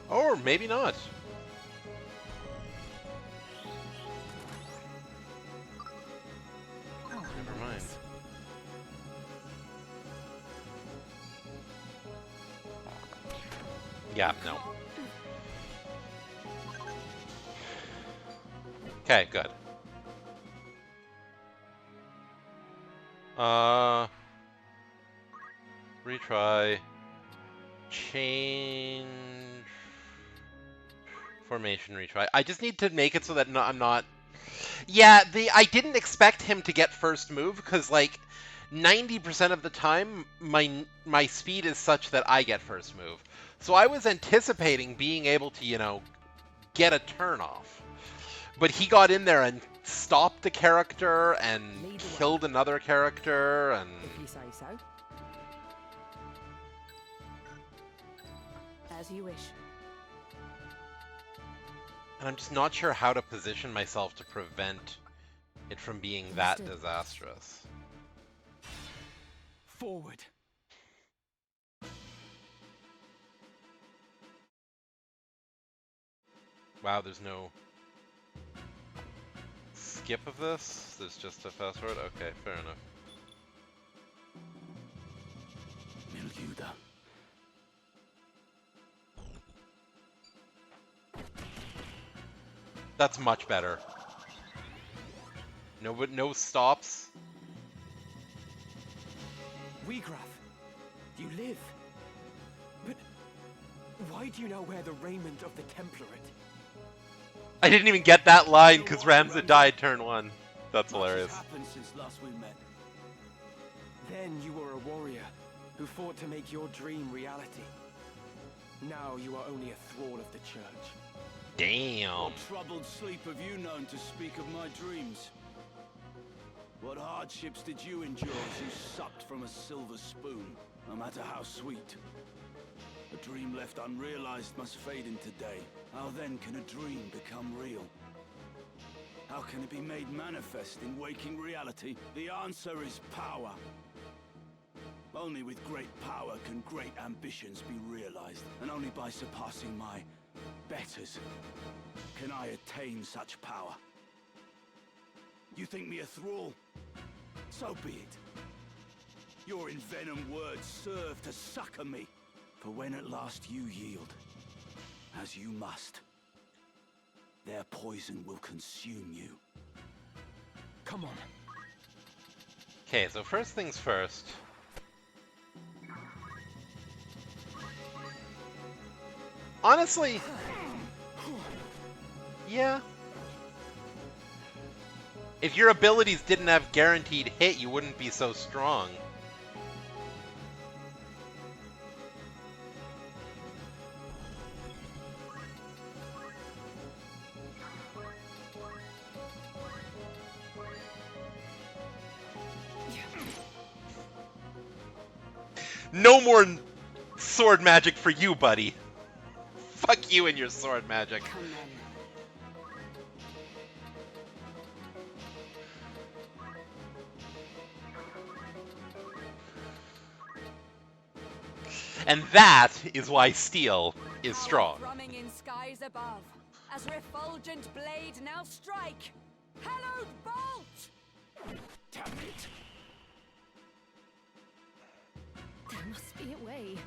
[SPEAKER 1] Or maybe not. Never mind. Yeah, no. Okay, good. Retry. Change... Formation retry. I just need to make it so that I'm not... Yeah, I didn't expect him to get first move, because, like, 90% of the time, my speed is such that I get first move. So I was anticipating being able to, you know, get a turn off. But he got in there and stopped the character and killed another character and...
[SPEAKER 8] If you say so. As you wish.
[SPEAKER 1] And I'm just not sure how to position myself to prevent it from being that disastrous.
[SPEAKER 4] Forward.
[SPEAKER 1] Wow, there's no skip of this? There's just a fast forward? Okay, fair enough.
[SPEAKER 20] Miljuda.
[SPEAKER 1] That's much better. No stops.
[SPEAKER 4] Regraph, you live. But why do you now wear the raiment of the Template?
[SPEAKER 1] I didn't even get that line because Ramza died turn 1. That's hilarious.
[SPEAKER 20] Much has happened since last we met.
[SPEAKER 4] Then you were a warrior who fought to make your dream reality. Now you are only a thrall of the church.
[SPEAKER 1] Damn.
[SPEAKER 20] What troubled sleep have you known to speak of my dreams? What hardships did you endure as you sucked from a silver spoon, no matter how sweet? A dream left unrealized must fade into day. How then can a dream become real? How can it be made manifest in waking reality? The answer is power. Only with great power can great ambitions be realized, and only by surpassing my betters can I attain such power. You think me a thrall? So be it. Your envenomed words serve to succor me. For when at last you yield, as you must, their poison will consume you.
[SPEAKER 4] Come on.
[SPEAKER 1] Okay, so first things first. Honestly, yeah. If your abilities didn't have guaranteed hit, you wouldn't be so strong. No more sword magic for you, buddy. Fuck you and your sword magic. And that is why steel is strong.
[SPEAKER 11] Drumming in skies above, as refulgent blade now strike. Hallowed bolt!
[SPEAKER 8] Damn it! There must be a way.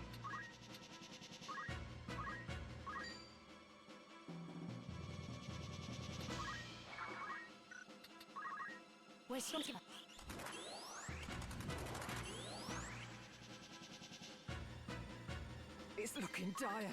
[SPEAKER 8] Where's your... It's looking dire.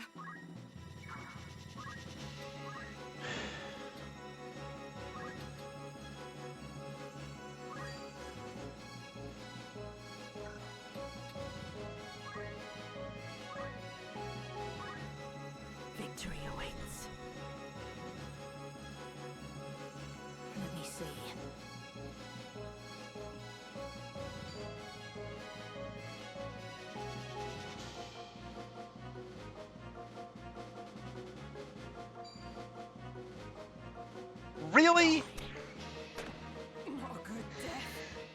[SPEAKER 8] Victory awaits. Let me see.
[SPEAKER 1] Really?
[SPEAKER 8] Not a good death.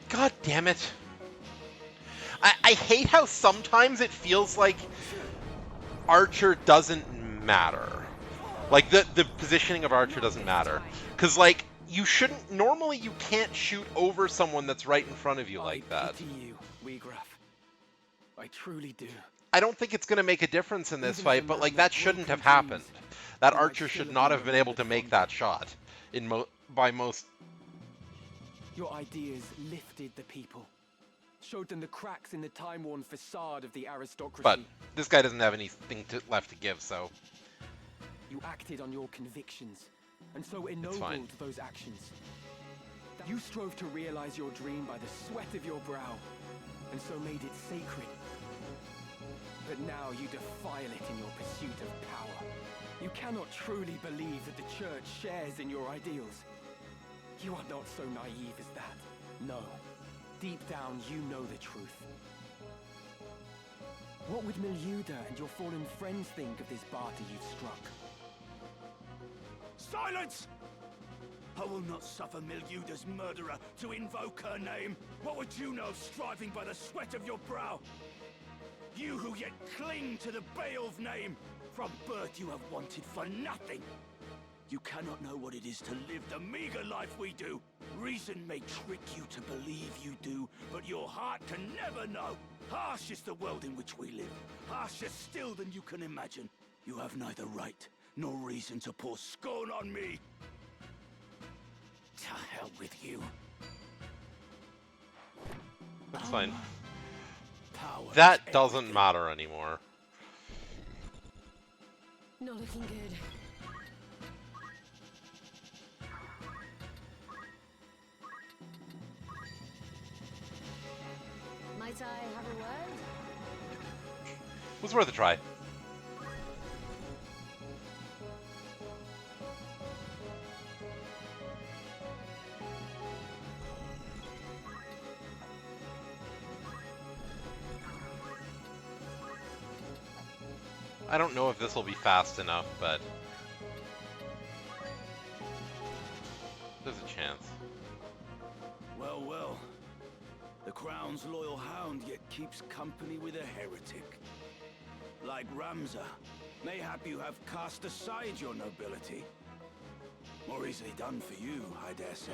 [SPEAKER 1] God damn it. I hate how sometimes it feels like Archer doesn't matter. Like, the positioning of Archer doesn't matter. Because, like, you shouldn't... Normally, you can't shoot over someone that's right in front of you like that.
[SPEAKER 4] I pity you, Weegraf. I truly do.
[SPEAKER 1] I don't think it's going to make a difference in this
[SPEAKER 4] Even as
[SPEAKER 1] fight,
[SPEAKER 4] a
[SPEAKER 1] but,
[SPEAKER 4] man
[SPEAKER 1] like,
[SPEAKER 4] of
[SPEAKER 1] that shouldn't have
[SPEAKER 4] broken
[SPEAKER 1] happened.
[SPEAKER 4] dreams,
[SPEAKER 1] That
[SPEAKER 4] you might
[SPEAKER 1] Archer
[SPEAKER 4] still
[SPEAKER 1] should
[SPEAKER 4] have
[SPEAKER 1] not
[SPEAKER 4] been
[SPEAKER 1] have been able to
[SPEAKER 4] remembered
[SPEAKER 1] make
[SPEAKER 4] fondly.
[SPEAKER 1] that shot by most...
[SPEAKER 4] Your ideas lifted the people. Showed them the cracks in the time-worn facade of the aristocracy.
[SPEAKER 1] But this guy doesn't have anything left to give, so...
[SPEAKER 4] You acted on your convictions, and so
[SPEAKER 1] fine.
[SPEAKER 4] ennobled those actions. You strove to realize your dream by the sweat of your brow, and so made it sacred. But now you defile it in your pursuit of power. You cannot truly believe that the Church shares in your ideals. You are not so naive as that. No. Deep down, you know the truth. What would Miluda and your fallen friends think of this barter you've struck?
[SPEAKER 20] Silence! I will not suffer Miluda's murderer to invoke her name. What would you know, striving by the sweat of your brow? You who yet cling to the Beowulf name. From birth you have wanted for nothing. You cannot know what it is to live the meager life we do. Reason may trick you to believe you do, but your heart can never know. Harsh is the world in which we live. Harsher still than you can imagine. You have neither right nor reason to pour scorn on me. To hell with you.
[SPEAKER 1] That's fine.
[SPEAKER 20] Power
[SPEAKER 1] That
[SPEAKER 20] is
[SPEAKER 1] doesn't matter anymore.
[SPEAKER 18] Not looking good. Might I have a word?
[SPEAKER 1] Was worth a try. I don't know if this will be fast enough, but there's a chance.
[SPEAKER 20] Well, well. The Crown's loyal hound yet keeps company with a heretic. Like Ramza, mayhap you have cast aside your nobility. More easily done for you, I dare say,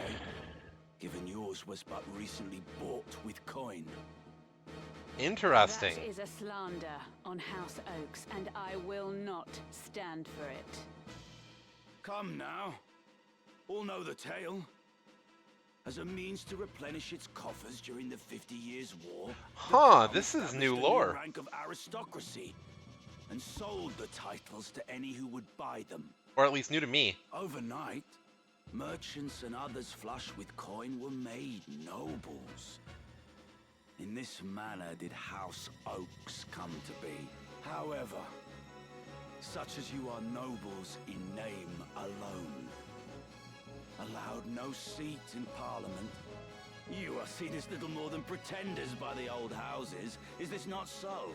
[SPEAKER 20] given yours was but recently bought with coin.
[SPEAKER 1] Interesting.
[SPEAKER 11] That is a slander on House Oaks, and I will not stand for it.
[SPEAKER 20] Come now. All know the tale. As a means to replenish its coffers during the 50 Years' War,
[SPEAKER 1] Huh, this is new
[SPEAKER 20] established a
[SPEAKER 1] lore.
[SPEAKER 20] rank of aristocracy, and sold the titles to any who would buy them.
[SPEAKER 1] Or at least new to me.
[SPEAKER 20] Overnight, merchants and others flush with coin were made nobles. In this manner did House Oaks come to be. However, such as you are nobles in name alone. Allowed no seat in Parliament. You are seen as little more than pretenders by the old houses. Is this not so?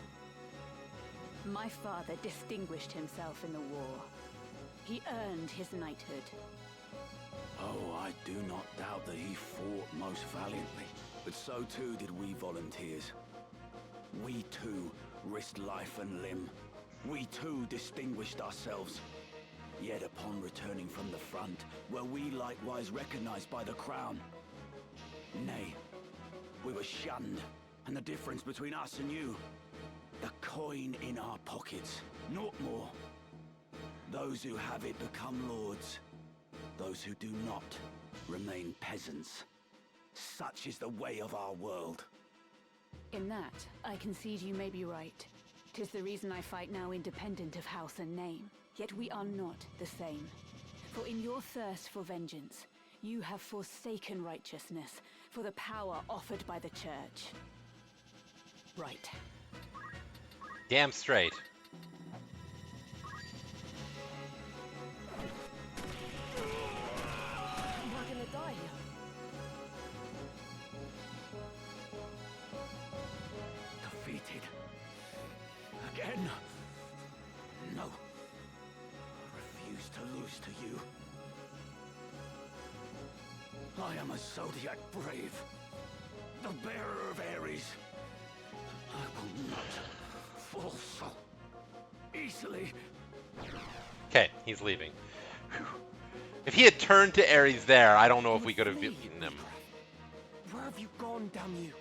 [SPEAKER 11] My father distinguished himself in the war. He earned his knighthood.
[SPEAKER 20] Oh, I do not doubt that he fought most valiantly. But so too did we volunteers. We too risked life and limb. We too distinguished ourselves. Yet upon returning from the front, were we likewise recognized by the Crown? Nay, we were shunned. And the difference between us and you? The coin in our pockets, naught more. Those who have it become lords. Those who do not remain peasants. Such is the way of our world.
[SPEAKER 11] In that, I concede you may be right. 'Tis the reason I fight now independent of house and name. Yet we are not the same. For in your thirst for vengeance, you have forsaken righteousness for the power offered by the Church. Right.
[SPEAKER 1] Damn straight.
[SPEAKER 18] I'm not gonna die here.
[SPEAKER 20] Defeated. Again. No. I refuse to lose to you. I am a Zodiac brave. The bearer of Ares.
[SPEAKER 17] I will not fall so easily.
[SPEAKER 1] Okay, he's leaving. Whew. If he had turned to Ares there, I don't know if we could have beaten him.
[SPEAKER 4] Where have you gone, damn you?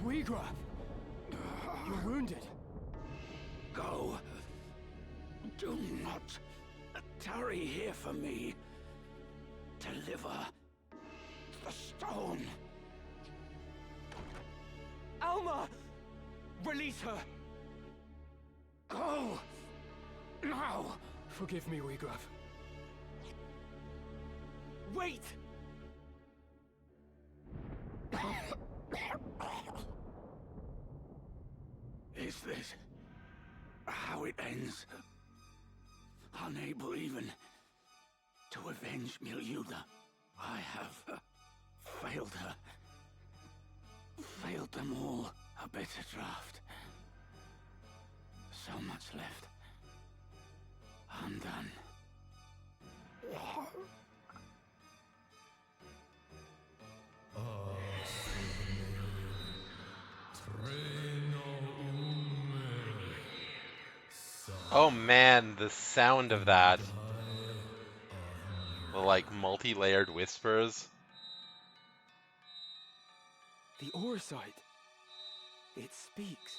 [SPEAKER 17] Weegraf! You're wounded.
[SPEAKER 20] Go. Do not tarry here for me. Deliver the stone.
[SPEAKER 17] Alma! Release her!
[SPEAKER 20] Go! Now!
[SPEAKER 17] Forgive me, Weegraf. Wait!
[SPEAKER 20] Is this how it ends? Unable even to avenge Milyuda, I have failed her. Failed them all. A bitter draft. So much left. Undone.
[SPEAKER 1] Oh man, the sound of that. The like multi-layered whispers.
[SPEAKER 4] The Auracite. It speaks.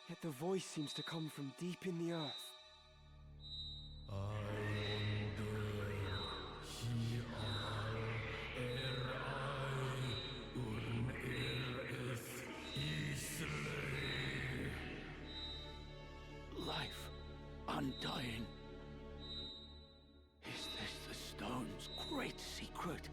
[SPEAKER 4] Yet the voice seems to come from deep in the earth.
[SPEAKER 20] Life undying. Is this the stone's great secret?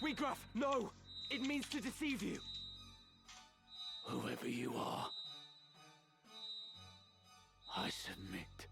[SPEAKER 17] Weegraf, no! It means to deceive you!
[SPEAKER 20] Whoever you are, I submit.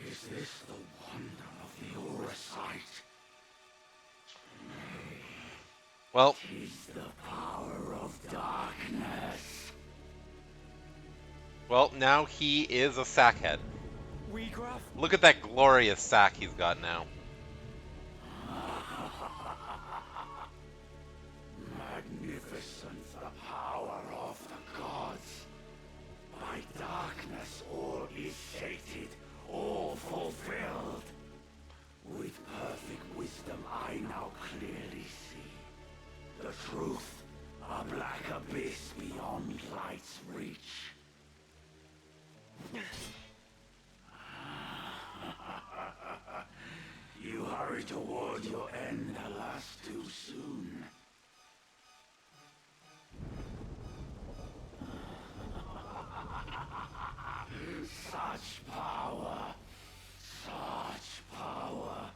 [SPEAKER 20] Is this the wonder of the Auracite?
[SPEAKER 1] Well,
[SPEAKER 20] Tis the power of darkness.
[SPEAKER 1] well, now he is a sackhead.
[SPEAKER 17] Weegraf?
[SPEAKER 1] Look at that glorious sack he's got now.
[SPEAKER 20] Magnificent the power of the gods. By darkness all is sated, all fulfilled. With perfect wisdom I now clearly see. The truth, a black abyss beyond light's reach. You hurry toward your end, alas, too soon. Such power, such power.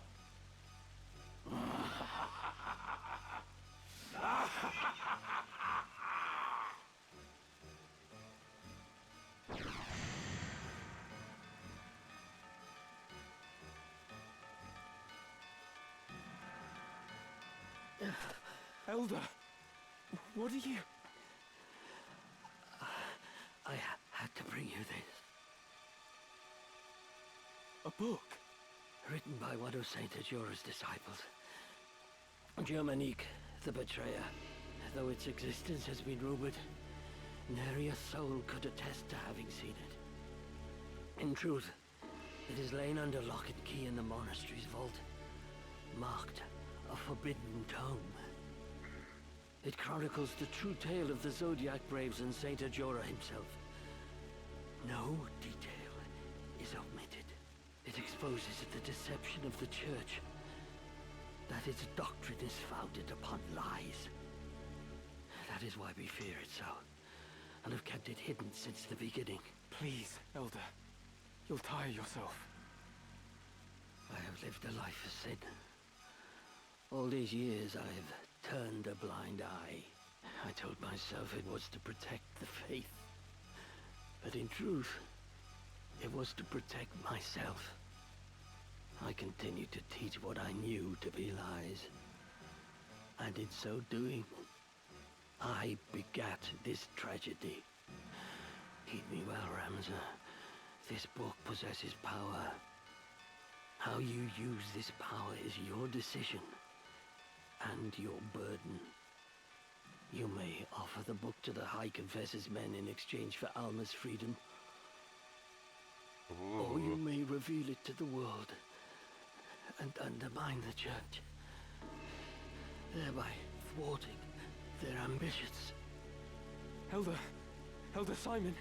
[SPEAKER 4] Elder, what are you?
[SPEAKER 12] I had to bring you this.
[SPEAKER 4] A book?
[SPEAKER 12] Written by one of Saint Ajora's disciples. Germanique, the betrayer. Though its existence has been rumored, nary a soul could attest to having seen it. In truth, it is lain under lock and key in the monastery's vault, marked a forbidden tome. It chronicles the true tale of the Zodiac Braves and Saint Ajora himself. No detail is omitted. It exposes the deception of the Church, that its doctrine is founded upon lies. That is why we fear it so, and have kept it hidden since the beginning.
[SPEAKER 4] Please, Elder. You'll tire yourself.
[SPEAKER 12] I have lived a life of sin. All these years I have turned a blind eye. I told myself it was to protect the faith. But in truth, it was to protect myself. I continued to teach what I knew to be lies. And in so doing, I begat this tragedy. Heed me well, Ramza. This book possesses power. How you use this power is your decision and your burden. You may offer the book to the High Confessor's men in exchange for Alma's freedom. Or you may reveal it to the world and undermine the Church, thereby thwarting their ambitions.
[SPEAKER 4] Elder Simon.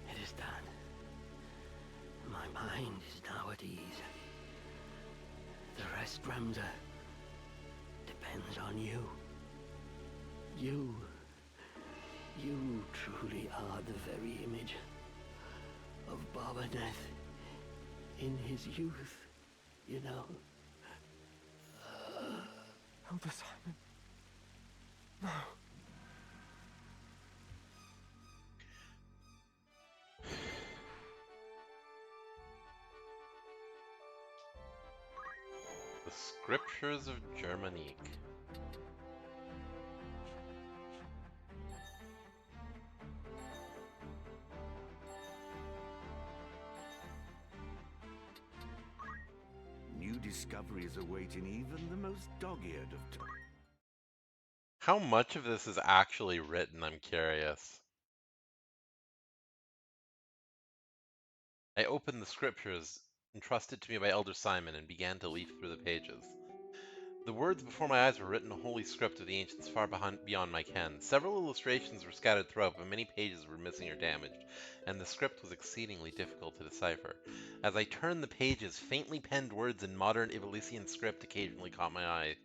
[SPEAKER 12] It is done. My mind is now at ease. The rest, Ramza, depends on you. You truly are the very image of Barbadeath in his youth, you know.
[SPEAKER 4] Elder Simon. No.
[SPEAKER 1] The Scriptures of Germanique.
[SPEAKER 21] New discoveries awaiting even the most dog-eared of time.
[SPEAKER 1] How much of this is actually written, I'm curious. I opened the scriptures entrusted to me by Elder Simon and began to leaf through the pages. The words before my eyes were written in holy script of the ancients far beyond my ken. Several illustrations were scattered throughout, but many pages were missing or damaged, and the script was exceedingly difficult to decipher. As I turned the pages, faintly penned words in modern Ivalician script occasionally caught my eye.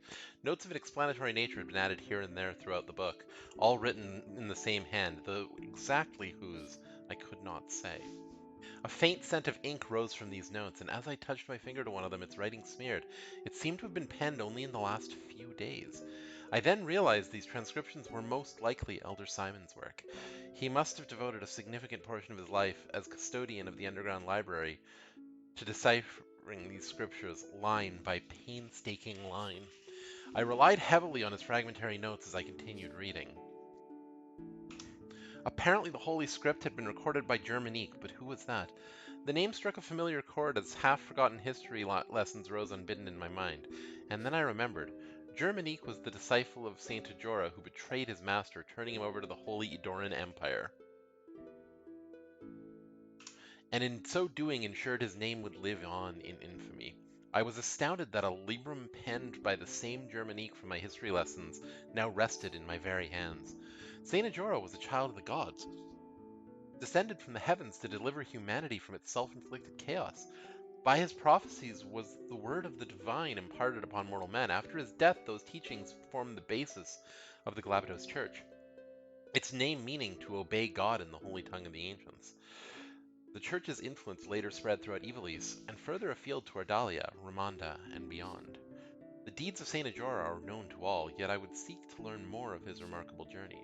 [SPEAKER 1] Notes of an explanatory nature had been added here and there throughout the book, all written in the same hand, though exactly whose I could not say. A faint scent of ink rose from these notes, and as I touched my finger to one of them, its writing smeared. It seemed to have been penned only in the last few days. I then realized these transcriptions were most likely Elder Simon's work. He must have devoted a significant portion of his life as custodian of the underground library to deciphering these scriptures line by painstaking line. I relied heavily on his fragmentary notes as I continued reading. Apparently the Holy Script had been recorded by Germanique, but who was that? The name struck a familiar chord as half-forgotten history lessons rose unbidden in my mind. And then I remembered. Germanique was the disciple of Saint Ajora who betrayed his master, turning him over to the Holy Edoran Empire, and in so doing ensured his name would live on in infamy. I was astounded that a librum penned by the same Germanique from my history lessons now rested in my very hands. Saint Ajora was a child of the gods, descended from the heavens to deliver humanity from its self-inflicted chaos. By his prophecies was the word of the divine imparted upon mortal men. After his death, those teachings formed the basis of the Glabados Church, its name meaning to obey God in the holy tongue of the ancients. The church's influence later spread throughout Ivalice, and further afield to Ardalia, Ramonda, and beyond. The deeds of Saint Ajora are known to all, yet I would seek to learn more of his remarkable journey.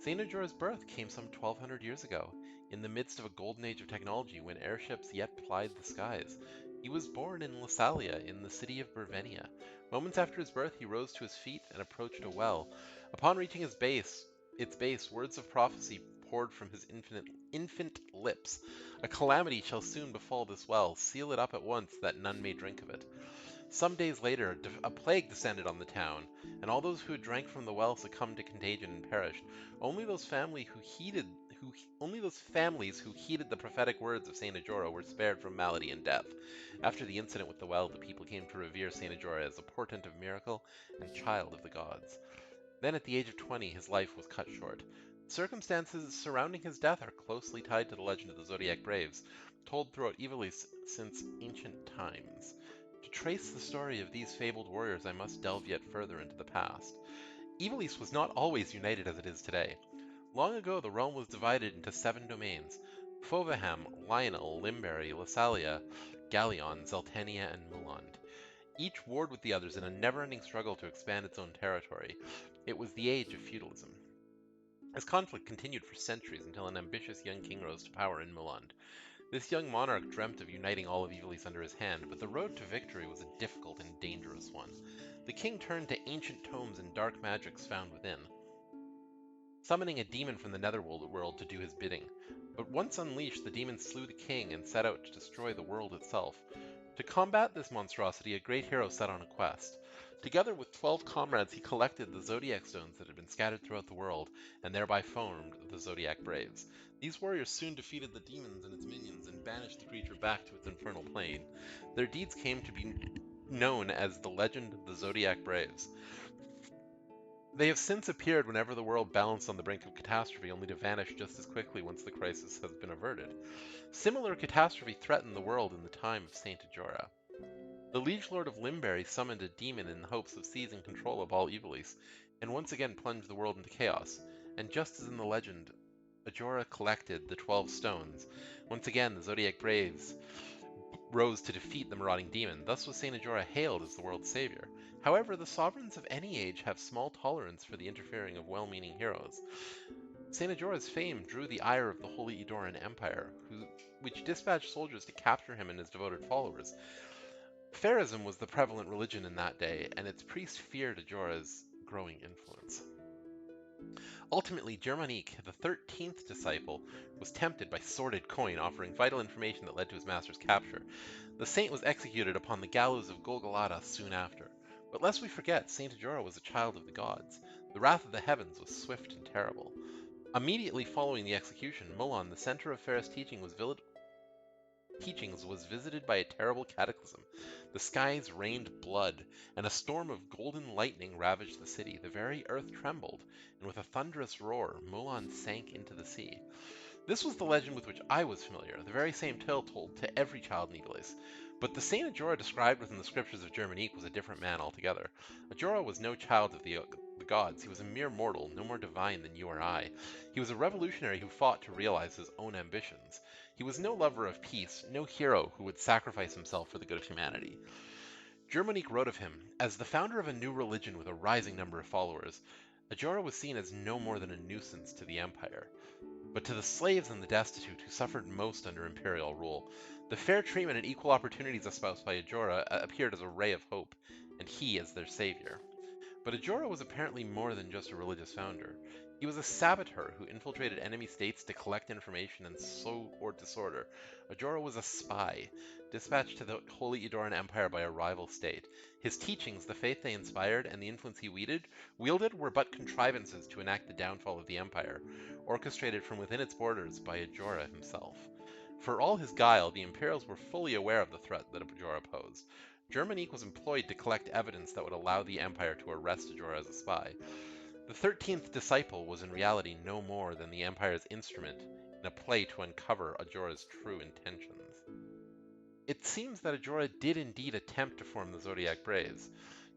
[SPEAKER 1] Saint Ajora's birth came some 1200 years ago, in the midst of a golden age of technology when airships yet plied the skies. He was born in Lassalia, in the city of Bervenia. Moments after his birth, he rose to his feet and approached a well. Upon reaching its base, words of prophecy poured from his infant lips. A calamity shall soon befall this well. Seal it up at once, that none may drink of it. Some days later, a plague descended on the town, and all those who had drank from the well succumbed to contagion and perished. Only those only those families who heeded the prophetic words of Saint Ajora were spared from malady and death. After the incident with the well, the people came to revere Saint Ajora as a portent of miracle and child of the gods. Then, at the age of 20, his life was cut short. The circumstances surrounding his death are closely tied to the legend of the Zodiac Braves, told throughout Ivalice since ancient times. To trace the story of these fabled warriors, I must delve yet further into the past. Ivalice was not always united as it is today. Long ago, the realm was divided into 7 domains: Fovaham, Lionel, Limberry, Lassalia, Galleon, Zeltania, and Muland. Each warred with the others in a never-ending struggle to expand its own territory. It was the age of feudalism. This conflict continued for centuries until an ambitious young king rose to power in Muland. This young monarch dreamt of uniting all of Ivalice under his hand, but the road to victory was a difficult and dangerous one. The king turned to ancient tomes and dark magics found within, summoning a demon from the netherworld to do his bidding. But once unleashed, the demon slew the king and set out to destroy the world itself. To combat this monstrosity, a great hero set on a quest. Together with 12 comrades, he collected the Zodiac Stones that had been scattered throughout the world, and thereby formed the Zodiac Braves. These warriors soon defeated the demons and its minions and banished the creature back to its infernal plane. Their deeds came to be known as the Legend of the Zodiac Braves. They have since appeared whenever the world balanced on the brink of catastrophe, only to vanish just as quickly once the crisis has been averted. Similar catastrophe threatened the world in the time of Saint Ajora. The Liege Lord of Limberry summoned a demon in the hopes of seizing control of all Ivalice, and once again plunged the world into chaos. And just as in the legend, Ajora collected the 12 stones. Once again, the Zodiac Braves rose to defeat the marauding demon. Thus was Saint Ajora hailed as the world's savior. However, the sovereigns of any age have small tolerance for the interfering of well-meaning heroes. Saint Ajora's fame drew the ire of the Holy Edoran Empire, which dispatched soldiers to capture him and his devoted followers. Pharism was the prevalent religion in that day, and its priests feared Ajora's growing influence. Ultimately, Germanique, the 13th disciple, was tempted by sordid coin offering vital information that led to his master's capture. The saint was executed upon the gallows of Golgotha soon after. But lest we forget, Saint Ajora was a child of the gods. The wrath of the heavens was swift and terrible. Immediately following the execution, Mulan, the center of Ferris teachings, was visited by a terrible cataclysm. The skies rained blood, and a storm of golden lightning ravaged the city. The very earth trembled, and with a thunderous roar, Mulan sank into the sea. This was the legend with which I was familiar, the very same tale told to every child in Ivalice. But the Saint Ajora described within the scriptures of Germanique was a different man altogether. Ajora was no child of the gods. He was a mere mortal, no more divine than you or I. He was a revolutionary who fought to realize his own ambitions. He was no lover of peace, no hero who would sacrifice himself for the good of humanity. Germanique wrote of him, as the founder of a new religion with a rising number of followers, Ajora was seen as no more than a nuisance to the empire. But to the slaves and the destitute who suffered most under imperial rule, the fair treatment and equal opportunities espoused by Ajora appeared as a ray of hope, and he as their savior. But Ajora was apparently more than just a religious founder. He was a saboteur who infiltrated enemy states to collect information and sow disorder. Ajora was a spy, dispatched to the Holy Edoran Empire by a rival state. His teachings, the faith they inspired, and the influence he wielded were but contrivances to enact the downfall of the empire, orchestrated from within its borders by Ajora himself. For all his guile, the Imperials were fully aware of the threat that Ajora posed. Germanique was employed to collect evidence that would allow the Empire to arrest Ajora as a spy. The 13th disciple was in reality no more than the Empire's instrument in a play to uncover Ajora's true intentions. It seems that Ajora did indeed attempt to form the Zodiac Braves.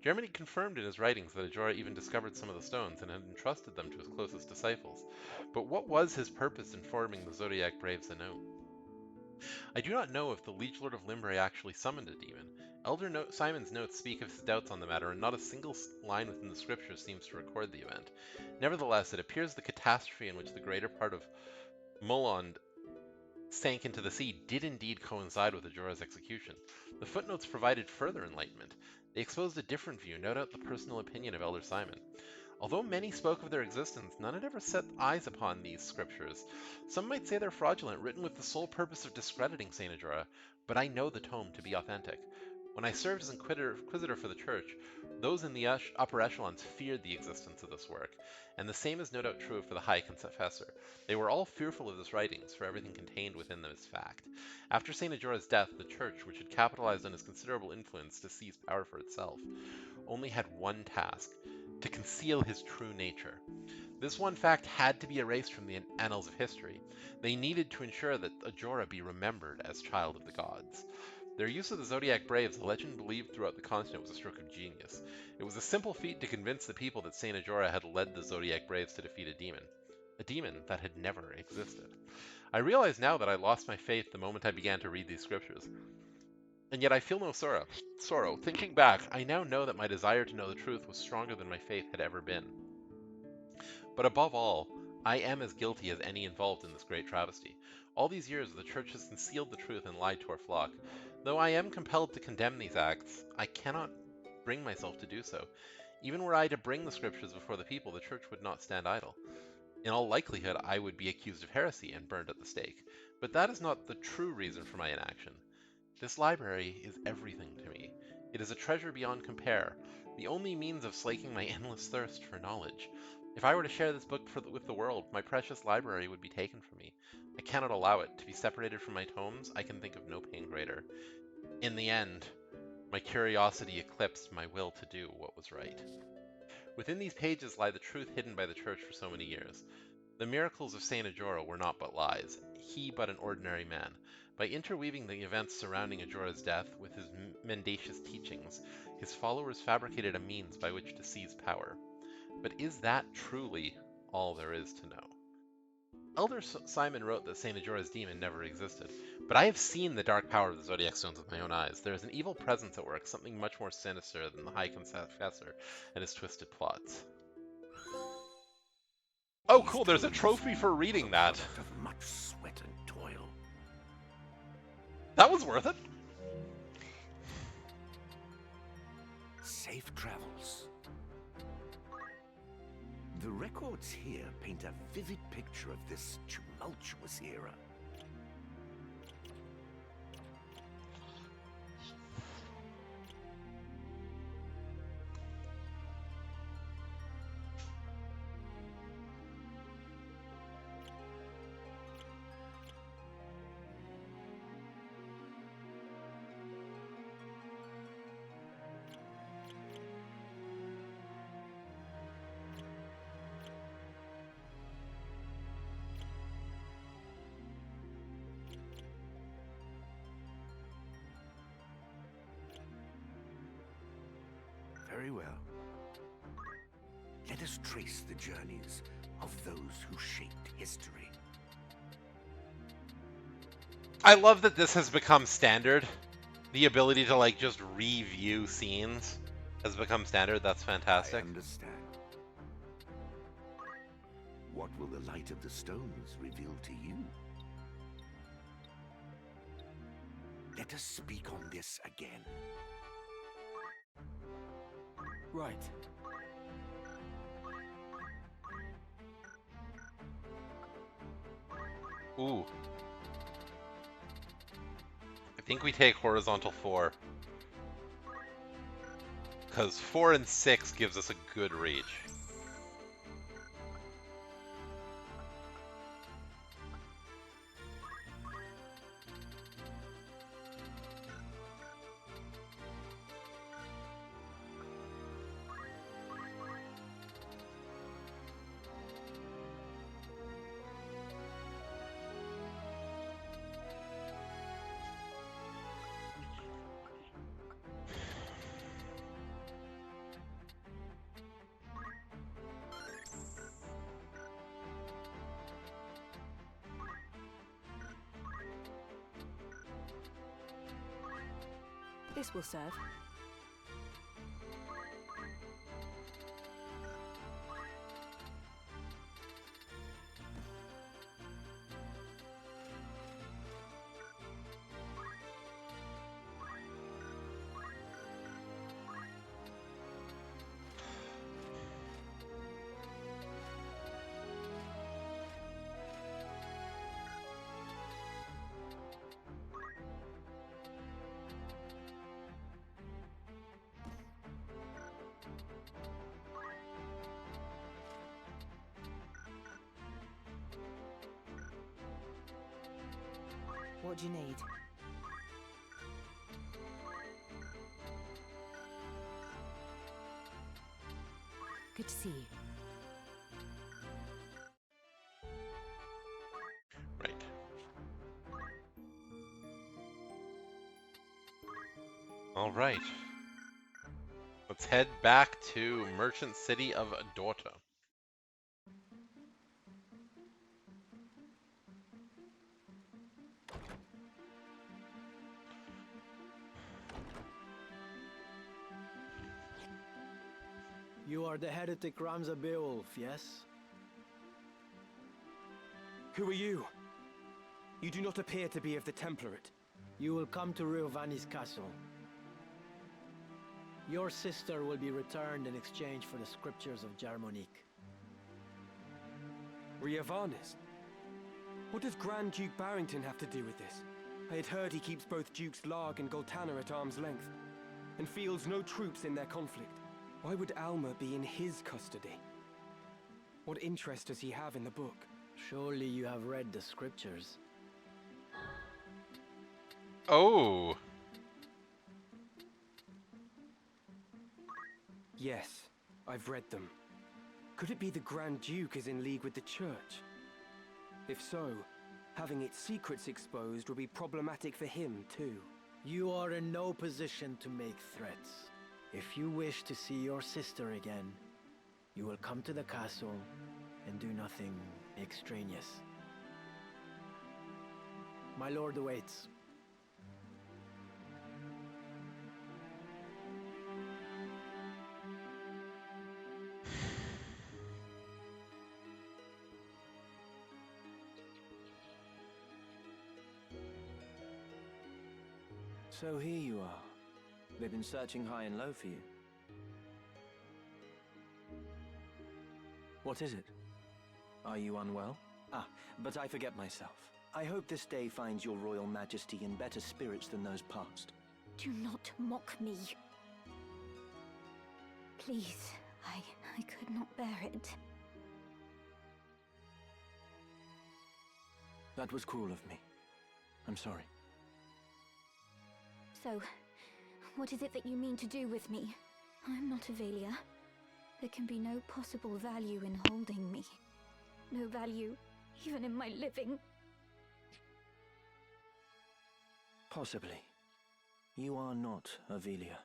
[SPEAKER 1] Germanique confirmed in his writings that Ajora even discovered some of the stones and had entrusted them to his closest disciples. But what was his purpose in forming the Zodiac Braves anew? I do not know if the Liege Lord of Limberry actually summoned a demon. Elder Simon's notes speak of his doubts on the matter, and not a single line within the scriptures seems to record the event. Nevertheless, it appears the catastrophe in which the greater part of Muland sank into the sea did indeed coincide with Ajora's execution. The footnotes provided further enlightenment. They exposed a different view, no doubt the personal opinion of Elder Simon. Although many spoke of their existence, none had ever set eyes upon these scriptures. Some might say they're fraudulent, written with the sole purpose of discrediting Saint Ajora, but I know the tome to be authentic. When I served as inquisitor for the church, those in the upper echelons feared the existence of this work, and the same is no doubt true for the High Confessor. They were all fearful of his writings, for everything contained within them is fact. After St. Ajora's death, the church, which had capitalized on his considerable influence to seize power for itself, only had one task: to conceal his true nature. This one fact had to be erased from the annals of history. They needed to ensure that Ajora be remembered as child of the gods. Their use of the Zodiac Braves, the legend believed throughout the continent, was a stroke of genius. It was a simple feat to convince the people that Saint Ajora had led the Zodiac Braves to defeat a demon that had never existed. I realize now that I lost my faith the moment I began to read these scriptures. And yet I feel no sorrow. Thinking back, I now know that my desire to know the truth was stronger than my faith had ever been. But above all, I am as guilty as any involved in this great travesty. All these years, the Church has concealed the truth and lied to our flock. Though I am compelled to condemn these acts, I cannot bring myself to do so. Even were I to bring the Scriptures before the people, the Church would not stand idle. In all likelihood, I would be accused of heresy and burned at the stake. But that is not the true reason for my inaction. This library is everything to me. It is a treasure beyond compare, the only means of slaking my endless thirst for knowledge. If I were to share this book with the world, my precious library would be taken from me. I cannot allow it. To be separated from my tomes, I can think of no pain greater. In the end, my curiosity eclipsed my will to do what was right. Within these pages lie the truth hidden by the Church for so many years. The miracles of Saint Ajora were not but lies, he but an ordinary man. By interweaving the events surrounding Ajora's death with his mendacious teachings, his followers fabricated a means by which to seize power. But is that truly all there is to know? Elder Simon wrote that Saint Ajora's demon never existed, but I have seen the dark power of the Zodiac Stones with my own eyes. There is an evil presence at work, something much more sinister than the High Confessor and his twisted plots. Oh, cool, there's a trophy for reading that.
[SPEAKER 21] Of much sweat and toil.
[SPEAKER 1] That was worth it.
[SPEAKER 21] Safe travels. The records here paint a vivid picture of this tumultuous era. Very well. Let us trace the journeys of those who shaped history.
[SPEAKER 1] I love that this has become standard. The ability to, like, just review scenes has become standard. That's fantastic.
[SPEAKER 21] I understand. What will the light of the stones reveal to you? Let us speak on this again.
[SPEAKER 4] Right.
[SPEAKER 1] Ooh. I think we take horizontal 4. Because 4 and 6 gives us a good reach.
[SPEAKER 8] This will serve. What do you need? Good to see you.
[SPEAKER 1] Right. All right. Let's head back to Merchant City of Dorta.
[SPEAKER 13] You are the heretic Ramza Beowulf, yes?
[SPEAKER 4] Who are you? You do not appear to be of the Template.
[SPEAKER 13] You will come to Riovani's castle. Your sister will be returned in exchange for the scriptures of Jarmonique.
[SPEAKER 4] Riovanis? What does Grand Duke Barrington have to do with this? I had heard he keeps both Dukes Larg and Goltana at arm's length, and fields no troops in their conflict. Why would Alma be in his custody? What interest does he have in the book?
[SPEAKER 13] Surely you have read the scriptures.
[SPEAKER 1] Oh!
[SPEAKER 4] Yes, I've read them. Could it be the Grand Duke is in league with the Church? If so, having its secrets exposed will be problematic for him, too.
[SPEAKER 13] You are in no position to make threats. If you wish to see your sister again, you will come to the castle and do nothing extraneous. My lord awaits.
[SPEAKER 3] So here you are. They've been searching high and low for you. What is it? Are you unwell? Ah, but I forget myself. I hope this day finds your royal majesty in better spirits than those past.
[SPEAKER 9] Do not mock me. Please, I could not bear it.
[SPEAKER 3] That was cruel of me. I'm sorry.
[SPEAKER 9] So, what is it that you mean to do with me? I'm not Avalia. There can be no possible value in holding me. No value, even in my living.
[SPEAKER 3] Possibly. You are not Avelia.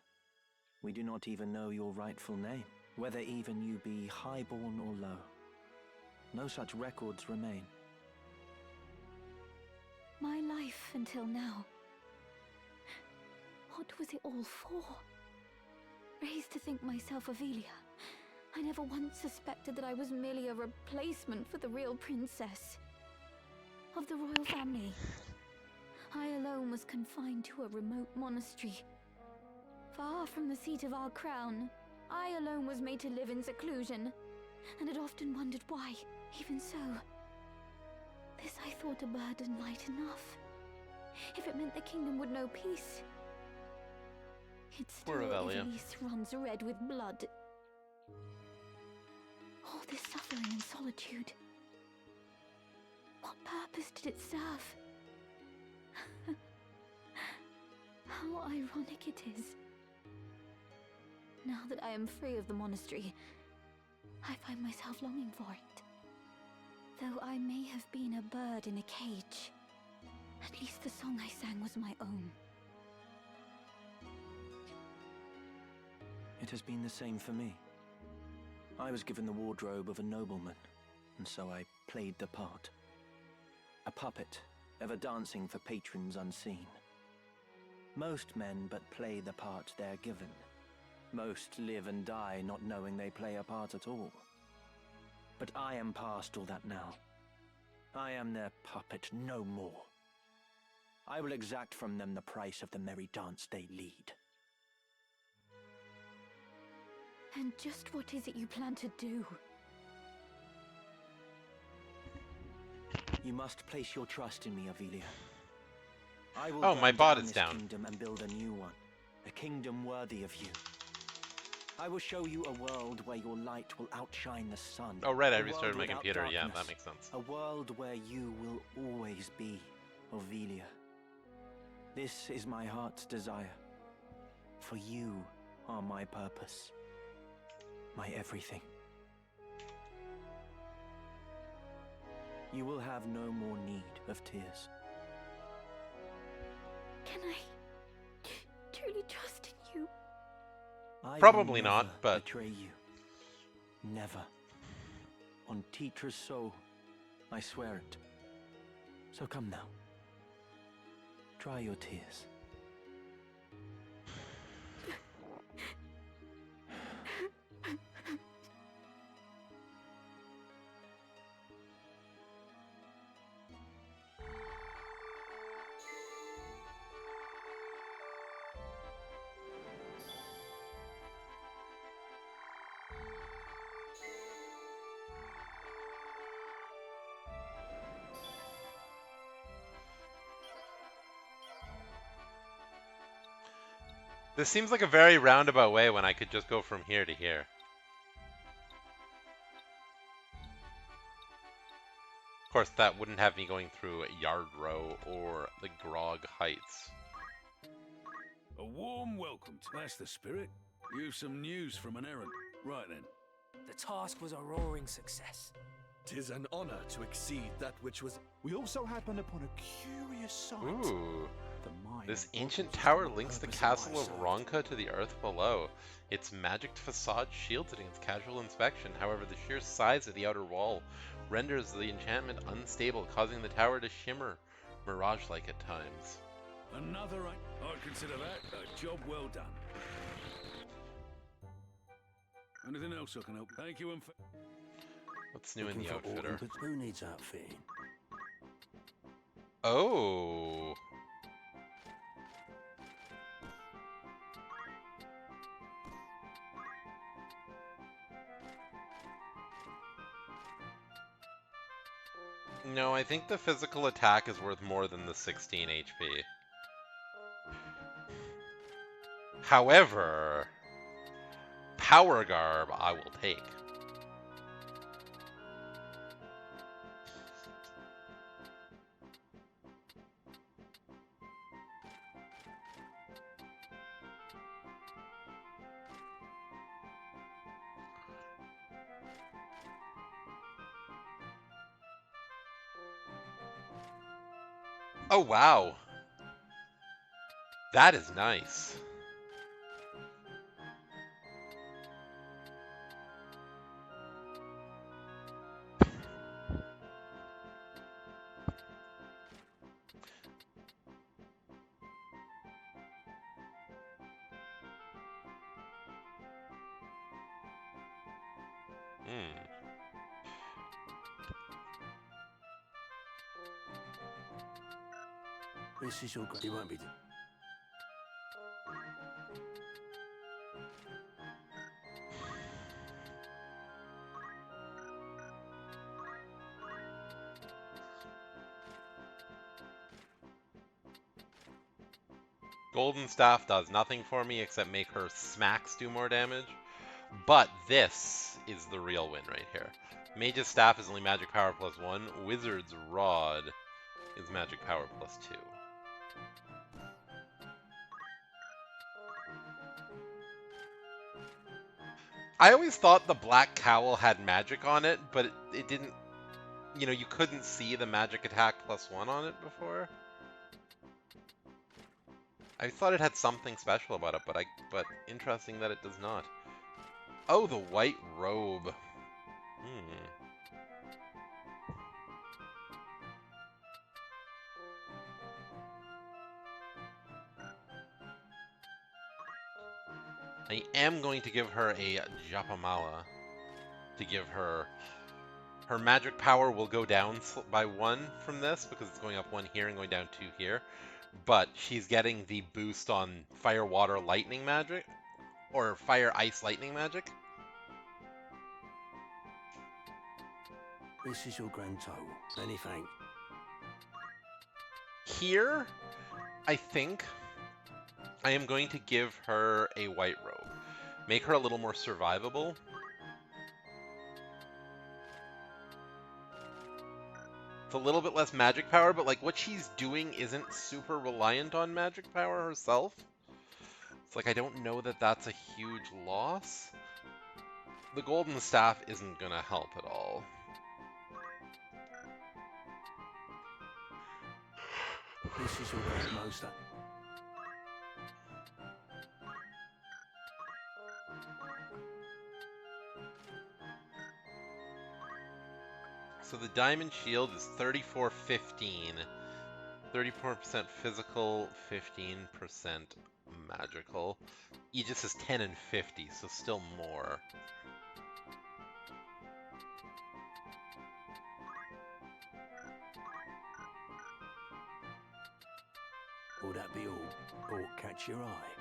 [SPEAKER 3] We do not even know your rightful name, whether even you be highborn or low. No such records remain.
[SPEAKER 9] My life until now. What was it all for? Raised to think myself Avelia, I never once suspected that I was merely a replacement for the real princess of the royal family. I alone was confined to a remote monastery. Far from the seat of our crown, I alone was made to live in seclusion, and had often wondered why. Even so, this I thought a burden light enough. If it meant the kingdom would know peace. It still, Ivalice, runs red with blood. All this suffering and solitude. What purpose did it serve? How ironic it is. Now that I am free of the monastery, I find myself longing for it. Though I may have been a bird in a cage, at least the song I sang was my own.
[SPEAKER 3] It has been the same for me. I was given the wardrobe of a nobleman, and so I played the part. A puppet, ever dancing for patrons unseen. Most men but play the part they're given. Most live and die not knowing they play a part at all. But I am past all that now. I am their puppet no more. I will exact from them the price of the merry dance they lead.
[SPEAKER 9] And just what is it you plan to do?
[SPEAKER 3] You must place your trust in me, Avelia. I will
[SPEAKER 1] my
[SPEAKER 3] burn
[SPEAKER 1] bot
[SPEAKER 3] down
[SPEAKER 1] is
[SPEAKER 3] this
[SPEAKER 1] down.
[SPEAKER 3] kingdom and build a new one. A kingdom worthy of you. I will show you a world where your light will outshine the sun.
[SPEAKER 1] Oh, right, I
[SPEAKER 3] A world
[SPEAKER 1] restarted my
[SPEAKER 3] without
[SPEAKER 1] computer. Yeah,
[SPEAKER 3] darkness.
[SPEAKER 1] that makes sense.
[SPEAKER 3] A world where you will always be Avelia.
[SPEAKER 4] This is my heart's desire. For you are my purpose. My everything. You will have no more need of tears.
[SPEAKER 9] Can I truly trust in you?
[SPEAKER 4] I
[SPEAKER 1] Probably
[SPEAKER 4] will
[SPEAKER 1] not,
[SPEAKER 4] never
[SPEAKER 1] but
[SPEAKER 4] betray you. Never. On Titra's soul, I swear it. So come now. Dry your tears.
[SPEAKER 1] this seems like a very roundabout way when I could just go from here to here. Of course, that wouldn't have me going through Yard Row or the Grog Heights.
[SPEAKER 2] A warm welcome. That's the spirit. You've some news from an errand. Right then.
[SPEAKER 14] The task was a roaring success.
[SPEAKER 10] 'Tis an honor to exceed that which was...
[SPEAKER 5] We also happened upon a curious sight.
[SPEAKER 1] Ooh.
[SPEAKER 5] The mine
[SPEAKER 1] This
[SPEAKER 5] of
[SPEAKER 1] ancient
[SPEAKER 5] Rogers
[SPEAKER 1] tower
[SPEAKER 5] for the
[SPEAKER 1] links the
[SPEAKER 5] purpose
[SPEAKER 1] castle
[SPEAKER 5] I
[SPEAKER 1] of
[SPEAKER 5] served.
[SPEAKER 1] Ronka to the earth below. Its magic facade shields it against casual inspection. However, the sheer size of the outer wall renders the enchantment unstable, causing the tower to shimmer mirage-like at times.
[SPEAKER 2] Another I'd consider that a job well done. Anything else I can help? Thank you and
[SPEAKER 1] What's new in
[SPEAKER 12] Looking
[SPEAKER 1] the
[SPEAKER 12] for
[SPEAKER 1] outfitter?
[SPEAKER 12] organ, but who needs outfitting?
[SPEAKER 1] Oh. No, I think the physical attack is worth more than the 16 HP. However, Power Garb I will take. Oh, wow. That is nice.
[SPEAKER 12] This is your he won't be.
[SPEAKER 1] Golden Staff does nothing for me except make her smacks do more damage. But this is the real win right here. Mage's Staff is only magic power +1. Wizard's Rod is magic power +2. I always thought the Black Cowl had magic on it, but it didn't... You know, you couldn't see the magic attack +1 on it before. I thought it had something special about it, but interesting that it does not. Oh, the white robe. I am going to give her a Japamala to give her... Her magic power will go down by 1 from this, because it's going up 1 here and going down 2 here. But she's getting the boost on Fire, Water, Lightning magic. Or Fire, Ice, Lightning magic.
[SPEAKER 12] This is your grand total. Many thanks.
[SPEAKER 1] Here, I think I am going to give her a white robe. Make her a little more survivable. It's a little bit less magic power, but like what she's doing isn't super reliant on magic power herself. It's like I don't know that that's a huge loss. The golden staff isn't gonna help at all.
[SPEAKER 12] This is what most.
[SPEAKER 1] So the diamond shield is 3415. 34% physical, 15% magical. Aegis is 10 and 50, so still more.
[SPEAKER 12] Will that be all? Or catch your eye?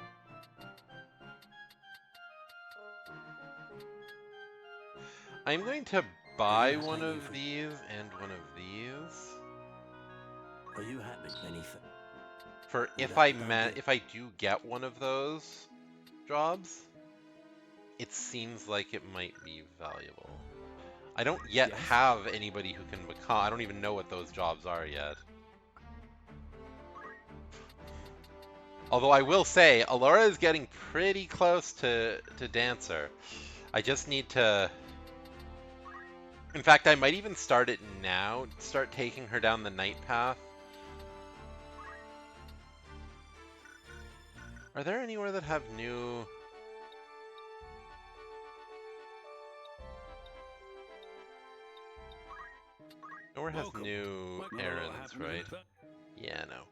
[SPEAKER 1] I'm going to buy one of these and one of these.
[SPEAKER 12] Are you happy? Anything?
[SPEAKER 1] For if I do get one of those jobs, it seems like it might be valuable. I don't yet have anybody who can become. I don't even know what those jobs are yet. Although I will say, Alora is getting pretty close to Dancer. I just need to... In fact, I might even start it now. Start taking her down the night path. Are there anywhere that have new... Nowhere has new errands, right? Yeah, no.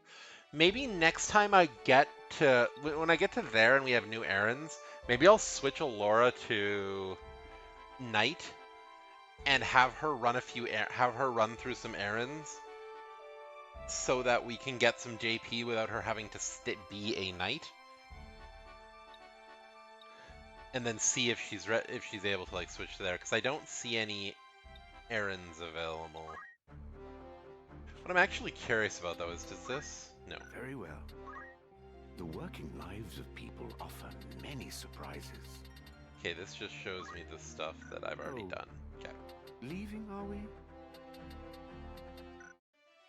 [SPEAKER 1] Maybe next time I get to... When I get to there and we have new errands, maybe I'll switch Alora to night and have her run through some errands so that we can get some JP without her having to be a knight. And then see if she's able to like switch to there, because I don't see any errands available. What I'm actually curious about though is, does this? No.
[SPEAKER 21] Very well. The working lives of people offer many surprises.
[SPEAKER 1] Okay, this just shows me the stuff that I've already done. Okay.
[SPEAKER 21] Leaving, are we?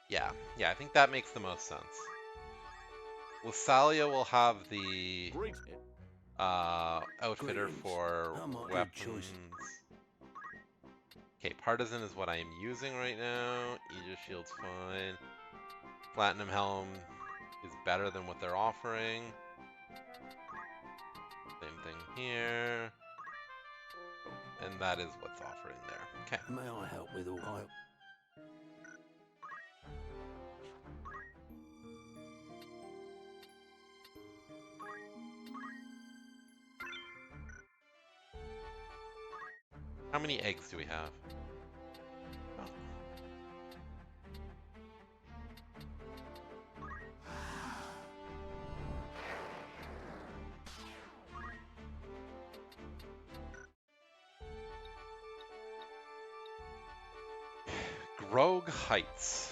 [SPEAKER 1] Yeah, I think that makes the most sense. Lysalia will have the outfitter for weapons. Okay, Partisan is what I am using right now. Aegis Shield's fine. Platinum Helm is better than what they're offering. Same thing here. And that is what's offering there. Okay.
[SPEAKER 12] May I help with all?
[SPEAKER 1] How many eggs do we have? Oh. Grog Heights.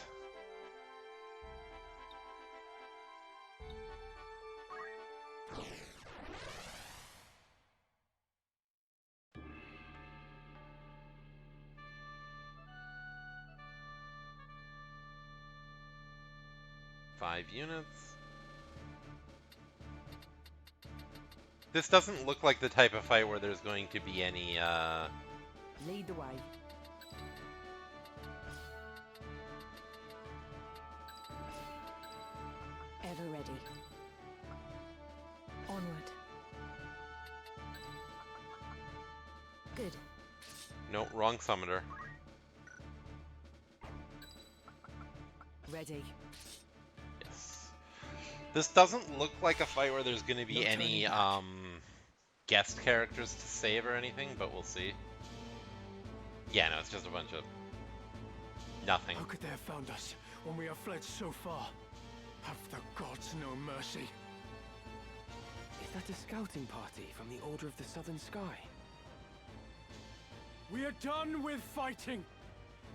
[SPEAKER 1] Units. This doesn't look like the type of fight where there's going to be any
[SPEAKER 8] Lead the way. Ever ready. Onward. Good.
[SPEAKER 1] No, wrong summoner.
[SPEAKER 8] Ready.
[SPEAKER 1] This doesn't look like a fight where there's going to be any guest characters to save or anything, but we'll see. Yeah, no, it's just a bunch of nothing.
[SPEAKER 17] How could they have found us when we have fled so far? Have the gods no mercy?
[SPEAKER 4] Is that a scouting party from the Order of the Southern Sky?
[SPEAKER 17] We are done with fighting.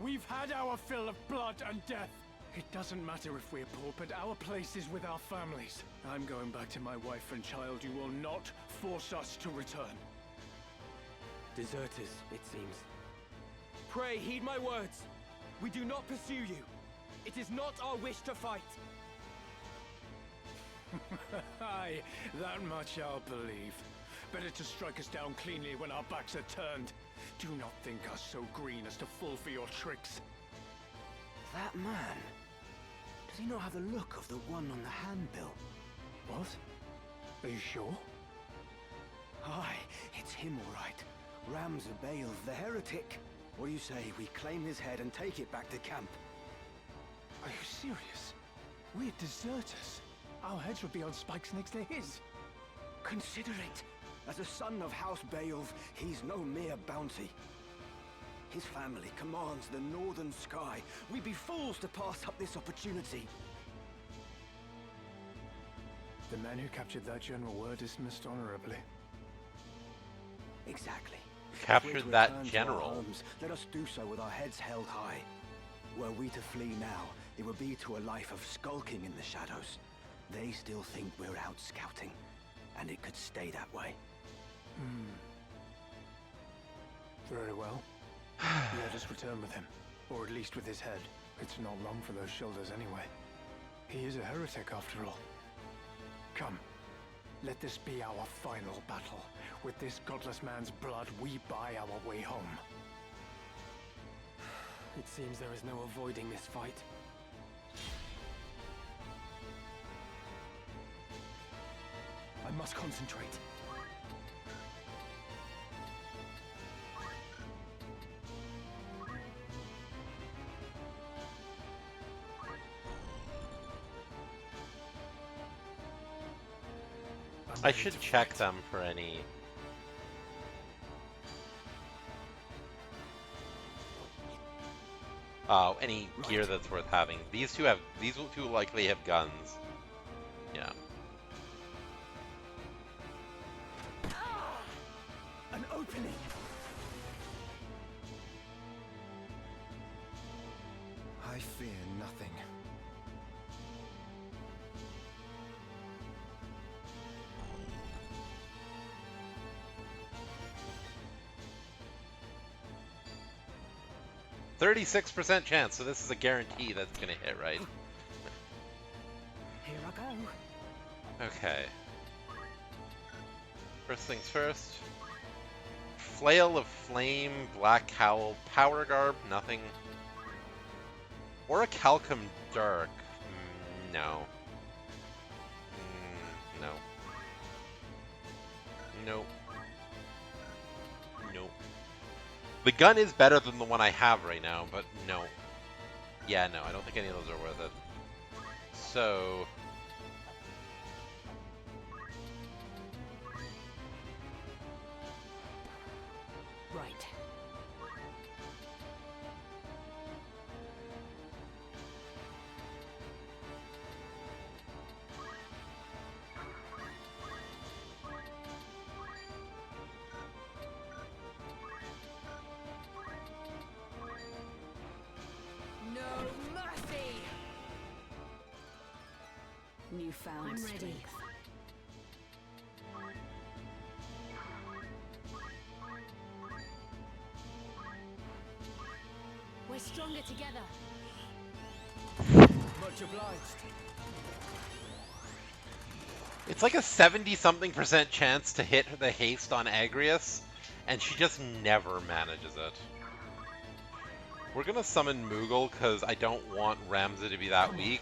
[SPEAKER 17] We've had our fill of blood and death. It doesn't matter if we're poor, but our place is with our families. I'm going back to my wife and child. You will not force us to return.
[SPEAKER 4] Deserters, it seems.
[SPEAKER 17] Pray, heed my words. We do not pursue you. It is not our wish to fight.
[SPEAKER 2] Aye, that much I'll believe. Better to strike us down cleanly when our backs are turned. Do not think us so green as to fall for your tricks.
[SPEAKER 13] That man? Does he not have the look of the one on the handbill?
[SPEAKER 2] What? Are you sure?
[SPEAKER 13] Aye, it's him all right. Ramza Baelv, the heretic. What do you say we claim his head and take it back to camp?
[SPEAKER 17] Are you serious? We're deserters. Our heads would be on spikes next to his.
[SPEAKER 13] Consider it. As a son of House Baelv, he's no mere bounty. His family commands the northern sky. We'd be fools to pass up this opportunity.
[SPEAKER 17] The men who captured that general were dismissed honorably.
[SPEAKER 13] Exactly.
[SPEAKER 1] Captured that general.
[SPEAKER 13] Homes, let us do so with our heads held high. Were we to flee now, it would be to a life of skulking in the shadows. They still think we're out scouting, and it could stay that way.
[SPEAKER 17] Very well. Let us return with him, or at least with his head. It's not long for those shoulders anyway. He is a heretic after all. Come, let this be our final battle. With this godless man's blood, we buy our way home. It seems there is no avoiding this fight. I must concentrate.
[SPEAKER 1] I should check them for any... any gear that's worth having. These two likely have guns. Yeah.
[SPEAKER 13] An opening!
[SPEAKER 10] I fear nothing.
[SPEAKER 1] %36% chance, so this is a guarantee that's gonna hit, right?
[SPEAKER 8] Here I go.
[SPEAKER 1] Okay. First things first. Flail of Flame, Black Cowl, Power Garb, nothing. Or a Calcum Dark. No. No. Nope. Nope. The gun is better than the one I have right now, but no. Yeah, no, I don't think any of those are worth it. So...
[SPEAKER 8] Right. No mercy.
[SPEAKER 11] Newfound
[SPEAKER 8] I'm ready.
[SPEAKER 11] strength.
[SPEAKER 18] We're stronger together.
[SPEAKER 17] Much obliged.
[SPEAKER 1] It's like a 70-something% chance to hit the haste on Agrius, and she just never manages it. We're gonna summon Moogle because I don't want Ramza to be that weak.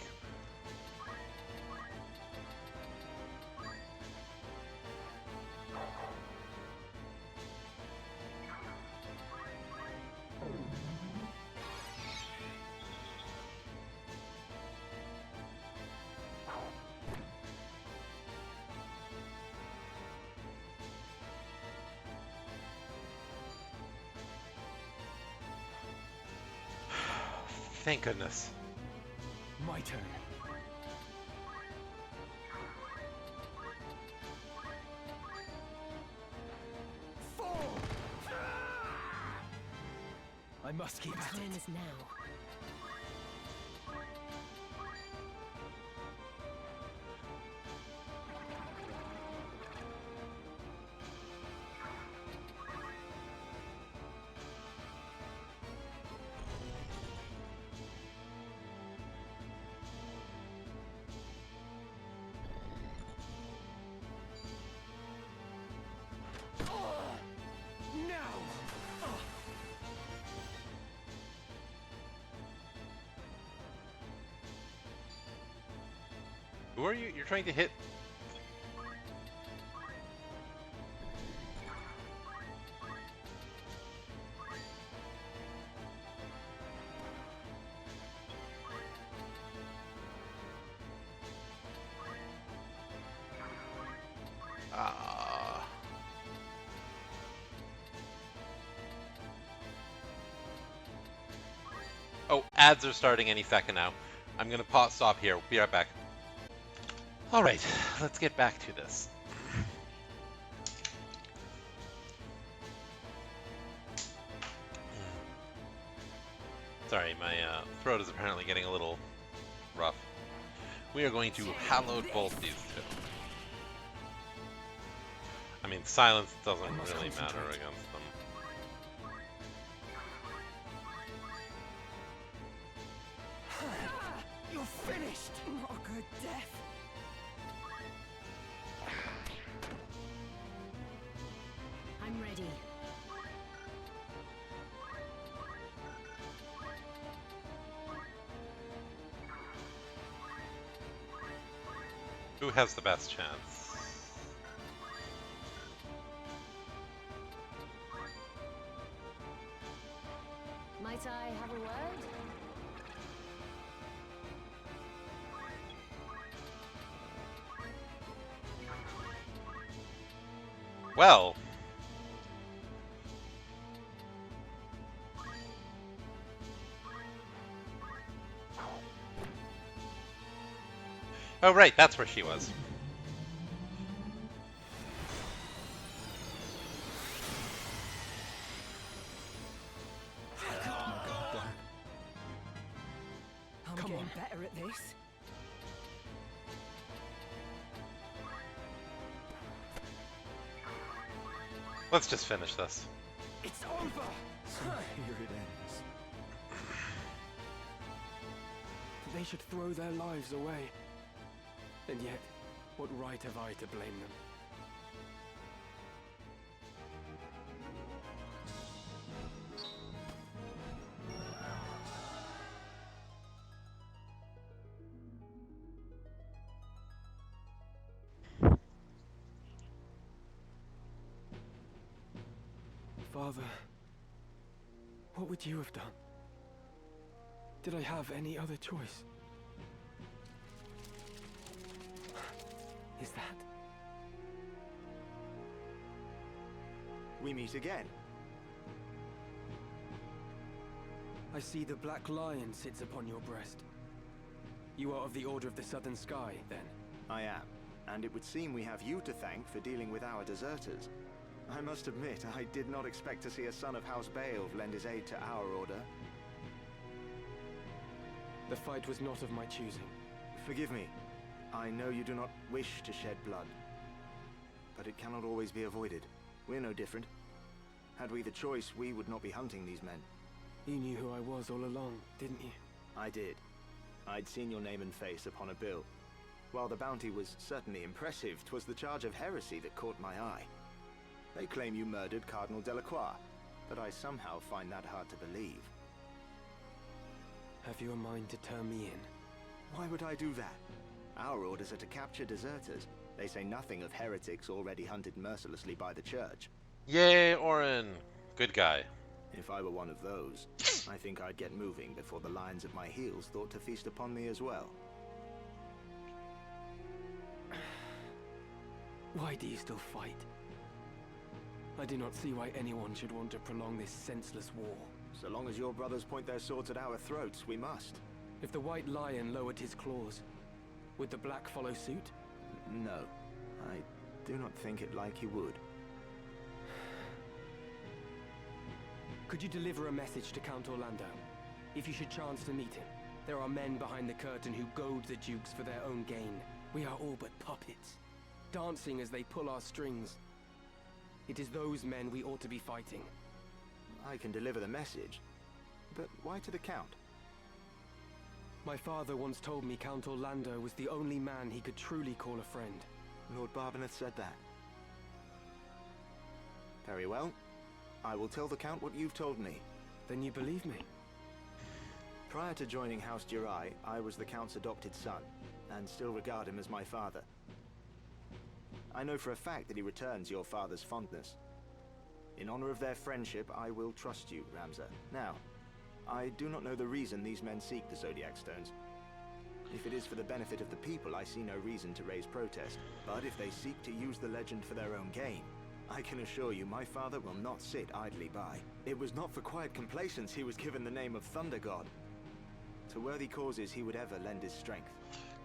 [SPEAKER 1] Thank goodness.
[SPEAKER 17] My turn. I must keep at
[SPEAKER 18] Time
[SPEAKER 17] it.
[SPEAKER 18] is now.
[SPEAKER 1] Who are you? You're trying to hit... Oh, ads are starting any second now. I'm gonna stop here. Be right back. Alright, let's get back to this. Sorry, my throat is apparently getting a little rough. We are going to Hallowed Bolt these two. I mean, silence doesn't really matter against them.
[SPEAKER 8] You're finished! Not a good death.
[SPEAKER 18] I'm ready.
[SPEAKER 1] Who has the best chance?
[SPEAKER 18] Might I have a word?
[SPEAKER 1] Well... Oh right, that's where she was.
[SPEAKER 8] I'm getting better at this.
[SPEAKER 1] Let's just finish this.
[SPEAKER 8] It's over!
[SPEAKER 13] So here it ends.
[SPEAKER 4] They should throw their lives away. And yet, what right have I to blame them? Father, what would you have done? Did I have any other choice? Is that?
[SPEAKER 13] We meet again.
[SPEAKER 4] I see the Black Lion sits upon your breast. You are of the Order of the Southern Sky, then?
[SPEAKER 13] I am, and it would seem we have you to thank for dealing with our deserters. I must admit, I did not expect to see a son of House Baelv lend his aid to our order.
[SPEAKER 4] The fight was not of my choosing.
[SPEAKER 13] Forgive me. I know you do not wish to shed blood, but it cannot always be avoided. We're no different. Had we the choice, we would not be hunting these men.
[SPEAKER 4] You knew who I was all along, didn't you?
[SPEAKER 13] I did. I'd seen your name and face upon a bill. While the bounty was certainly impressive, 'twas the charge of heresy that caught my eye. They claim you murdered Cardinal Delacroix, but I somehow find that hard to believe.
[SPEAKER 4] Have you a mind to turn me in?
[SPEAKER 13] Why would I do that? Our orders are to capture deserters. They say nothing of heretics already hunted mercilessly by the church.
[SPEAKER 1] Yay, Orin! Good guy.
[SPEAKER 13] If I were one of those, I think I'd get moving before the lions at my heels thought to feast upon me as well.
[SPEAKER 4] Why do you still fight? I do not see why anyone should want to prolong this senseless war.
[SPEAKER 13] So long as your brothers point their swords at our throats, we must.
[SPEAKER 4] If the White Lion lowered his claws, would the Black follow suit?
[SPEAKER 13] No, I do not think it like he would.
[SPEAKER 4] Could you deliver a message to Count Orlando? If you should chance to meet him, there are men behind the curtain who goad the dukes for their own gain. We are all but puppets, dancing as they pull our strings. It is those men we ought to be fighting.
[SPEAKER 13] I can deliver the message, but why to the Count?
[SPEAKER 4] My father once told me Count Orlando was the only man he could truly call a friend.
[SPEAKER 13] Lord Barbeneth said that. Very well. I will tell the Count what you've told me.
[SPEAKER 4] Then you believe me?
[SPEAKER 13] Prior to joining House Jirai, I was the Count's adopted son,
[SPEAKER 16] and still regard him as my father. I know for a fact that he returns your father's fondness. In honor of their friendship, I will trust you, Ramza. Now, I do not know the reason these men seek the Zodiac Stones. If it is for the benefit of the people, I see no reason to raise protest. But if they seek to use the legend for their own gain, I can assure you my father will not sit idly by. It was not for quiet complacence he was given the name of Thunder God. To worthy causes he would ever lend his strength.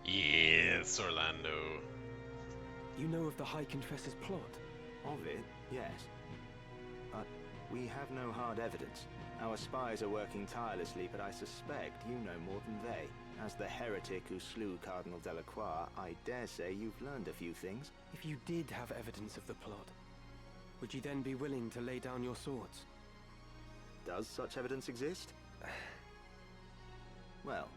[SPEAKER 1] Yes, Orlando.
[SPEAKER 4] You know of the High Confessor's plot?
[SPEAKER 16] Of it, yes. But we have no hard evidence. Our spies are working tirelessly, but I suspect you know more than they. As the heretic who slew Cardinal Delacroix, I dare say you've learned a few things.
[SPEAKER 4] If you did have evidence of the plot, would you then be willing to lay down your swords?
[SPEAKER 16] Does such evidence exist? Well,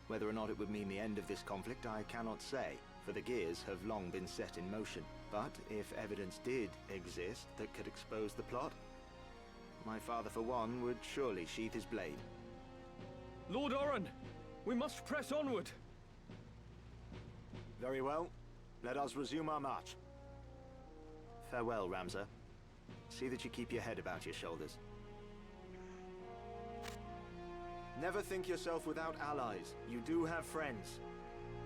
[SPEAKER 16] whether or not it would mean the end of this conflict, I cannot say, for the gears have long been set in motion. But if evidence did exist that could expose the plot, my father, for one, would surely sheath his blade.
[SPEAKER 17] Lord Oren, we must press onward.
[SPEAKER 16] Very well. Let us resume our march. Farewell, Ramza. See that you keep your head about your shoulders. Never think yourself without allies. You do have friends.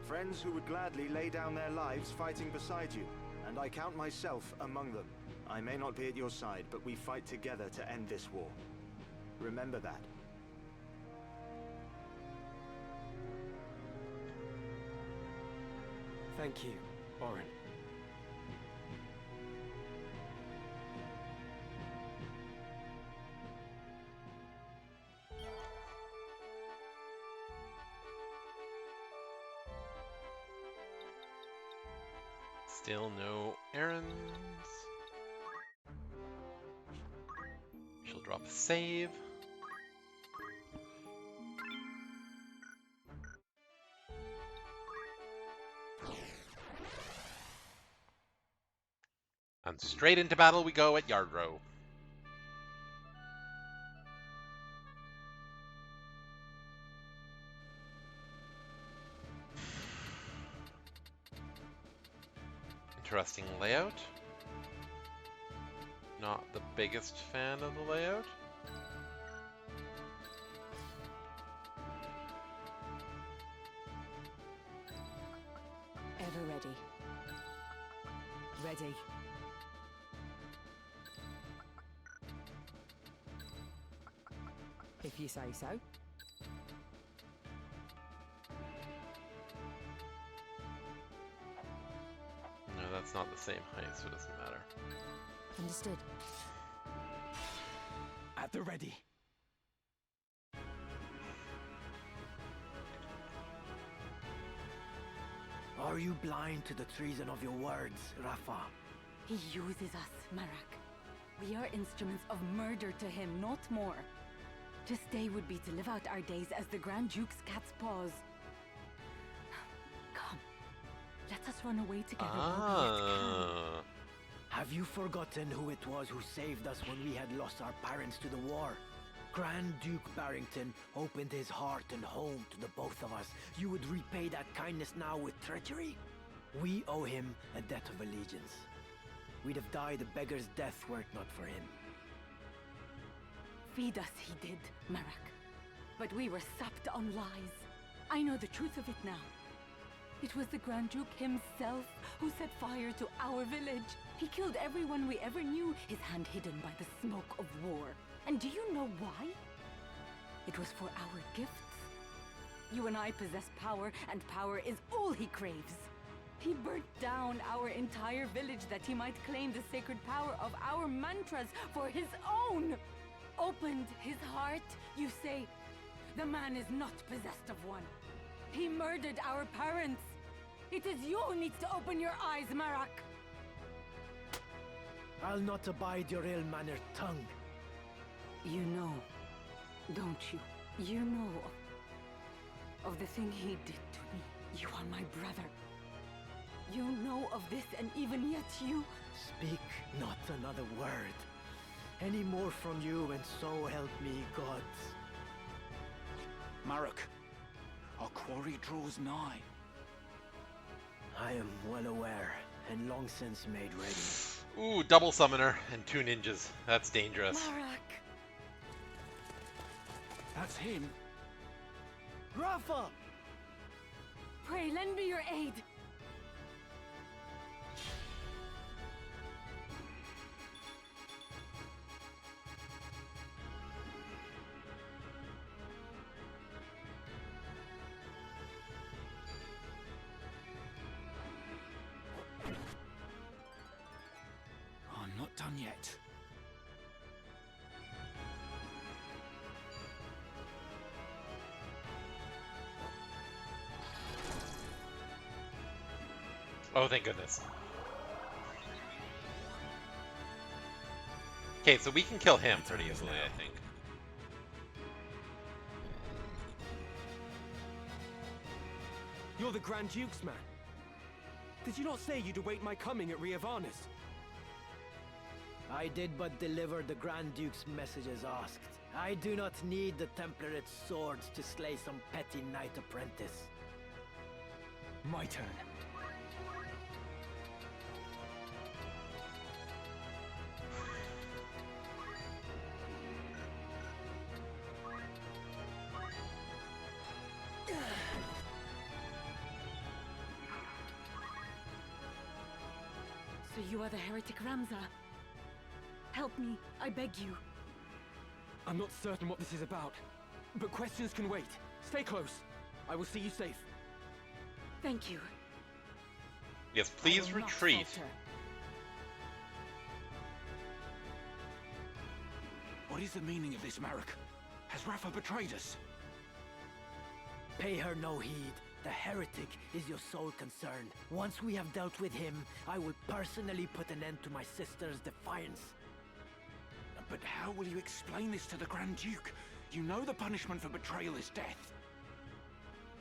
[SPEAKER 16] Friends who would gladly lay down their lives fighting beside you, and I count myself among them. I may not be at your side, but we fight together to end this war. Remember that.
[SPEAKER 4] Thank you, Oren.
[SPEAKER 1] Still no errands. She'll drop a save. And straight into battle we go at Yardrow. Interesting layout. Not the biggest fan of the layout.
[SPEAKER 8] Ever ready. Ready. If you say so.
[SPEAKER 1] No, that's not the same height, so it doesn't matter.
[SPEAKER 7] Understood.
[SPEAKER 4] At the ready.
[SPEAKER 12] Are you blind to the treason of your words, Rafa?
[SPEAKER 11] He uses us, Marak. We are instruments of murder to him, not more. To stay would be to live out our days as the Grand Duke's cat's paws. Come, let us run away together while we yet can.
[SPEAKER 12] Have you forgotten who it was who saved us when we had lost our parents to the war? Grand Duke Barrington opened his heart and home to the both of us. You would repay that kindness now with treachery? We owe him a debt of allegiance. We'd have died a beggar's death were it not for him.
[SPEAKER 11] Feed us he did, Marak. But we were sapped on lies. I know the truth of it now. It was the Grand Duke himself who set fire to our village. He killed everyone we ever knew, his hand hidden by the smoke of war. And do you know why? It was for our gifts. You and I possess power, and power is all he craves. He burnt down our entire village that he might claim the sacred power of our mantras for his own. Opened his heart, you say. The man is not possessed of one. He murdered our parents. It is you who needs to open your eyes, Marak.
[SPEAKER 12] I'll not abide your ill-mannered tongue.
[SPEAKER 11] You know, don't you? You know of the thing he did to me. You are my brother. You know of this, and even yet you...
[SPEAKER 12] Speak not another word. Any more from you, and so help me, gods.
[SPEAKER 22] Marak, our quarry draws nigh.
[SPEAKER 13] I am well aware, and long since made ready.
[SPEAKER 1] Ooh, double summoner and 2 ninjas. That's dangerous.
[SPEAKER 8] Marak!
[SPEAKER 17] That's him.
[SPEAKER 8] Rafa! Pray, lend me your aid.
[SPEAKER 20] Oh, I'm not done yet.
[SPEAKER 1] Oh, thank goodness. Okay, so we can kill him pretty easily, I think.
[SPEAKER 4] You're the Grand Duke's man. Did you not say you'd await my coming at Ivalice?
[SPEAKER 12] I did but deliver the Grand Duke's message as asked. I do not need the Templarit's swords to slay some petty knight apprentice.
[SPEAKER 4] My turn.
[SPEAKER 8] So you are the heretic Ramza. Help me, I beg you.
[SPEAKER 4] I'm not certain what this is about, but questions can wait. Stay close. I will see you safe.
[SPEAKER 8] Thank you.
[SPEAKER 1] Yes, please retreat.
[SPEAKER 21] What is the meaning of this, Marak? Has Rafa betrayed us?
[SPEAKER 12] Pay her no heed. The heretic is your sole concern. Once we have dealt with him, I will personally put an end to my sister's defiance.
[SPEAKER 21] But how will you explain this to the Grand Duke? You know the punishment for betrayal is death.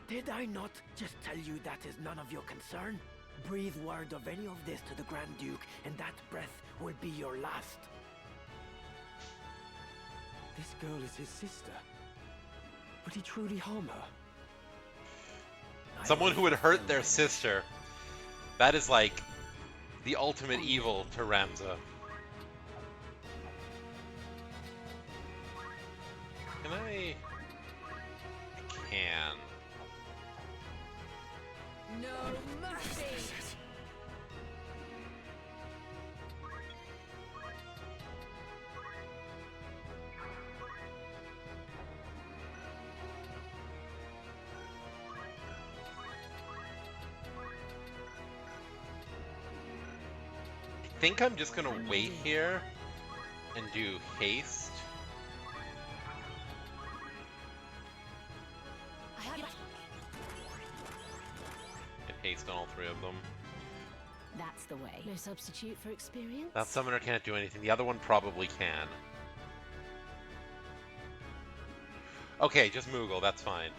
[SPEAKER 12] Did I not just tell you that is none of your concern? Breathe word of any of this to the Grand Duke, and that breath will be your last.
[SPEAKER 4] This girl is his sister. Would he truly harm her?
[SPEAKER 1] Someone who would hurt their sister. That is like the ultimate evil to Ramza. Can I can.
[SPEAKER 8] No mercy!
[SPEAKER 1] I think I'm just gonna wait here and do haste. Get haste on all 3 of them.
[SPEAKER 18] That's the way. No substitute for experience?
[SPEAKER 1] That summoner can't do anything. The other one probably can. Okay, just Moogle, that's fine.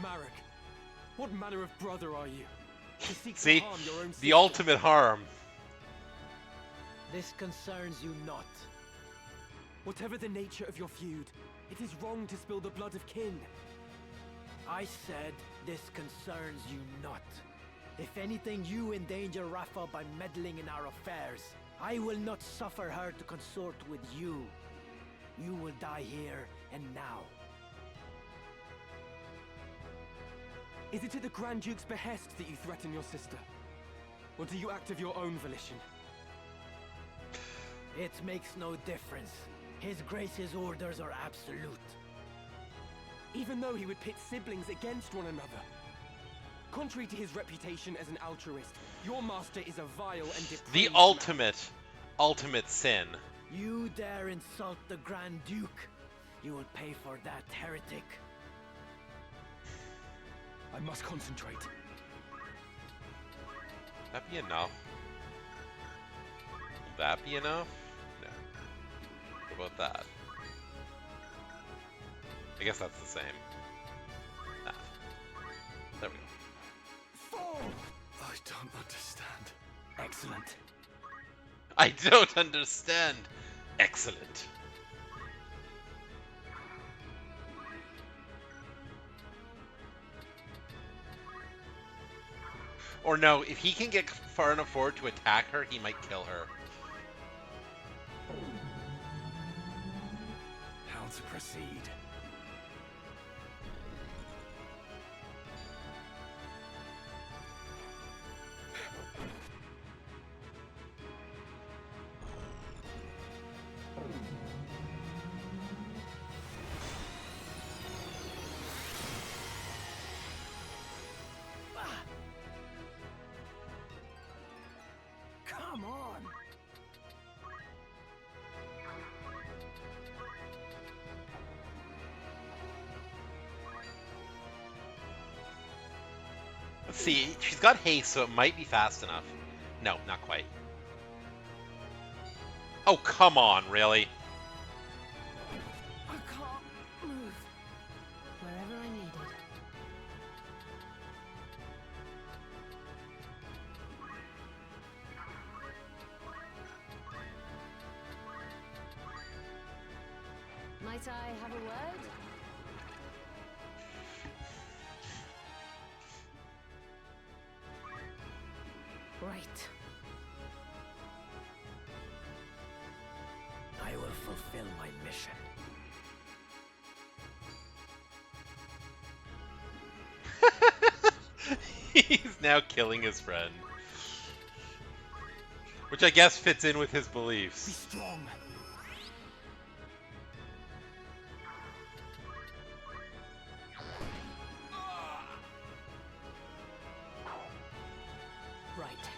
[SPEAKER 4] Marak, what manner of brother are you? To seek to
[SPEAKER 1] See?
[SPEAKER 4] harm your own
[SPEAKER 1] The
[SPEAKER 4] sister?
[SPEAKER 1] ultimate harm.
[SPEAKER 12] This concerns you not.
[SPEAKER 4] Whatever the nature of your feud, it is wrong to spill the blood of kin.
[SPEAKER 12] I said this concerns you not. If anything, you endanger Rafa by meddling in our affairs. I will not suffer her to consort with you. You will die here and now.
[SPEAKER 4] Is it at the Grand Duke's behest that you threaten your sister? Or do you act of your own volition?
[SPEAKER 12] It makes no difference. His Grace's orders are absolute.
[SPEAKER 4] Even though he would pit siblings against one another. Contrary to his reputation as an altruist, your master is a vile and depraved
[SPEAKER 1] The
[SPEAKER 4] man.
[SPEAKER 1] ultimate sin.
[SPEAKER 12] You dare insult the Grand Duke? You will pay for that, heretic.
[SPEAKER 4] I must concentrate.
[SPEAKER 1] That be enough? Will that be enough? No. What about that? I guess that's the same. That. There we go.
[SPEAKER 13] I don't understand.
[SPEAKER 4] Excellent.
[SPEAKER 1] I don't understand. Excellent. Or no, if he can get far enough forward to attack her, he might kill her.
[SPEAKER 4] How to proceed?
[SPEAKER 14] Come on!
[SPEAKER 1] Let's see, she's got haste, so it might be fast enough. No, not quite. Oh, come on, really?
[SPEAKER 8] I can't move.
[SPEAKER 18] Wherever I needed. Might I have a word?
[SPEAKER 8] Right. I will fulfill my mission.
[SPEAKER 1] He's now killing his friend. Which I guess fits in with his beliefs.
[SPEAKER 4] Be strong.
[SPEAKER 8] Right.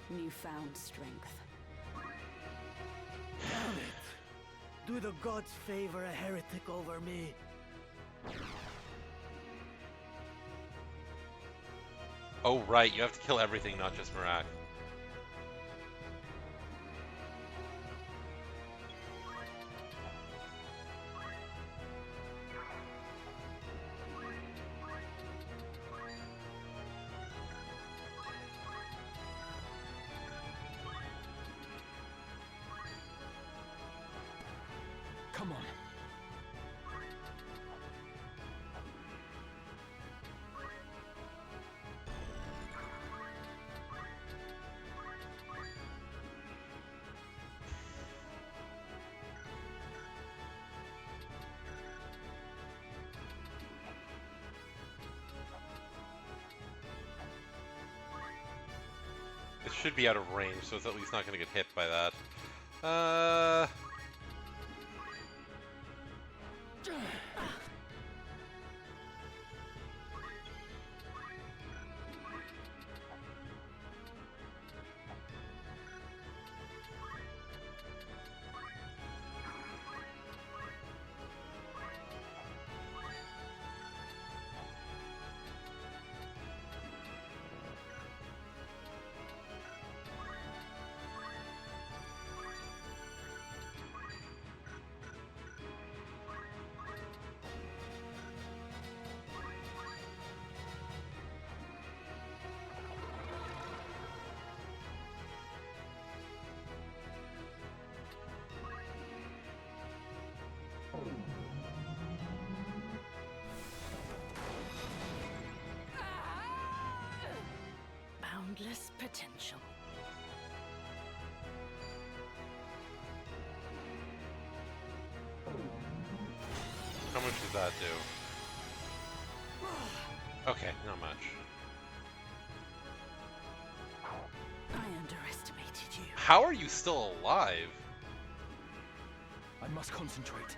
[SPEAKER 8] Newfound strength.
[SPEAKER 12] Damn it! Do the gods favor a heretic over me?
[SPEAKER 1] Oh, right, you have to kill everything, not just Marak.
[SPEAKER 4] Come on.
[SPEAKER 1] It should be out of range, so it's at least not going to get hit by that.
[SPEAKER 8] Boundless potential.
[SPEAKER 1] How much does that do? Okay, not much.
[SPEAKER 8] I underestimated you.
[SPEAKER 1] How are you still alive?
[SPEAKER 4] I must concentrate.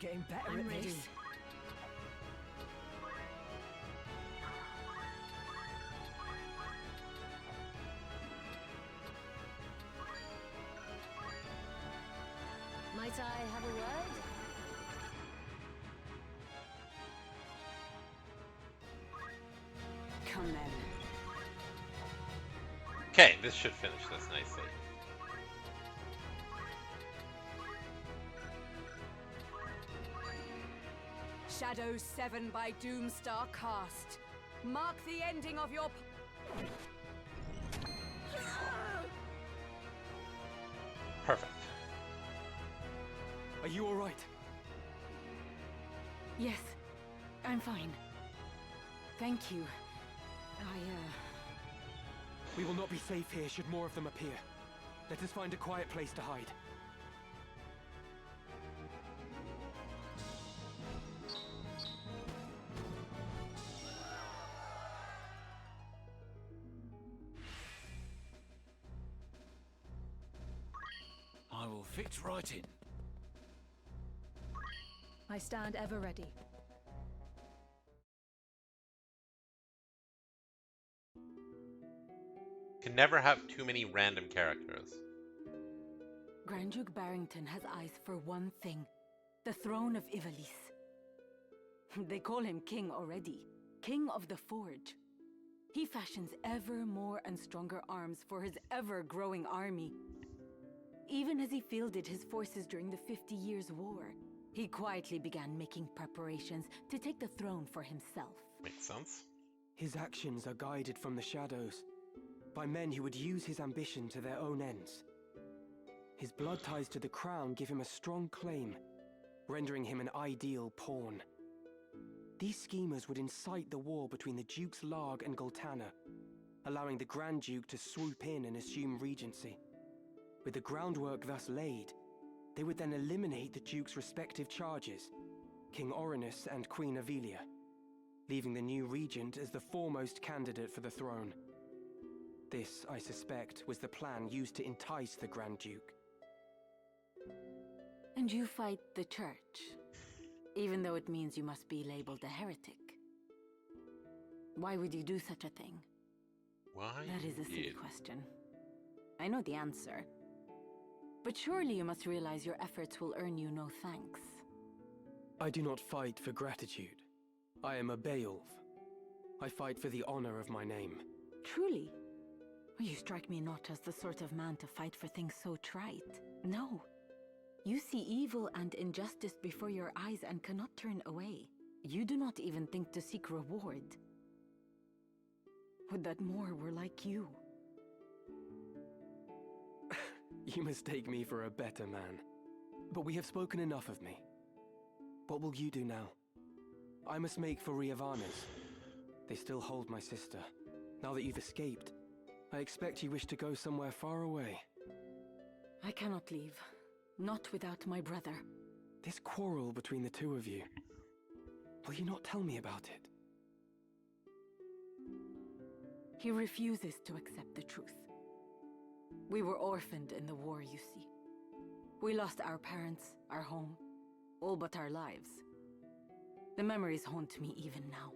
[SPEAKER 4] getting better
[SPEAKER 8] I'm
[SPEAKER 4] at
[SPEAKER 8] ready.
[SPEAKER 4] this.
[SPEAKER 18] Might I have a word?
[SPEAKER 8] Come then.
[SPEAKER 1] Okay, this should finish this nicely.
[SPEAKER 8] Shadows 7 by Doomstar cast. Mark the ending of your...
[SPEAKER 1] Perfect.
[SPEAKER 4] Are you all right?
[SPEAKER 11] Yes, I'm fine. Thank you.
[SPEAKER 4] We will not be safe here should more of them appear. Let us find a quiet place to hide.
[SPEAKER 20] I will fit right in.
[SPEAKER 7] I stand ever ready.
[SPEAKER 1] Can never have too many random characters.
[SPEAKER 11] Grand Duke Barrington has eyes for one thing. The throne of Ivalice. They call him king already. King of the Forge. He fashions ever more and stronger arms for his ever-growing army. Even as he fielded his forces during the 50 Years' War, he quietly began making preparations to take the throne for himself.
[SPEAKER 1] Makes sense.
[SPEAKER 4] His actions are guided from the shadows, by men who would use his ambition to their own ends. His blood ties to the crown give him a strong claim, rendering him an ideal pawn. These schemers would incite the war between the Dukes Larg and Goltana, allowing the Grand Duke to swoop in and assume regency. With the groundwork thus laid, they would then eliminate the Duke's respective charges, King Orinus and Queen Avelia, leaving the new regent as the foremost candidate for the throne. This, I suspect, was the plan used to entice the Grand Duke.
[SPEAKER 11] And you fight the Church, even though it means you must be labeled a heretic. Why would you do such a thing?
[SPEAKER 1] Why?
[SPEAKER 11] That is a silly question. I know the answer. But surely you must realize your efforts will earn you no thanks.
[SPEAKER 4] I do not fight for gratitude. I am a Beowulf. I fight for the honor of my name.
[SPEAKER 11] Truly? You strike me not as the sort of man to fight for things so trite. No. You see evil and injustice before your eyes and cannot turn away. You do not even think to seek reward. Would that more were like you.
[SPEAKER 4] You mistake me for a better man. But we have spoken enough of me. What will you do now? I must make for Ivalice. They still hold my sister. Now that you've escaped, I expect you wish to go somewhere far away.
[SPEAKER 11] I cannot leave. Not without my brother.
[SPEAKER 4] This quarrel between the two of you. Will you not tell me about it?
[SPEAKER 11] He refuses to accept the truth. We were orphaned in the war, you see. We lost our parents, our home, all but our lives. The memories haunt me even now.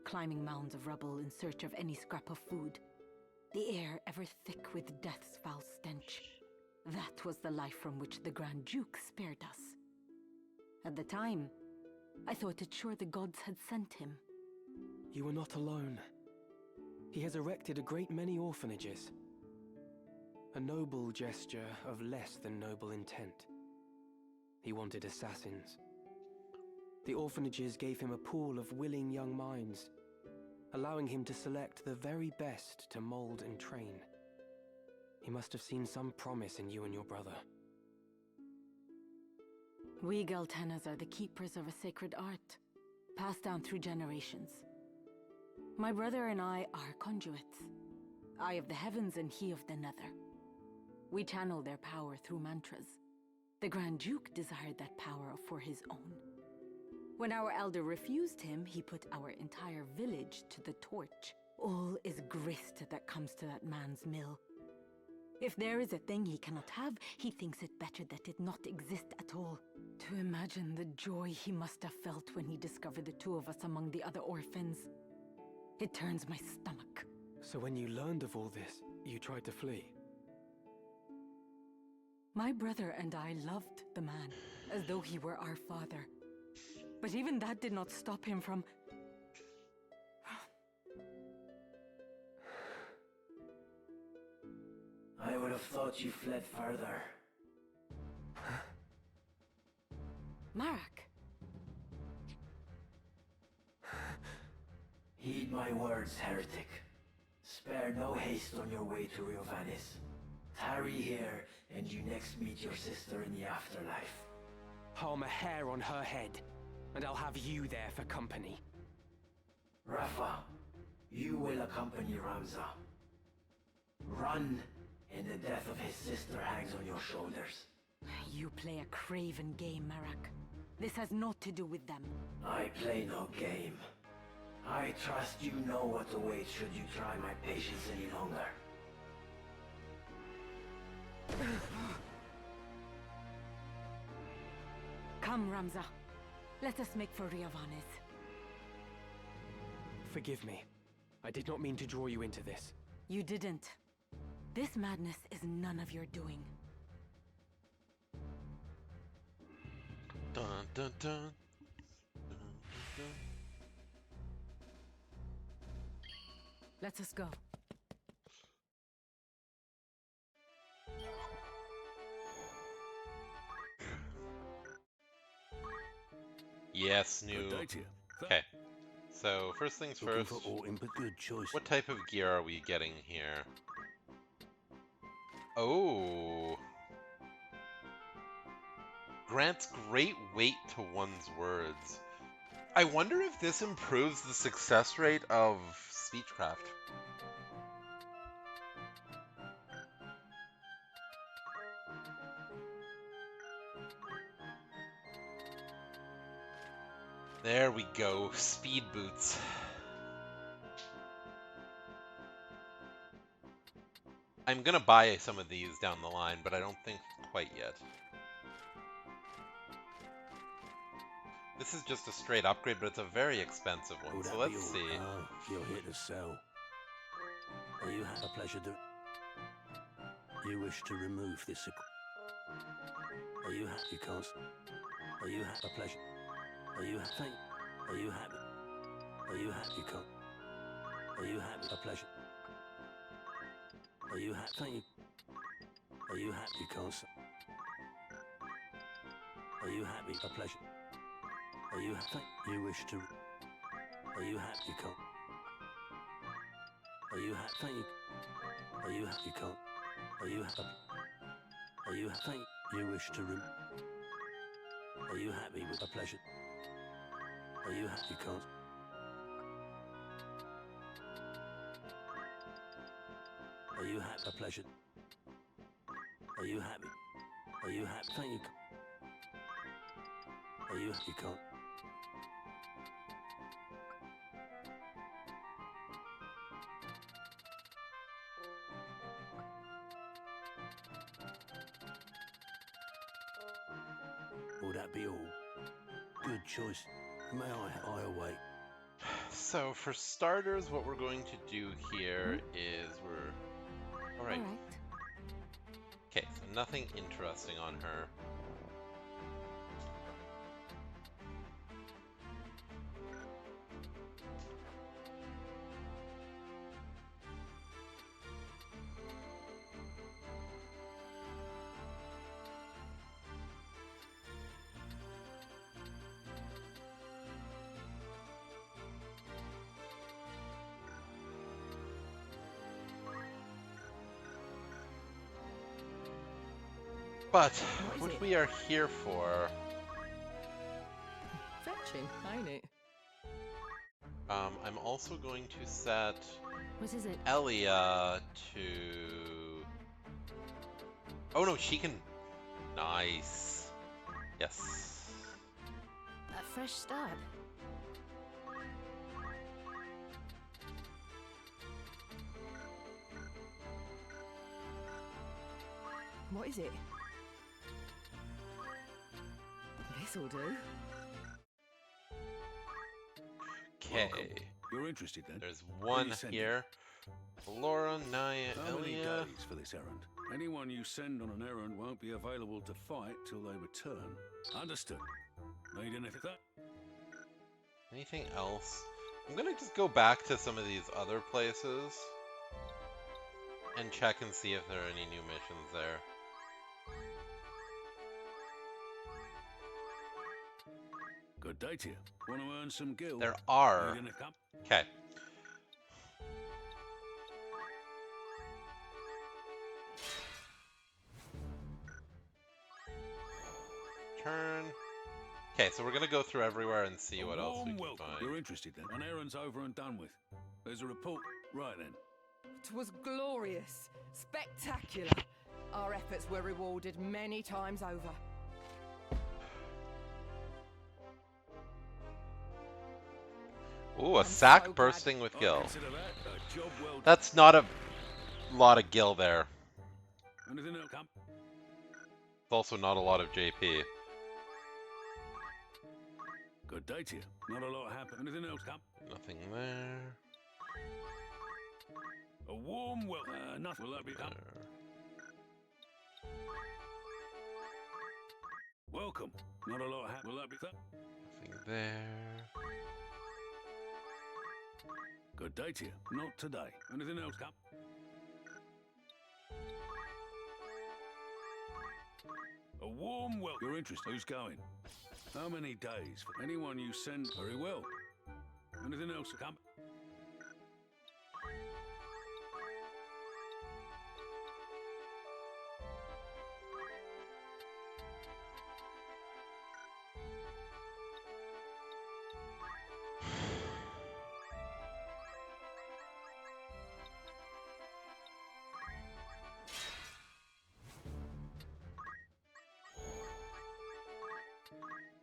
[SPEAKER 11] Climbing mounds of rubble in search of any scrap of food. The air ever thick with death's foul stench. That was the life from which the Grand Duke spared us. At the time, I thought it sure the gods had sent him.
[SPEAKER 4] You are not alone. He has erected a great many orphanages. A noble gesture of less than noble intent. He wanted assassins. The orphanages gave him a pool of willing young minds, allowing him to select the very best to mold and train. He must have seen some promise in you and your brother.
[SPEAKER 11] We Galtanas are the keepers of a sacred art, passed down through generations. My brother and I are conduits. I of the heavens and he of the nether. We channel their power through mantras. The Grand Duke desired that power for his own. When our elder refused him, he put our entire village to the torch. All is grist that comes to that man's mill. If there is a thing he cannot have, he thinks it better that it not exist at all.
[SPEAKER 8] To imagine the joy he must have felt when he discovered the two of us among the other orphans. It turns my stomach.
[SPEAKER 4] So when you learned of all this, you tried to flee?
[SPEAKER 8] My brother and I loved the man, as though he were our father. But even that did not stop him from...
[SPEAKER 12] I would have thought you fled further.
[SPEAKER 8] Marak!
[SPEAKER 12] Heed my words, heretic. Spare no haste on your way to Ivalice. Tarry here, and you next meet your sister in the afterlife.
[SPEAKER 4] Harm a hair on her head, and I'll have you there for company.
[SPEAKER 12] Rafa, you will accompany Ramza. Run, and the death of his sister hangs on your shoulders.
[SPEAKER 8] You play a craven game, Marak. This has naught to do with them.
[SPEAKER 12] I play no game. I trust you know what awaits should you try my patience any longer.
[SPEAKER 8] Come, Ramza. Let us make for Riavanes.
[SPEAKER 4] Forgive me. I did not mean to draw you into this.
[SPEAKER 8] You didn't. This madness is none of your doing.
[SPEAKER 1] Dun dun dun.
[SPEAKER 8] Let us go.
[SPEAKER 1] Yes, new. Okay. So first things first. What type of gear are we getting here? Oh. Grants great weight to one's words. I wonder if this improves the success rate of speechcraft. There we go, speed boots. I'm gonna buy some of these down the line, but I don't think quite yet. This is just a straight upgrade, but it's a very expensive one, so let's see.
[SPEAKER 6] You're here to sell. Are you a pleasure to... You wish to remove this... Are you happy? You can't... Are you a pleasure? Are you happy? Are you happy? Are you happy? You can't... Are you happy? A pleasure? Are you happy? Are you happy? You can't... Are you happy? A pleasure? Are you happy? You wish to... Are you happy? You can't... Are you happy? Are you happy? You can't... Are you happy? Are you happy? You wish to... Are you happy with a pleasure? Are you happy? You can't... Are you happy? A pleasure? Are you happy? Are you happy? Thank you. Are you happy? You can't... Will that be all? Good choice. May I await?
[SPEAKER 1] So for starters, what we're going to do here is we're... Alright. Okay, so nothing interesting on her. But what we are here for...
[SPEAKER 18] Fetching, ain't it?
[SPEAKER 1] I'm also going to set
[SPEAKER 7] What is it?
[SPEAKER 1] Elia to... Oh no, she can... Nice. Yes.
[SPEAKER 7] A fresh stab.
[SPEAKER 18] What is it?
[SPEAKER 15] This'll do.
[SPEAKER 1] Okay.
[SPEAKER 20] You're interested then?
[SPEAKER 1] There's
[SPEAKER 20] Who
[SPEAKER 1] one
[SPEAKER 20] you sending?
[SPEAKER 1] here. Laura, Naya,
[SPEAKER 20] How many
[SPEAKER 1] Elia.
[SPEAKER 20] days for this errand? Anyone you send on an errand won't be available to fight till they return. Understood. Need anything?
[SPEAKER 1] Anything else? I'm gonna just go back to some of these other places and check and see if there are any new missions there.
[SPEAKER 20] Good day to you. Want to earn some gil?
[SPEAKER 1] There are.
[SPEAKER 20] Need anything?
[SPEAKER 1] Okay. Turn. Okay, so we're gonna go through everywhere and see what else we can
[SPEAKER 20] Welcome.
[SPEAKER 1] find.
[SPEAKER 20] You're interested then? An errand's over and done with. There's a report. Right then.
[SPEAKER 15] 'Twas glorious, spectacular. Our efforts were rewarded many times over.
[SPEAKER 1] Ooh, a sack
[SPEAKER 15] so glad-
[SPEAKER 1] bursting with gil.
[SPEAKER 20] Consider that a job well done.
[SPEAKER 1] That's not a lot of gil there.
[SPEAKER 20] Anything else? Come.
[SPEAKER 1] It's also not a lot of JP.
[SPEAKER 20] Good day to you. Not a lot happened. Anything else? Come.
[SPEAKER 1] Nothing there.
[SPEAKER 20] A warm well. Nothing. Will that be come? Welcome. Not a lot happened. Will that be that?
[SPEAKER 1] Nothing there.
[SPEAKER 20] Good day to you. Not today. Anything else? Come. A warm well. You're interested. Who's going? How many days? For anyone you send. Very well. Anything else? Come.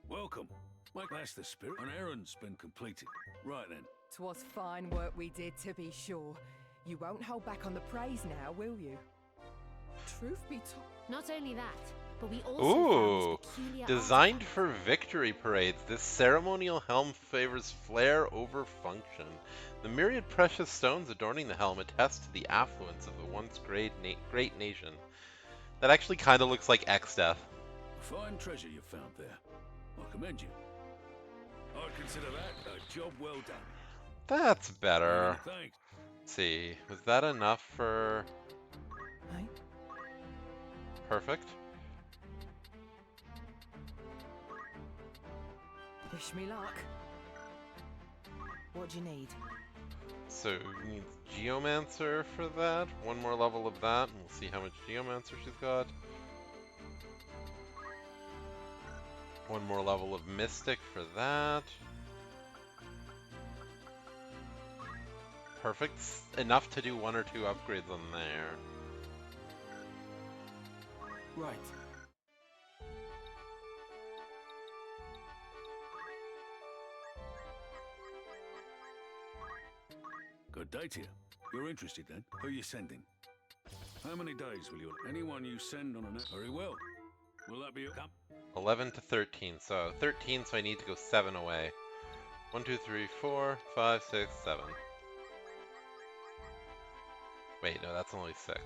[SPEAKER 20] Welcome. Mike, that's the spirit. An errand's been completed. Right then.
[SPEAKER 15] 'Twas fine work we did, to be sure. You won't hold back on the praise now, will you? Truth be told.
[SPEAKER 18] Not only that, but we also
[SPEAKER 1] Ooh,
[SPEAKER 18] found this peculiar
[SPEAKER 1] designed for victory parades, this ceremonial helm favors flair over function. The myriad precious stones adorning the helm attest to the affluence of the once great nation. That actually kind of looks like X-Death.
[SPEAKER 20] Fine treasure you found there. I commend you. I'd consider that a job well done.
[SPEAKER 1] That's better.
[SPEAKER 20] Thanks.
[SPEAKER 1] Let's see, was that enough for...
[SPEAKER 15] Hey?
[SPEAKER 1] Perfect.
[SPEAKER 15] Wish me luck. What do you need?
[SPEAKER 1] So, we need Geomancer for that. One more level of that, and we'll see how much Geomancer she's got. One more level of Mystic for that. Perfect. Enough to do one or two upgrades on there.
[SPEAKER 4] Right.
[SPEAKER 20] Good day to you. You're interested then? Who are you sending? How many days will you... Anyone you send on an... Very well. Will that be a come?
[SPEAKER 1] 11 to 13, so 13, so I need to go 7 away. 1, 2, 3, 4, 5, 6, 7. Wait, no, that's only 6.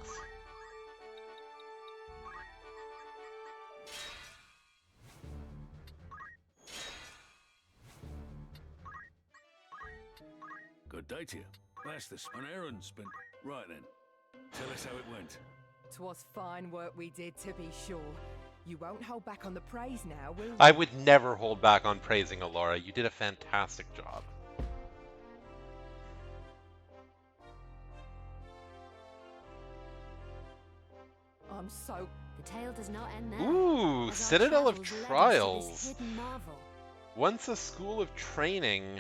[SPEAKER 20] Good day to you. That's the... An errand's been... Right then. Tell us how it went.
[SPEAKER 15] 'Twas fine work we did, to be sure. You won't hold back on the praise now, will you?
[SPEAKER 1] I would never hold back on praising Alora. You did a fantastic job.
[SPEAKER 15] I'm so...
[SPEAKER 18] The tale does not end there.
[SPEAKER 1] Ooh,
[SPEAKER 18] As our
[SPEAKER 1] Citadel of
[SPEAKER 18] travels led us to this
[SPEAKER 1] Trials.
[SPEAKER 18] hidden marvel.
[SPEAKER 1] Once a school of training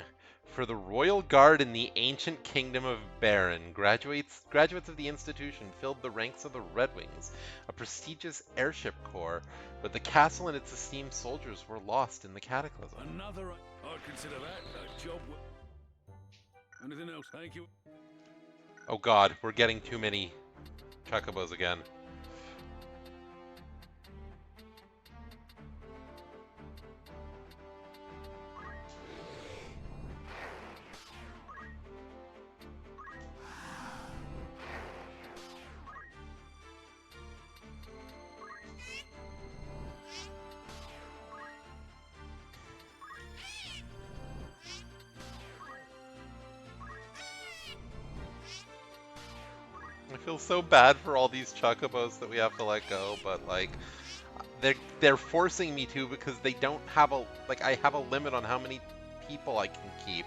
[SPEAKER 1] for the Royal Guard in the ancient kingdom of Baron, graduates of the institution filled the ranks of the Red Wings, a prestigious airship corps, but the castle and its esteemed soldiers were lost in the cataclysm.
[SPEAKER 20] Another... I'd consider that a job well... Anything else? Thank you.
[SPEAKER 1] Oh god, we're getting too many chocobos again. feel so bad for all these chocobos that we have to let go, but like they're forcing me to because they don't have a like I have a limit on how many people I can keep.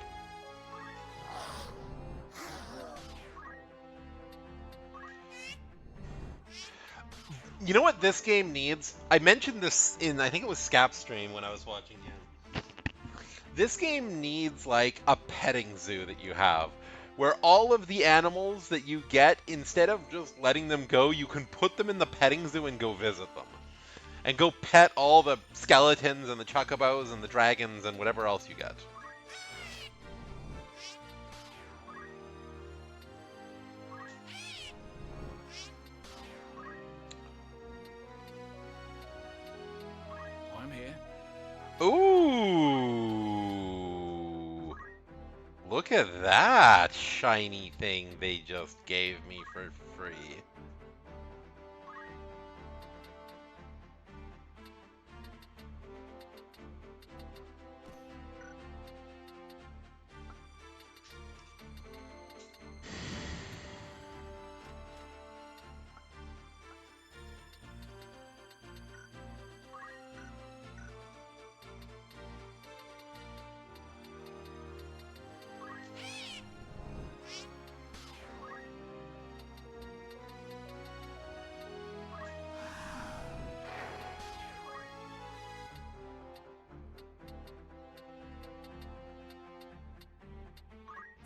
[SPEAKER 1] You know what this game needs? I mentioned this in I think it was Scap's stream when I was watching him. This game needs like a petting zoo that you have, where all of the animals that you get, instead of just letting them go, you can put them in the petting zoo and go visit them. And go pet all the skeletons and the chocobos and the dragons and whatever else you get.
[SPEAKER 21] I'm here.
[SPEAKER 1] Ooh! Look at that shiny thing they just gave me for free.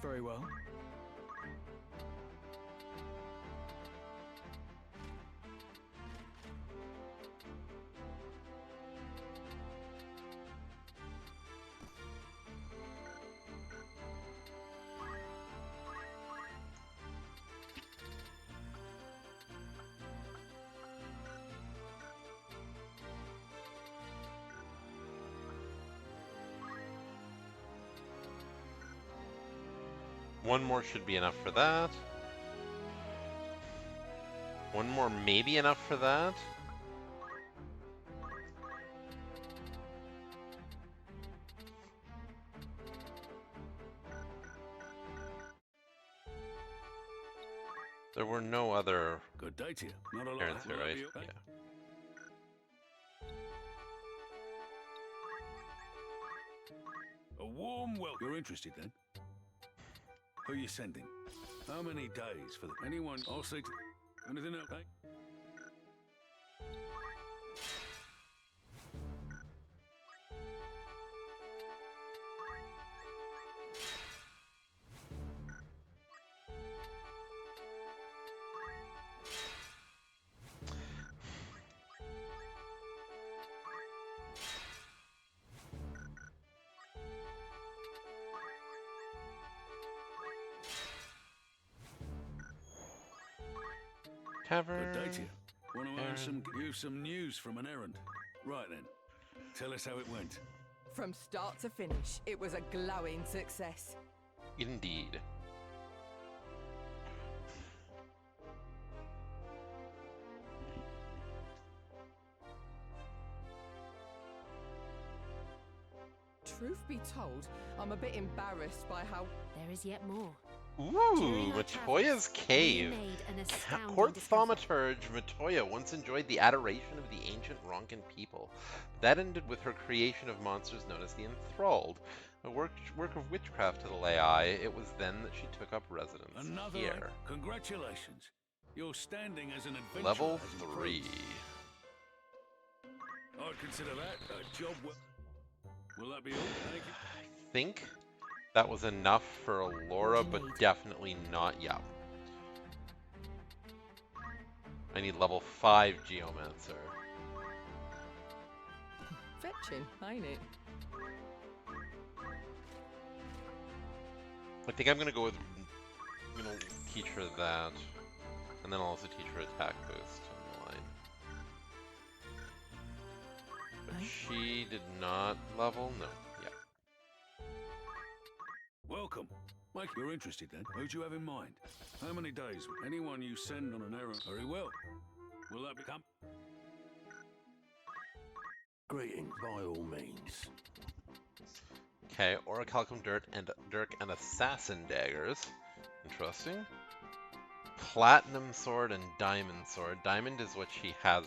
[SPEAKER 17] Very well.
[SPEAKER 1] One more should be enough for that. One more may be enough for that. There were no other
[SPEAKER 20] Good day to you. Not a lot.
[SPEAKER 1] parents here, right? Yeah.
[SPEAKER 20] A warm welcome. You're interested then? Who you sending? How many days for the... Anyone? I'll see. Anything else? Okay?
[SPEAKER 1] Tavern.
[SPEAKER 20] Good day to you. Want to earn some news from an errand? Right then. Tell us how it went.
[SPEAKER 15] From start to finish, it was a glowing success.
[SPEAKER 1] Indeed.
[SPEAKER 15] Truth be told, I'm a bit embarrassed by how...
[SPEAKER 18] There is yet more.
[SPEAKER 1] Ooh, Matoya's Cave. Court thaumaturge Matoya once enjoyed the adoration of the ancient Ronkan people. That ended with her creation of monsters known as the Enthralled, a work of witchcraft to the lay eye. It was then that she took up residence
[SPEAKER 20] Another
[SPEAKER 1] here.
[SPEAKER 20] Congratulations. You're standing as an adventurer.
[SPEAKER 1] Level
[SPEAKER 20] has
[SPEAKER 1] 3.
[SPEAKER 20] improved. I'd consider that a job well. Will that be all? Thank you.
[SPEAKER 1] I think that was enough for Allura, but definitely not yet. I need level 5 Geomancer.
[SPEAKER 15] Fetching, ain't it?
[SPEAKER 1] I think I'm gonna go with... I'm gonna teach her that. And then I'll also teach her attack boost on the line. But she did not level? No. Yeah.
[SPEAKER 20] Welcome. Mike, you're interested then? Who do you have in mind? How many days? Anyone you send on an errand? Very well. Will that become?
[SPEAKER 6] Greetings, by all means.
[SPEAKER 1] Okay, Orichalcum Dirk and Assassin Daggers. Interesting. Platinum sword and diamond sword. Diamond is what she has.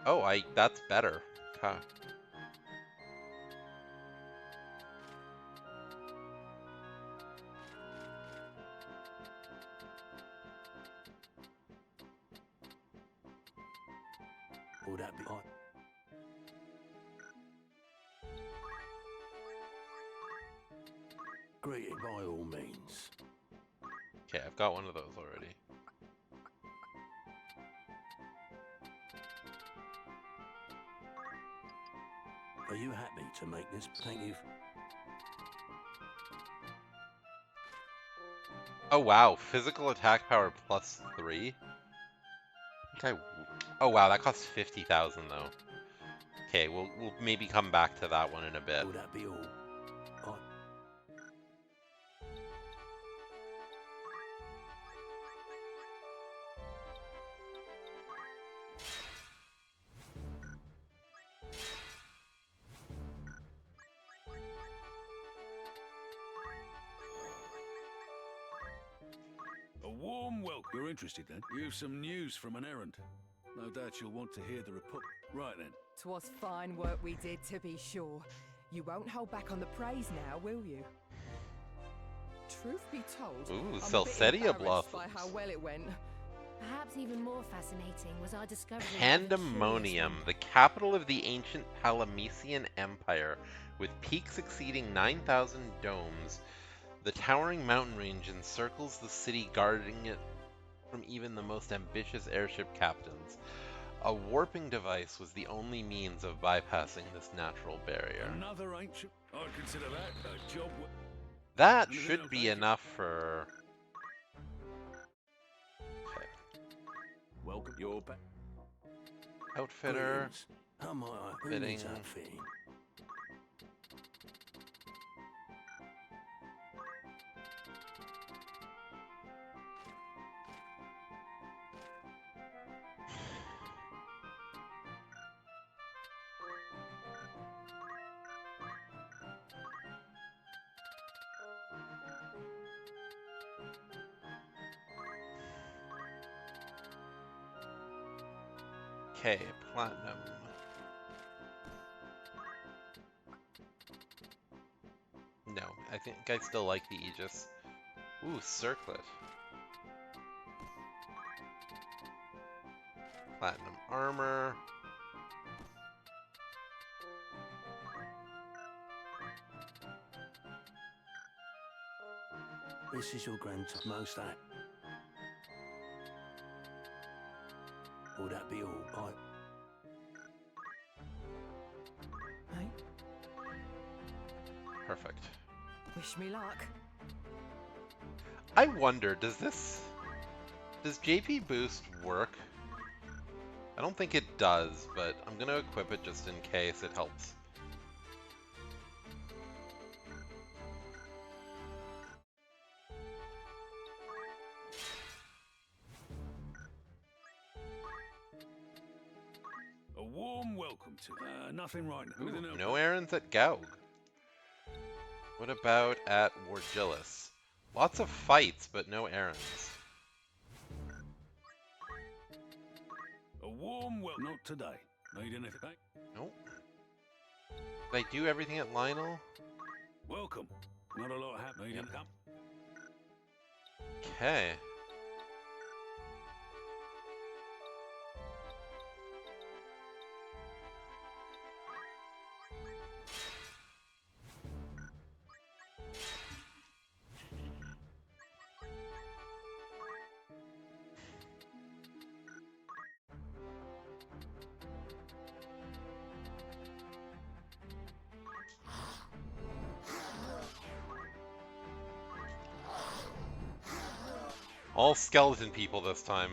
[SPEAKER 1] Oh, that's better. Huh.
[SPEAKER 6] Would that be hot? Greet it by all means.
[SPEAKER 1] Okay, I've got one of those already.
[SPEAKER 6] Are you happy to make this? Thank you.
[SPEAKER 1] Oh wow, physical attack power +3? Okay. Oh wow, that costs 50,000 though. Okay, we'll maybe come back to that one in a bit.
[SPEAKER 6] Would that be all?
[SPEAKER 20] A warm welcome. You're interested then? You've some news from an errand. No doubt you'll want to hear the report. Right then.
[SPEAKER 15] 'Twas fine work we did, to be sure. You won't hold back on the praise now, will you? Truth be told,
[SPEAKER 1] Ooh,
[SPEAKER 15] I'm a bit
[SPEAKER 1] Celcedia
[SPEAKER 15] embarrassed by
[SPEAKER 1] blossoms.
[SPEAKER 15] how well it went.
[SPEAKER 18] Perhaps even more fascinating was our discovery of a
[SPEAKER 1] Pandemonium, the capital of the ancient Palamecian Empire, with peaks exceeding 9,000 domes. The towering mountain range encircles the city, guarding it from even the most ambitious airship captains. A warping device was the only means of bypassing this natural barrier.
[SPEAKER 20] Another ancient. I'd consider that a job.
[SPEAKER 1] That should be enough for... Okay.
[SPEAKER 20] Welcome your back.
[SPEAKER 1] Outfitter.
[SPEAKER 6] How might I? Who
[SPEAKER 1] Fitting.
[SPEAKER 6] needs outfitting?
[SPEAKER 1] Okay, platinum. No, I think I still like the Aegis. Ooh, circlet. Platinum armor.
[SPEAKER 6] This is your most act. Would that be all?
[SPEAKER 1] Perfect.
[SPEAKER 15] Wish me luck.
[SPEAKER 1] I wonder, does JP Boost work? I don't think it does, but I'm gonna equip it just in case it helps.
[SPEAKER 20] A warm welcome to. Nothing right now.
[SPEAKER 1] Ooh, no errands at Gaug. What about at Wargillis? Lots of fights, but no errands.
[SPEAKER 20] A warm welcome. Not today. Need anything?
[SPEAKER 1] Nope. Did I do everything at Lionel?
[SPEAKER 20] Welcome. Not a lot happening.
[SPEAKER 1] Yep.
[SPEAKER 20] Come.
[SPEAKER 1] Okay. All skeleton people this time.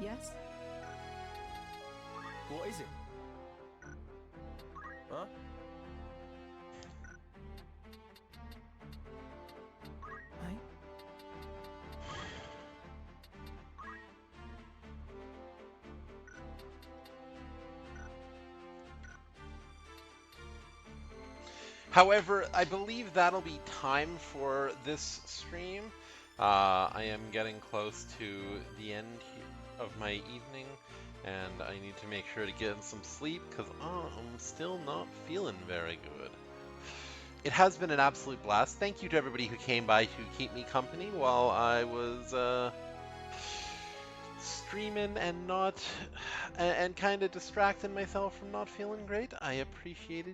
[SPEAKER 15] Yes?
[SPEAKER 3] What is it? Huh?
[SPEAKER 15] Hey?
[SPEAKER 1] However, I believe that'll be time for this stream. I am getting close to the end of my evening, and I need to make sure to get some sleep because I'm still not feeling very good. It has been an absolute blast. Thank you to everybody who came by to keep me company while I was streaming and not and kind of distracting myself from not feeling great. I appreciated